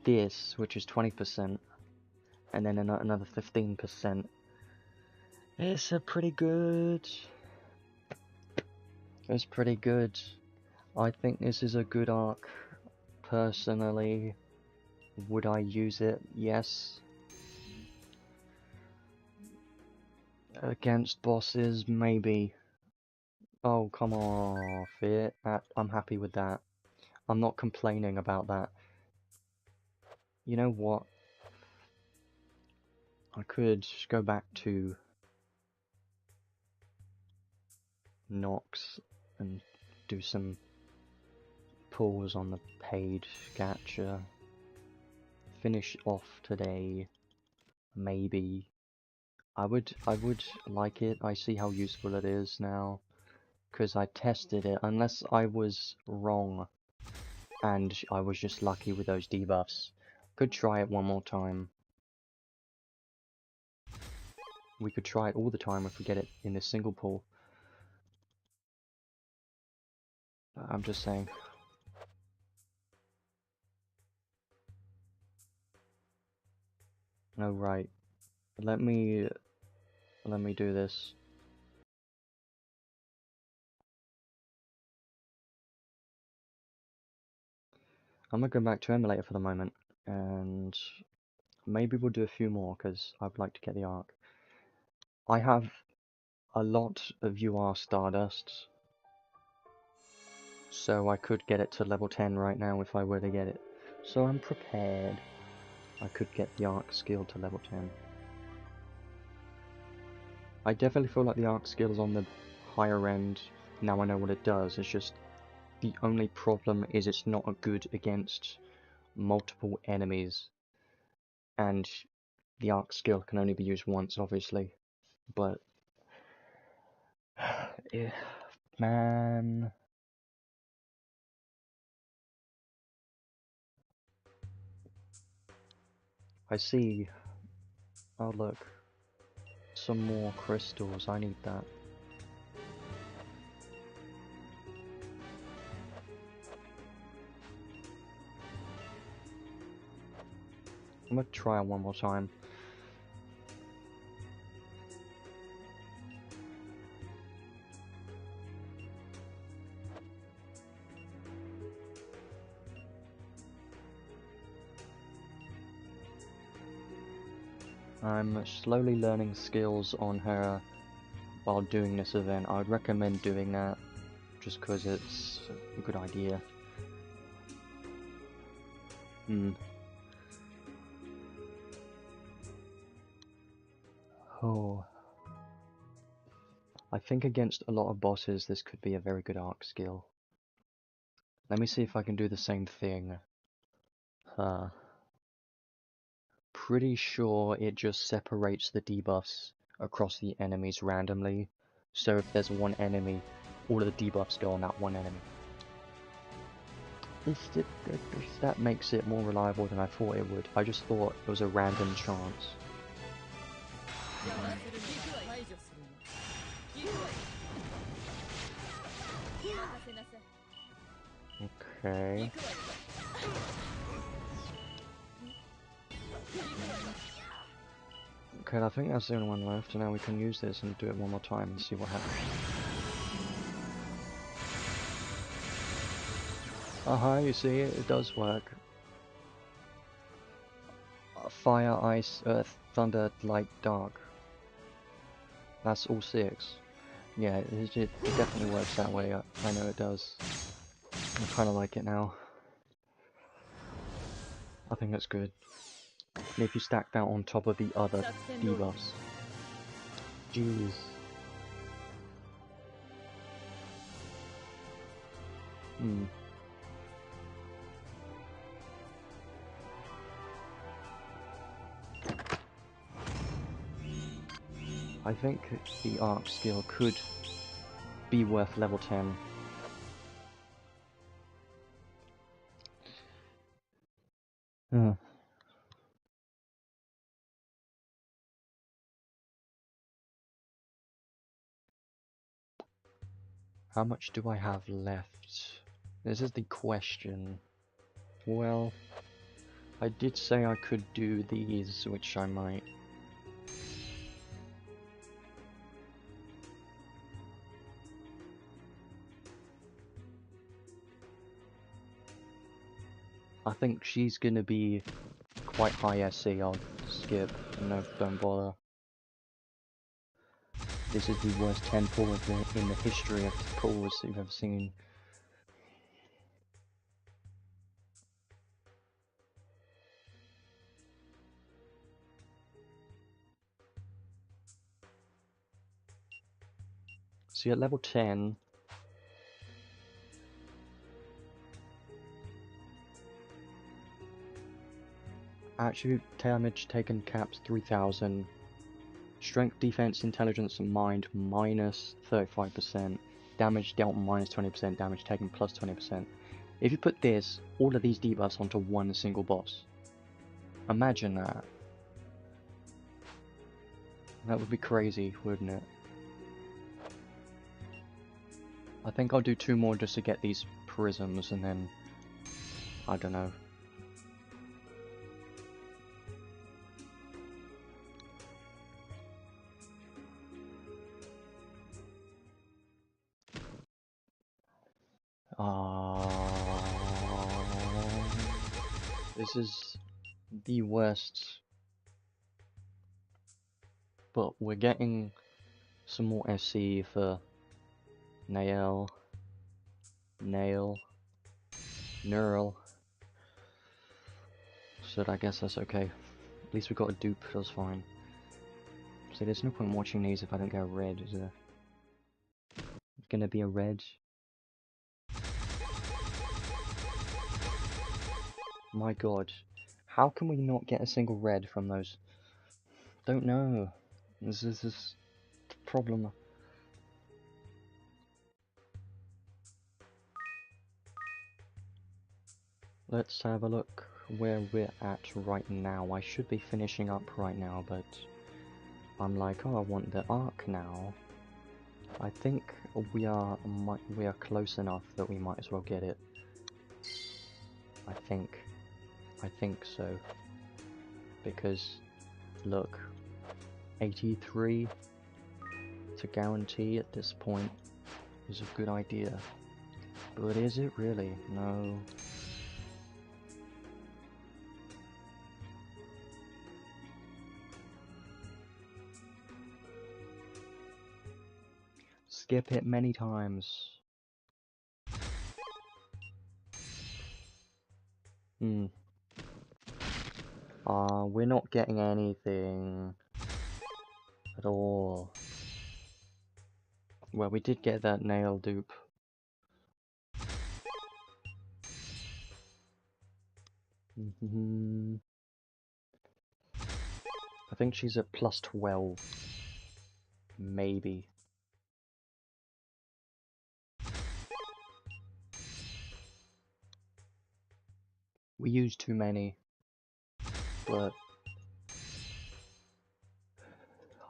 [SPEAKER 1] this, which is 20, and then another 15%. It's a pretty good. It's pretty good. I think this is a good arc. Personally, would I use it? Yes. Against bosses, maybe. Oh, come off it. I'm happy with that. I'm not complaining about that. You know what? I could go back to Nox and do some pulls on the page gacha. Finish off today, maybe. I would like it. I see how useful it is now, because I tested it. Unless I was wrong and I was just lucky with those debuffs, could try it one more time. We could try it all the time if we get it in this single pull. I'm just saying. Oh right. Let me do this. I'm gonna go back to Emulator for the moment, and maybe we'll do a few more because I'd like to get the arc. I have a lot of UR Stardust, so I could get it to level 10 right now if I were to get it. So I'm prepared. I could get the arc skill to level 10. I definitely feel like the arc skill is on the higher end. Now I know what it does. It's just the only problem is it's not good against multiple enemies, and the arc skill can only be used once, obviously. But yeah, man. I see. Oh look, some more crystals. I need that. I'm gonna try it one more time. I'm slowly learning skills on her while doing this event. I would recommend doing that just because it's a good idea. Oh. I think against a lot of bosses this could be a very good arc skill. Let me see if I can do the same thing. Pretty sure it just separates the debuffs across the enemies randomly. So if there's one enemy, all of the debuffs go on that one enemy. That makes it more reliable than I thought it would. I just thought it was a random chance. Okay. Okay, I think that's the only one left, and now we can use this and do it one more time and see what happens. You see, it does work. Fire, ice, earth, thunder, light, dark. That's all 6. Yeah, it definitely works that way. I know it does. I kind of like it now. I think that's good. And if you stack that on top of the other debuffs. Jeez. I think the arc skill could be worth level 10. How much do I have left? This is the question. Well, I did say I could do these, which I might. I think she's gonna be quite high SC. I'll skip. No, don't bother. This is the worst 10 pull in the history of pulls that you've ever seen. See, at level 10, attribute damage taken caps 3000, strength, defense, intelligence, and mind minus 35%, damage dealt minus 20%, damage taken plus 20%. If you put this, all of these debuffs onto one single boss, imagine that. That would be crazy, wouldn't it? I think I'll do 2 more just to get these prisms, and then I don't know. This is the worst, but we're getting some more SC for Nael, Neural, so I guess that's okay. At least we got a dupe, that's fine. So there's no point watching these if I don't get a red, is there? It's gonna be a red. My god. How can we not get a single red from those? Don't know. This is the problem. Let's have a look where we're at right now. I should be finishing up right now, but I'm like, oh, I want the arc now. I think we are close enough that we might as well get it. I think so. Because look, 83 to guarantee at this point is a good idea. But is it really? No. Skip it many times. We're not getting anything at all. Well, we did get that Nael dupe. I think she's at plus 12. Maybe. We used too many, but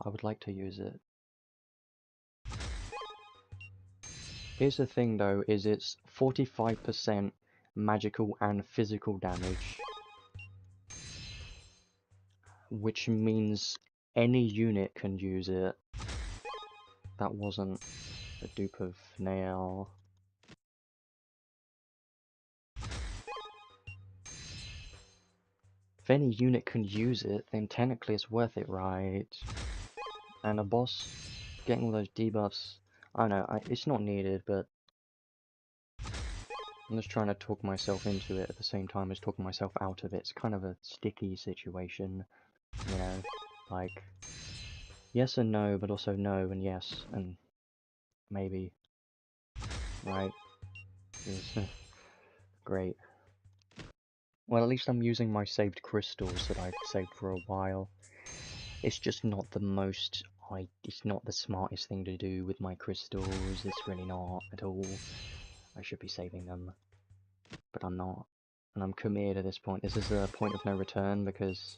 [SPEAKER 1] I would like to use it. Here's the thing though, is it's 45% magical and physical damage, which means any unit can use it. That wasn't a dupe of Nael. If any unit can use it, then technically it's worth it, right? And a boss getting all those debuffs, I don't know, it's not needed, but I'm just trying to talk myself into it at the same time as talking myself out of it. It's kind of a sticky situation, you know, like, yes and no, but also no and yes, and maybe, right? Great. Well, at least I'm using my saved crystals that I've saved for a while. It's just not the most, it's not the smartest thing to do with my crystals, it's really not at all. I should be saving them, but I'm not. And I'm committed at this point. This is a point of no return because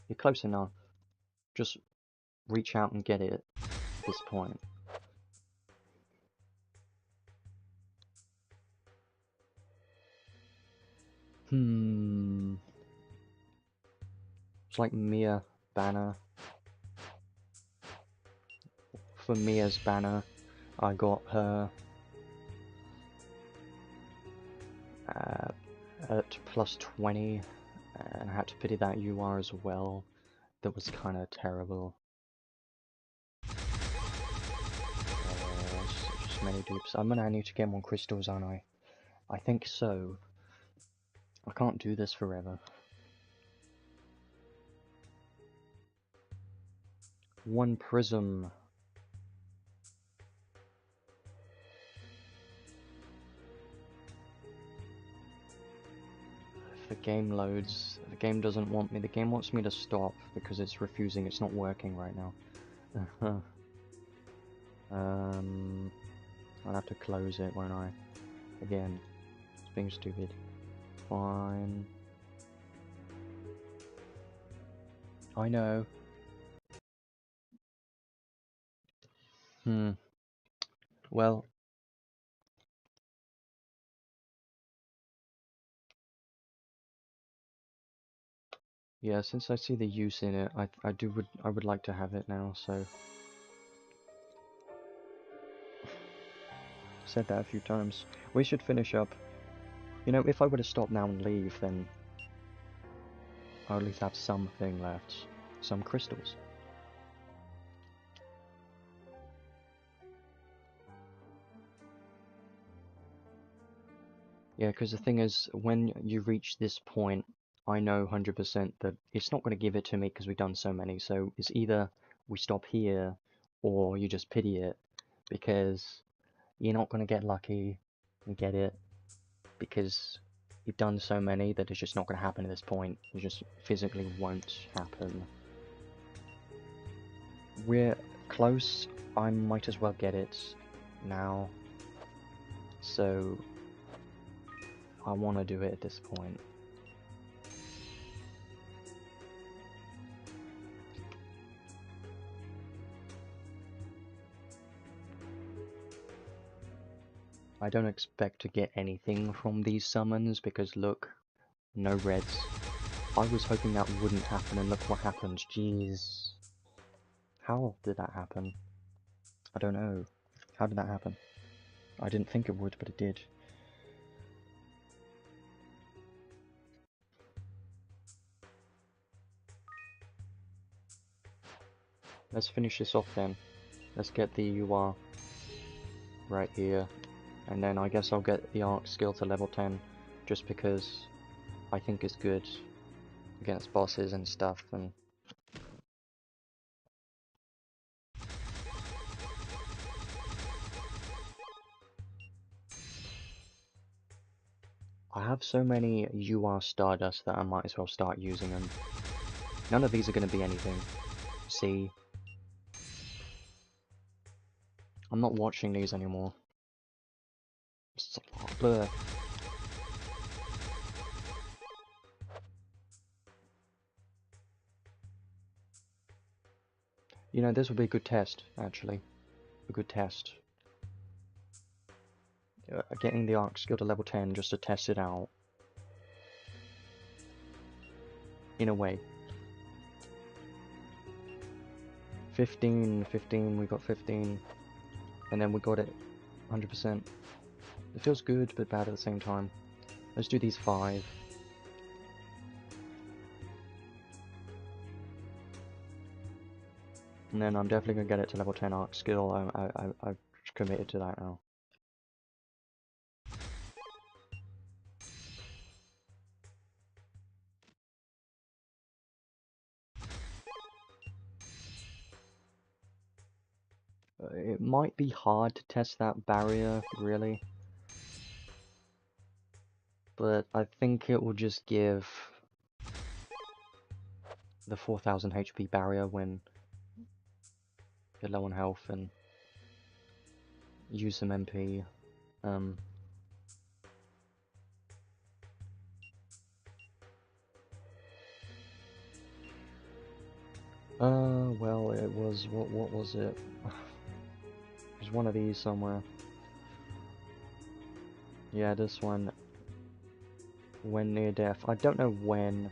[SPEAKER 1] you're close enough. Just reach out and get it at this point. It's like Mia banner. For Mia's banner, I got her at plus 20, and I had to pity that UR as well. That was kind of terrible. many dupes. I'm gonna need to get more crystals, aren't I? I think so. I can't do this forever. One prism. If the game loads, the game doesn't want me. The game wants me to stop because it's refusing. It's not working right now. I'll have to close it, won't I? Again, it's being stupid. Fine. I know. Well. Yeah, since I see the use in it, I would like to have it now, so. Said that a few times. We should finish up. You know, if I were to stop now and leave, then I'll at least have something left. Some crystals. Yeah, because the thing is, when you reach this point, I know 100% that it's not going to give it to me because we've done so many, so it's either we stop here, or you just pity it, because you're not going to get lucky and get it, because you've done so many that it's just not going to happen at this point. It just physically won't happen. We're close. I might as well get it now. So I want to do it at this point. I don't expect to get anything from these summons because look, no reds. I was hoping that wouldn't happen and look what happened. Jeez. How did that happen? I don't know. How did that happen? I didn't think it would, but it did. Let's finish this off then. Let's get the UR right here. And then I guess I'll get the arc skill to level 10 just because I think it's good against bosses and stuff. And I have so many UR Stardust that I might as well start using them. None of these are going to be anything. See? I'm not watching these anymore. Blur. You know, this would be a good test, actually. A good test. Getting the arc skill to level 10 just to test it out. In a way. 15, we got 15. And then we got it 100%. It feels good, but bad at the same time. Let's do these 5. And then I'm definitely going to get it to level 10 arc skill. I've committed to that now. It might be hard to test that barrier, really. But I think it will just give the 4000 HP barrier when you're low on health and use some MP. Well, it was, what was it? There's one of these somewhere. Yeah, this one. When near death. I don't know when.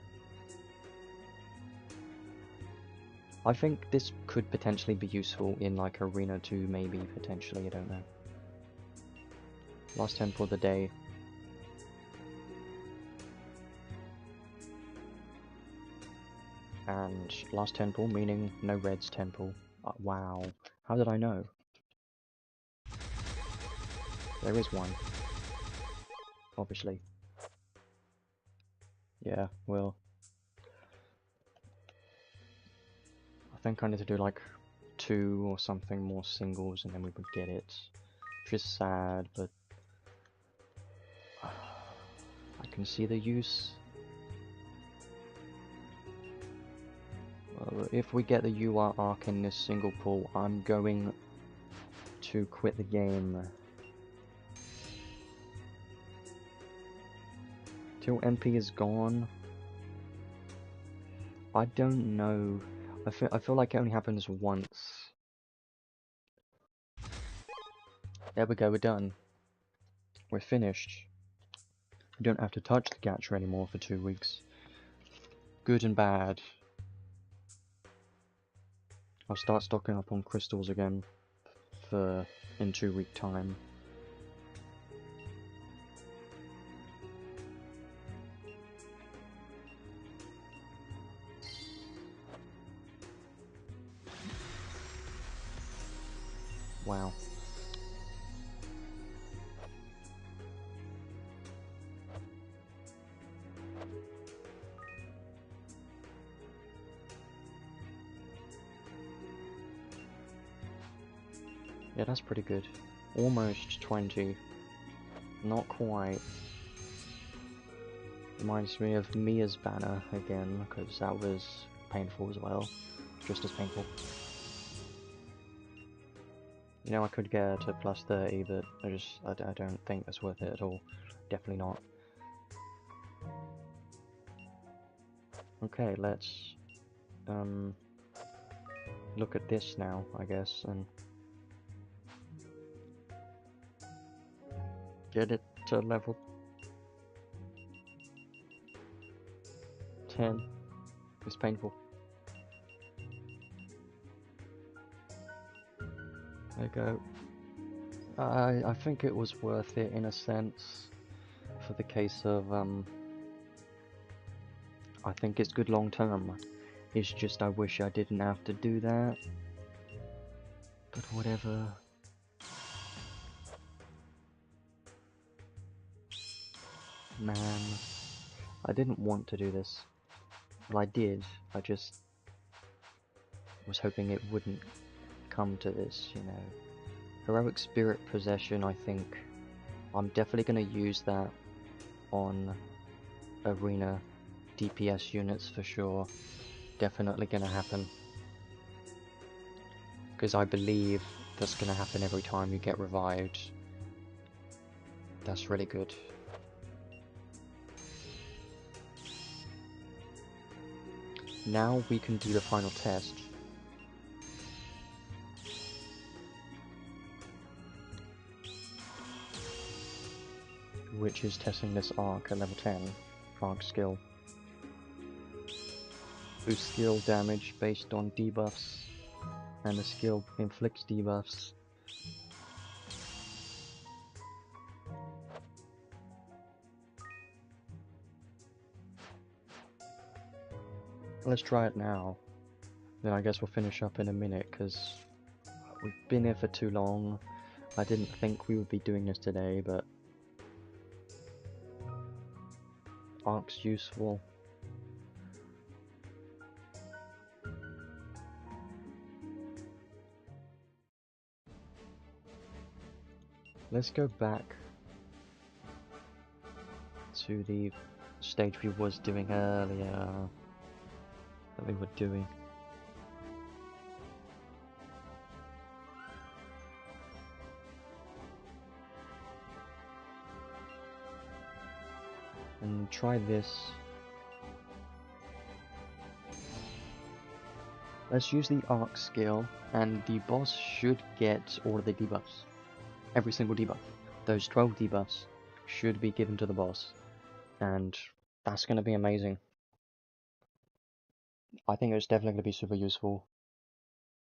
[SPEAKER 1] I think this could potentially be useful in like Arena 2, maybe, potentially, I don't know. Last temple of the day. And last temple, meaning no reds temple. Wow. How did I know? There is one. Obviously. Yeah, well. I think I need to do like 2 or something more singles and then we would get it. Which is sad, but I can see the use. If we get the UR arc in this single pull, I'm going to quit the game. Till MP is gone. I don't know. I feel like it only happens once. There we go, we're done. We're finished. We don't have to touch the gacha anymore for 2 weeks. Good and bad. I'll start stocking up on crystals again for in 2 week time. Wow. Yeah, that's pretty good. Almost 20. Not quite. Reminds me of Mia's banner again, because that was painful as well. Just as painful. You know, I could get her to plus 30, but I don't think that's worth it at all. Definitely not. Okay, let's look at this now, I guess, and get it to level 10. It's painful. There you go. I think it was worth it in a sense, for the case of I think it's good long term. It's just I wish I didn't have to do that. But whatever. Man, I didn't want to do this. Well, I did. I just was hoping it wouldn't come to this, you know. Heroic Spirit Possession, I think I'm definitely going to use that on arena DPS units for sure. Definitely going to happen. Because I believe that's going to happen every time you get revived. That's really good. Now we can do the final test. Which is testing this arc at level 10. Arc skill. Boost skill damage based on debuffs. And the skill inflicts debuffs. Let's try it now. Then I guess we'll finish up in a minute, because we've been here for too long. I didn't think we would be doing this today, but Arc's useful. Let's go back to the stage we was doing earlier, that we were doing. And try this. Let's use the arc skill, and the boss should get all of the debuffs. Every single debuff. Those 12 debuffs should be given to the boss. And that's going to be amazing. I think it's definitely going to be super useful.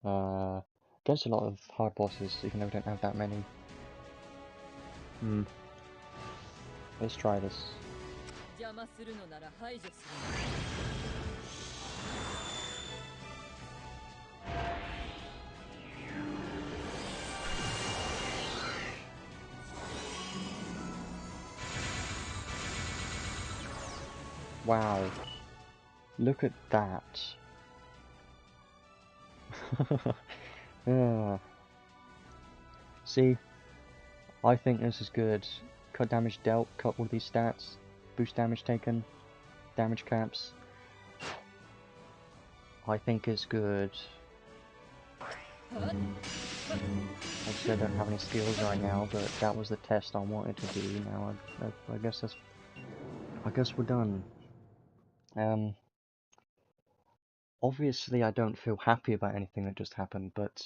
[SPEAKER 1] Against a lot of hard bosses, even though we don't have that many. Let's try this. Wow. Look at that. Ah. See, I think this is good. Cut damage dealt, cut all these stats, boost damage taken, damage caps. I think it's good. Obviously I don't have any skills right now, but that was the test I wanted to do. Now I guess we're done. Obviously I don't feel happy about anything that just happened, but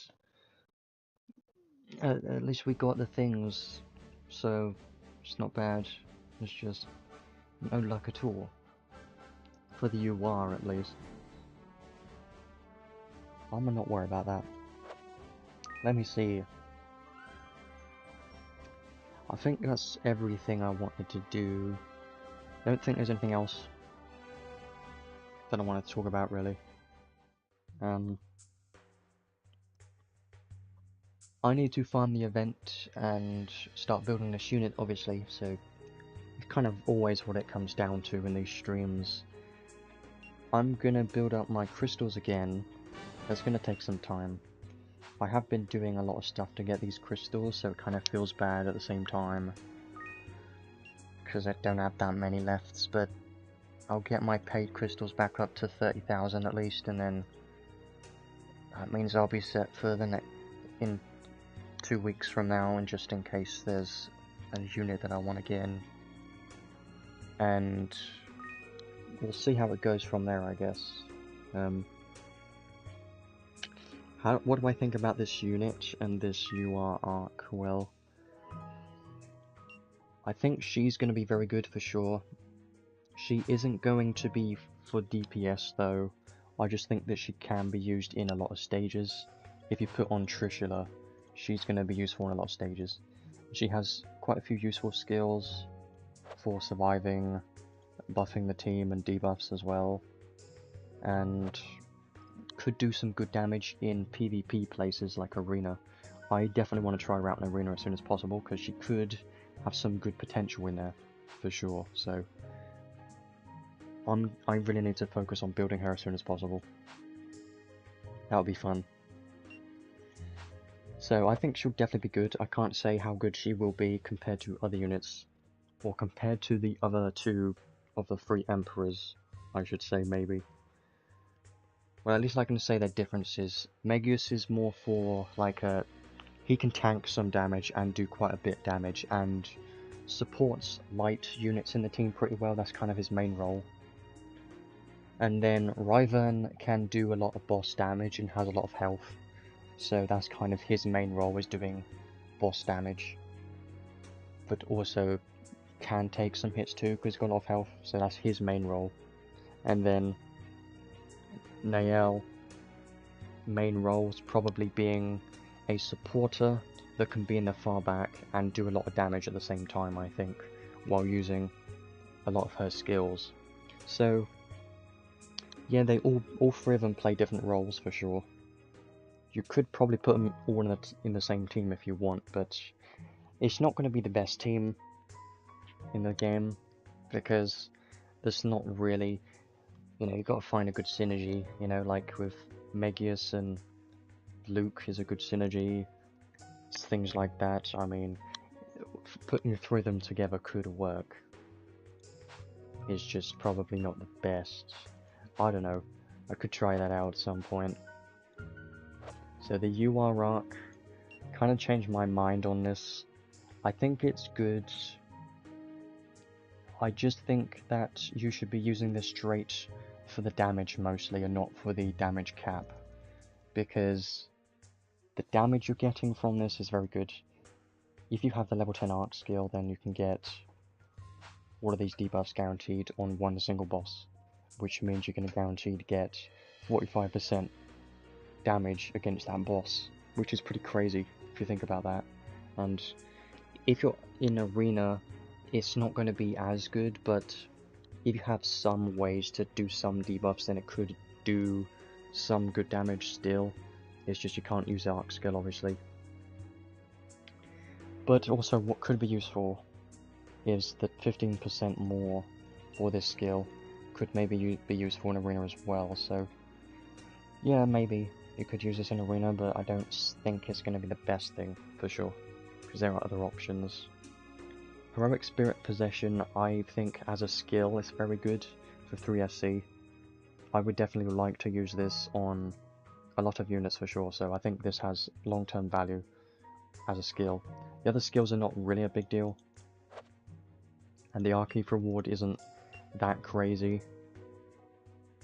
[SPEAKER 1] at least we got the things, so it's not bad. It's just no luck at all. For the UR at least. I'm gonna not worry about that. Let me see. I think that's everything I wanted to do. I don't think there's anything else that I want to talk about really. I need to find the event and start building this unit obviously, so it's kind of always what it comes down to in these streams. I'm gonna build up my crystals again. That's gonna take some time. I have been doing a lot of stuff to get these crystals, so it kind of feels bad at the same time. Because I don't have that many left, but I'll get my paid crystals back up to 30,000 at least, and then that means I'll be set for the next in 2 weeks from now, and just in case there's a unit that I want to get in. And we'll see how it goes from there, I guess. What do I think about this unit and this UR arc? Well, I think she's going to be very good for sure. She isn't going to be for DPS though. I just think that she can be used in a lot of stages. If you put on Trishula, she's going to be useful in a lot of stages. She has quite a few useful skills for surviving, buffing the team, and debuffs as well. And could do some good damage in PvP places like Arena. I definitely want to try her out in Arena as soon as possible, because she could have some good potential in there, for sure. So I really need to focus on building her as soon as possible. That would be fun. So I think she'll definitely be good. I can't say how good she will be compared to other units, or compared to the other two of the 3 Emperors, I should say, maybe. Well, at least I can say their differences. Megius is more for, like, he can tank some damage and do quite a bit damage, and supports light units in the team pretty well. That's kind of his main role. And then Ryvern can do a lot of boss damage and has a lot of health, so that's kind of his main role, is doing boss damage. But also can take some hits too, because he's got a lot of health, so that's his main role. And then Nael, main role is probably being a supporter that can be in the far back and do a lot of damage at the same time, I think, while using a lot of her skills. So yeah, they all 3 of them play different roles for sure. You could probably put them all in the same team if you want, but it's not going to be the best team in the game, because there's not really, you've got to find a good synergy, like with Megius and Luke is a good synergy, things like that. I mean, putting the 3 of them together could work. It's just probably not the best. I don't know. I could try that out at some point. So the UR arc kind of changed my mind on this. I think it's good. I just think that you should be using this straight for the damage mostly, and not for the damage cap, because the damage you're getting from this is very good. If you have the level 10 arc skill, then you can get all of these debuffs guaranteed on one single boss, which means you're going to guarantee to get 45% damage against that boss, which is pretty crazy if you think about that. And if you're in Arena, it's not going to be as good, but if you have some ways to do some debuffs, then it could do some good damage still. It's just you can't use the arc skill, obviously. But also, what could be useful is the 15% more for this skill could maybe be useful in arena as well, so yeah, maybe you could use this in arena, but I don't think it's going to be the best thing, for sure, because there are other options. Heroic Spirit Possession, I think as a skill is very good for 3SC. I would definitely like to use this on a lot of units for sure, so I think this has long-term value as a skill. The other skills are not really a big deal, and the Archive reward isn't that crazy.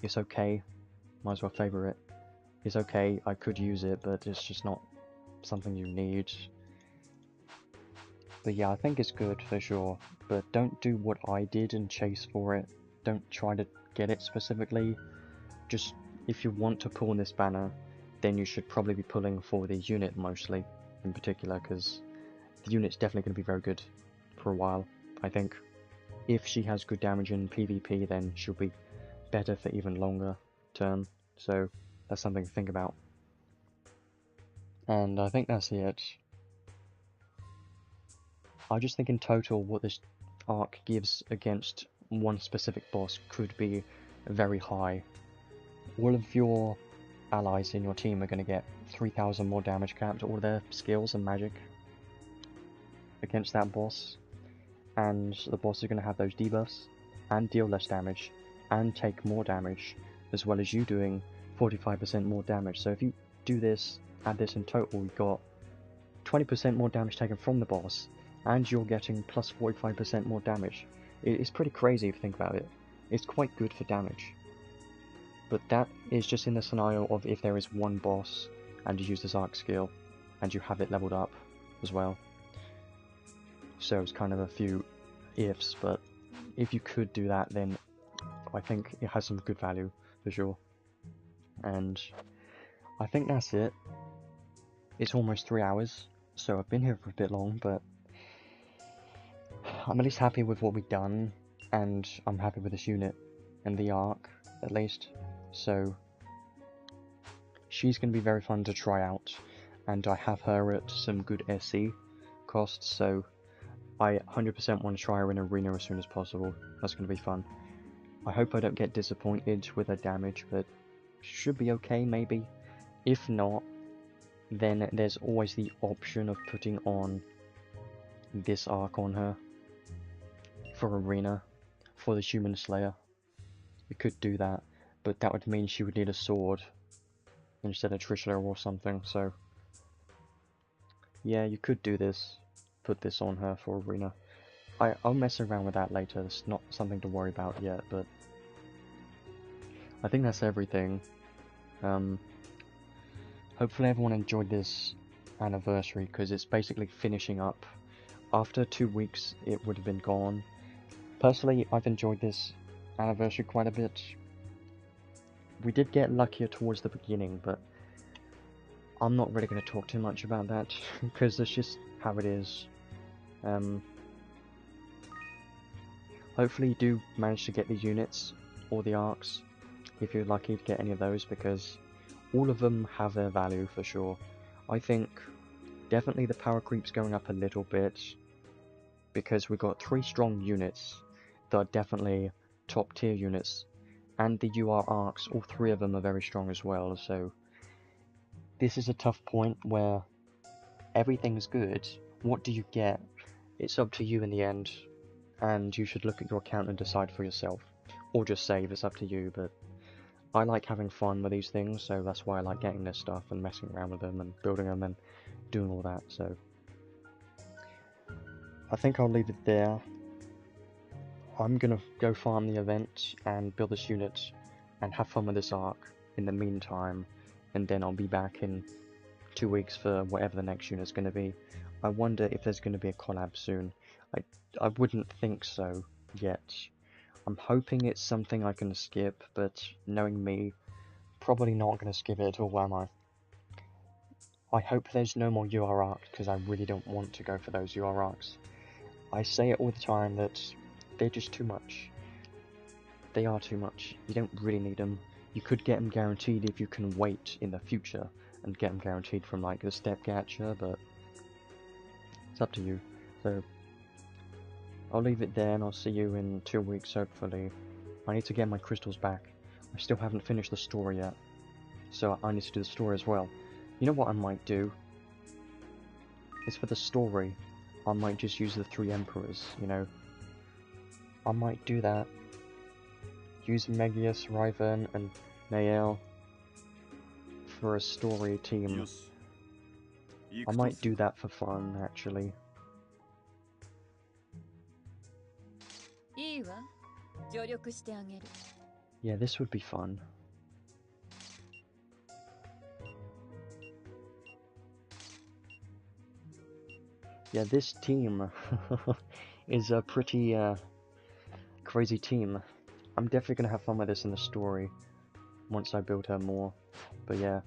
[SPEAKER 1] It's okay, might as well favour it. It's okay, I could use it, but it's just not something you need. But yeah, I think it's good for sure, but don't do what I did and chase for it. Don't try to get it specifically. Just, if you want to pull this banner, then you should probably be pulling for the unit mostly, in particular, because the unit's definitely going to be very good for a while, I think. If she has good damage in PvP, then she'll be better for even longer term, so that's something to think about. And I think that's it. I just think in total what this arc gives against one specific boss could be very high. All of your allies in your team are going to get 3000 more damage capped, all their skills and magic against that boss, and the boss is going to have those debuffs and deal less damage and take more damage, as well as you doing 45% more damage. So if you do this, add this in total, you've got 20% more damage taken from the boss, and you're getting plus 45% more damage. It's pretty crazy if you think about it. It's quite good for damage. But that is just in the scenario of if there is one boss and you use this arc skill and you have it leveled up as well. So it's kind of a few ifs, but if you could do that, then I think it has some good value for sure. And I think that's it. It's almost 3 hours, so I've been here for a bit long, but I'm at least happy with what we've done, and I'm happy with this unit and the arc, at least. So she's going to be very fun to try out, and I have her at some good SC costs, so I 100% want to try her in arena as soon as possible. That's going to be fun. I hope I don't get disappointed with her damage, but should be okay maybe. If not, then there's always the option of putting on this arc on her for arena, for the Human Slayer. You could do that, but that would mean she would need a sword instead of Trishula or something, so yeah, you could do this, put this on her for arena. I'll mess around with that later, it's not something to worry about yet, but I think that's everything. Hopefully everyone enjoyed this anniversary, because it's basically finishing up. After 2 weeks it would have been gone. Personally, I've enjoyed this anniversary quite a bit. We did get luckier towards the beginning, but I'm not really going to talk too much about that, because that's just how it is. Hopefully you do manage to get the units, or the arcs, if you're lucky to get any of those, because all of them have their value for sure. I think definitely the power creep's going up a little bit, because we got 3 strong units that are definitely top tier units, and the UR arcs, all 3 of them are very strong as well, so this is a tough point where everything's good. What do you get? It's up to you in the end, and you should look at your account and decide for yourself, or just save, it's up to you, but I like having fun with these things, so that's why I like getting this stuff and messing around with them and building them and doing all that, so I think I'll leave it there. I'm gonna go farm the event and build this unit and have fun with this arc in the meantime, and then I'll be back in 2 weeks for whatever the next unit's gonna be. I wonder if there's gonna be a collab soon. I wouldn't think so yet. I'm hoping it's something I can skip, but knowing me, probably not gonna skip it at all, am I? I hope there's no more UR arcs, because I really don't want to go for those UR arcs. I say it all the time that they're just too much. They are too much. You don't really need them. You could get them guaranteed if you can wait in the future and get them guaranteed from like the step gacha, but it's up to you. So I'll leave it there, and I'll see you in 2 weeks hopefully. I need to get my crystals back. I still haven't finished the story yet. So I need to do the story as well. You know what I might do? Is for the story, I might just use the 3 emperors, you know. I might do that. Use Megius, Riven, and Nael for a story team. I might do that for fun, actually.
[SPEAKER 3] いいわ。助力してあげる。
[SPEAKER 1] Yeah, this would be fun. Yeah, this team is a pretty crazy team. I'm definitely gonna have fun with this in the story once I build her more. But yeah,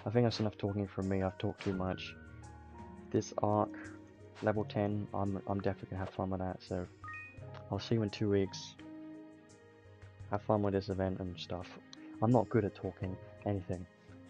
[SPEAKER 1] I think that's enough talking from me. I've talked too much. This arc, level 10, I'm definitely gonna have fun with that. So I'll see you in 2 weeks. Have fun with this event and stuff. I'm not good at talking anything.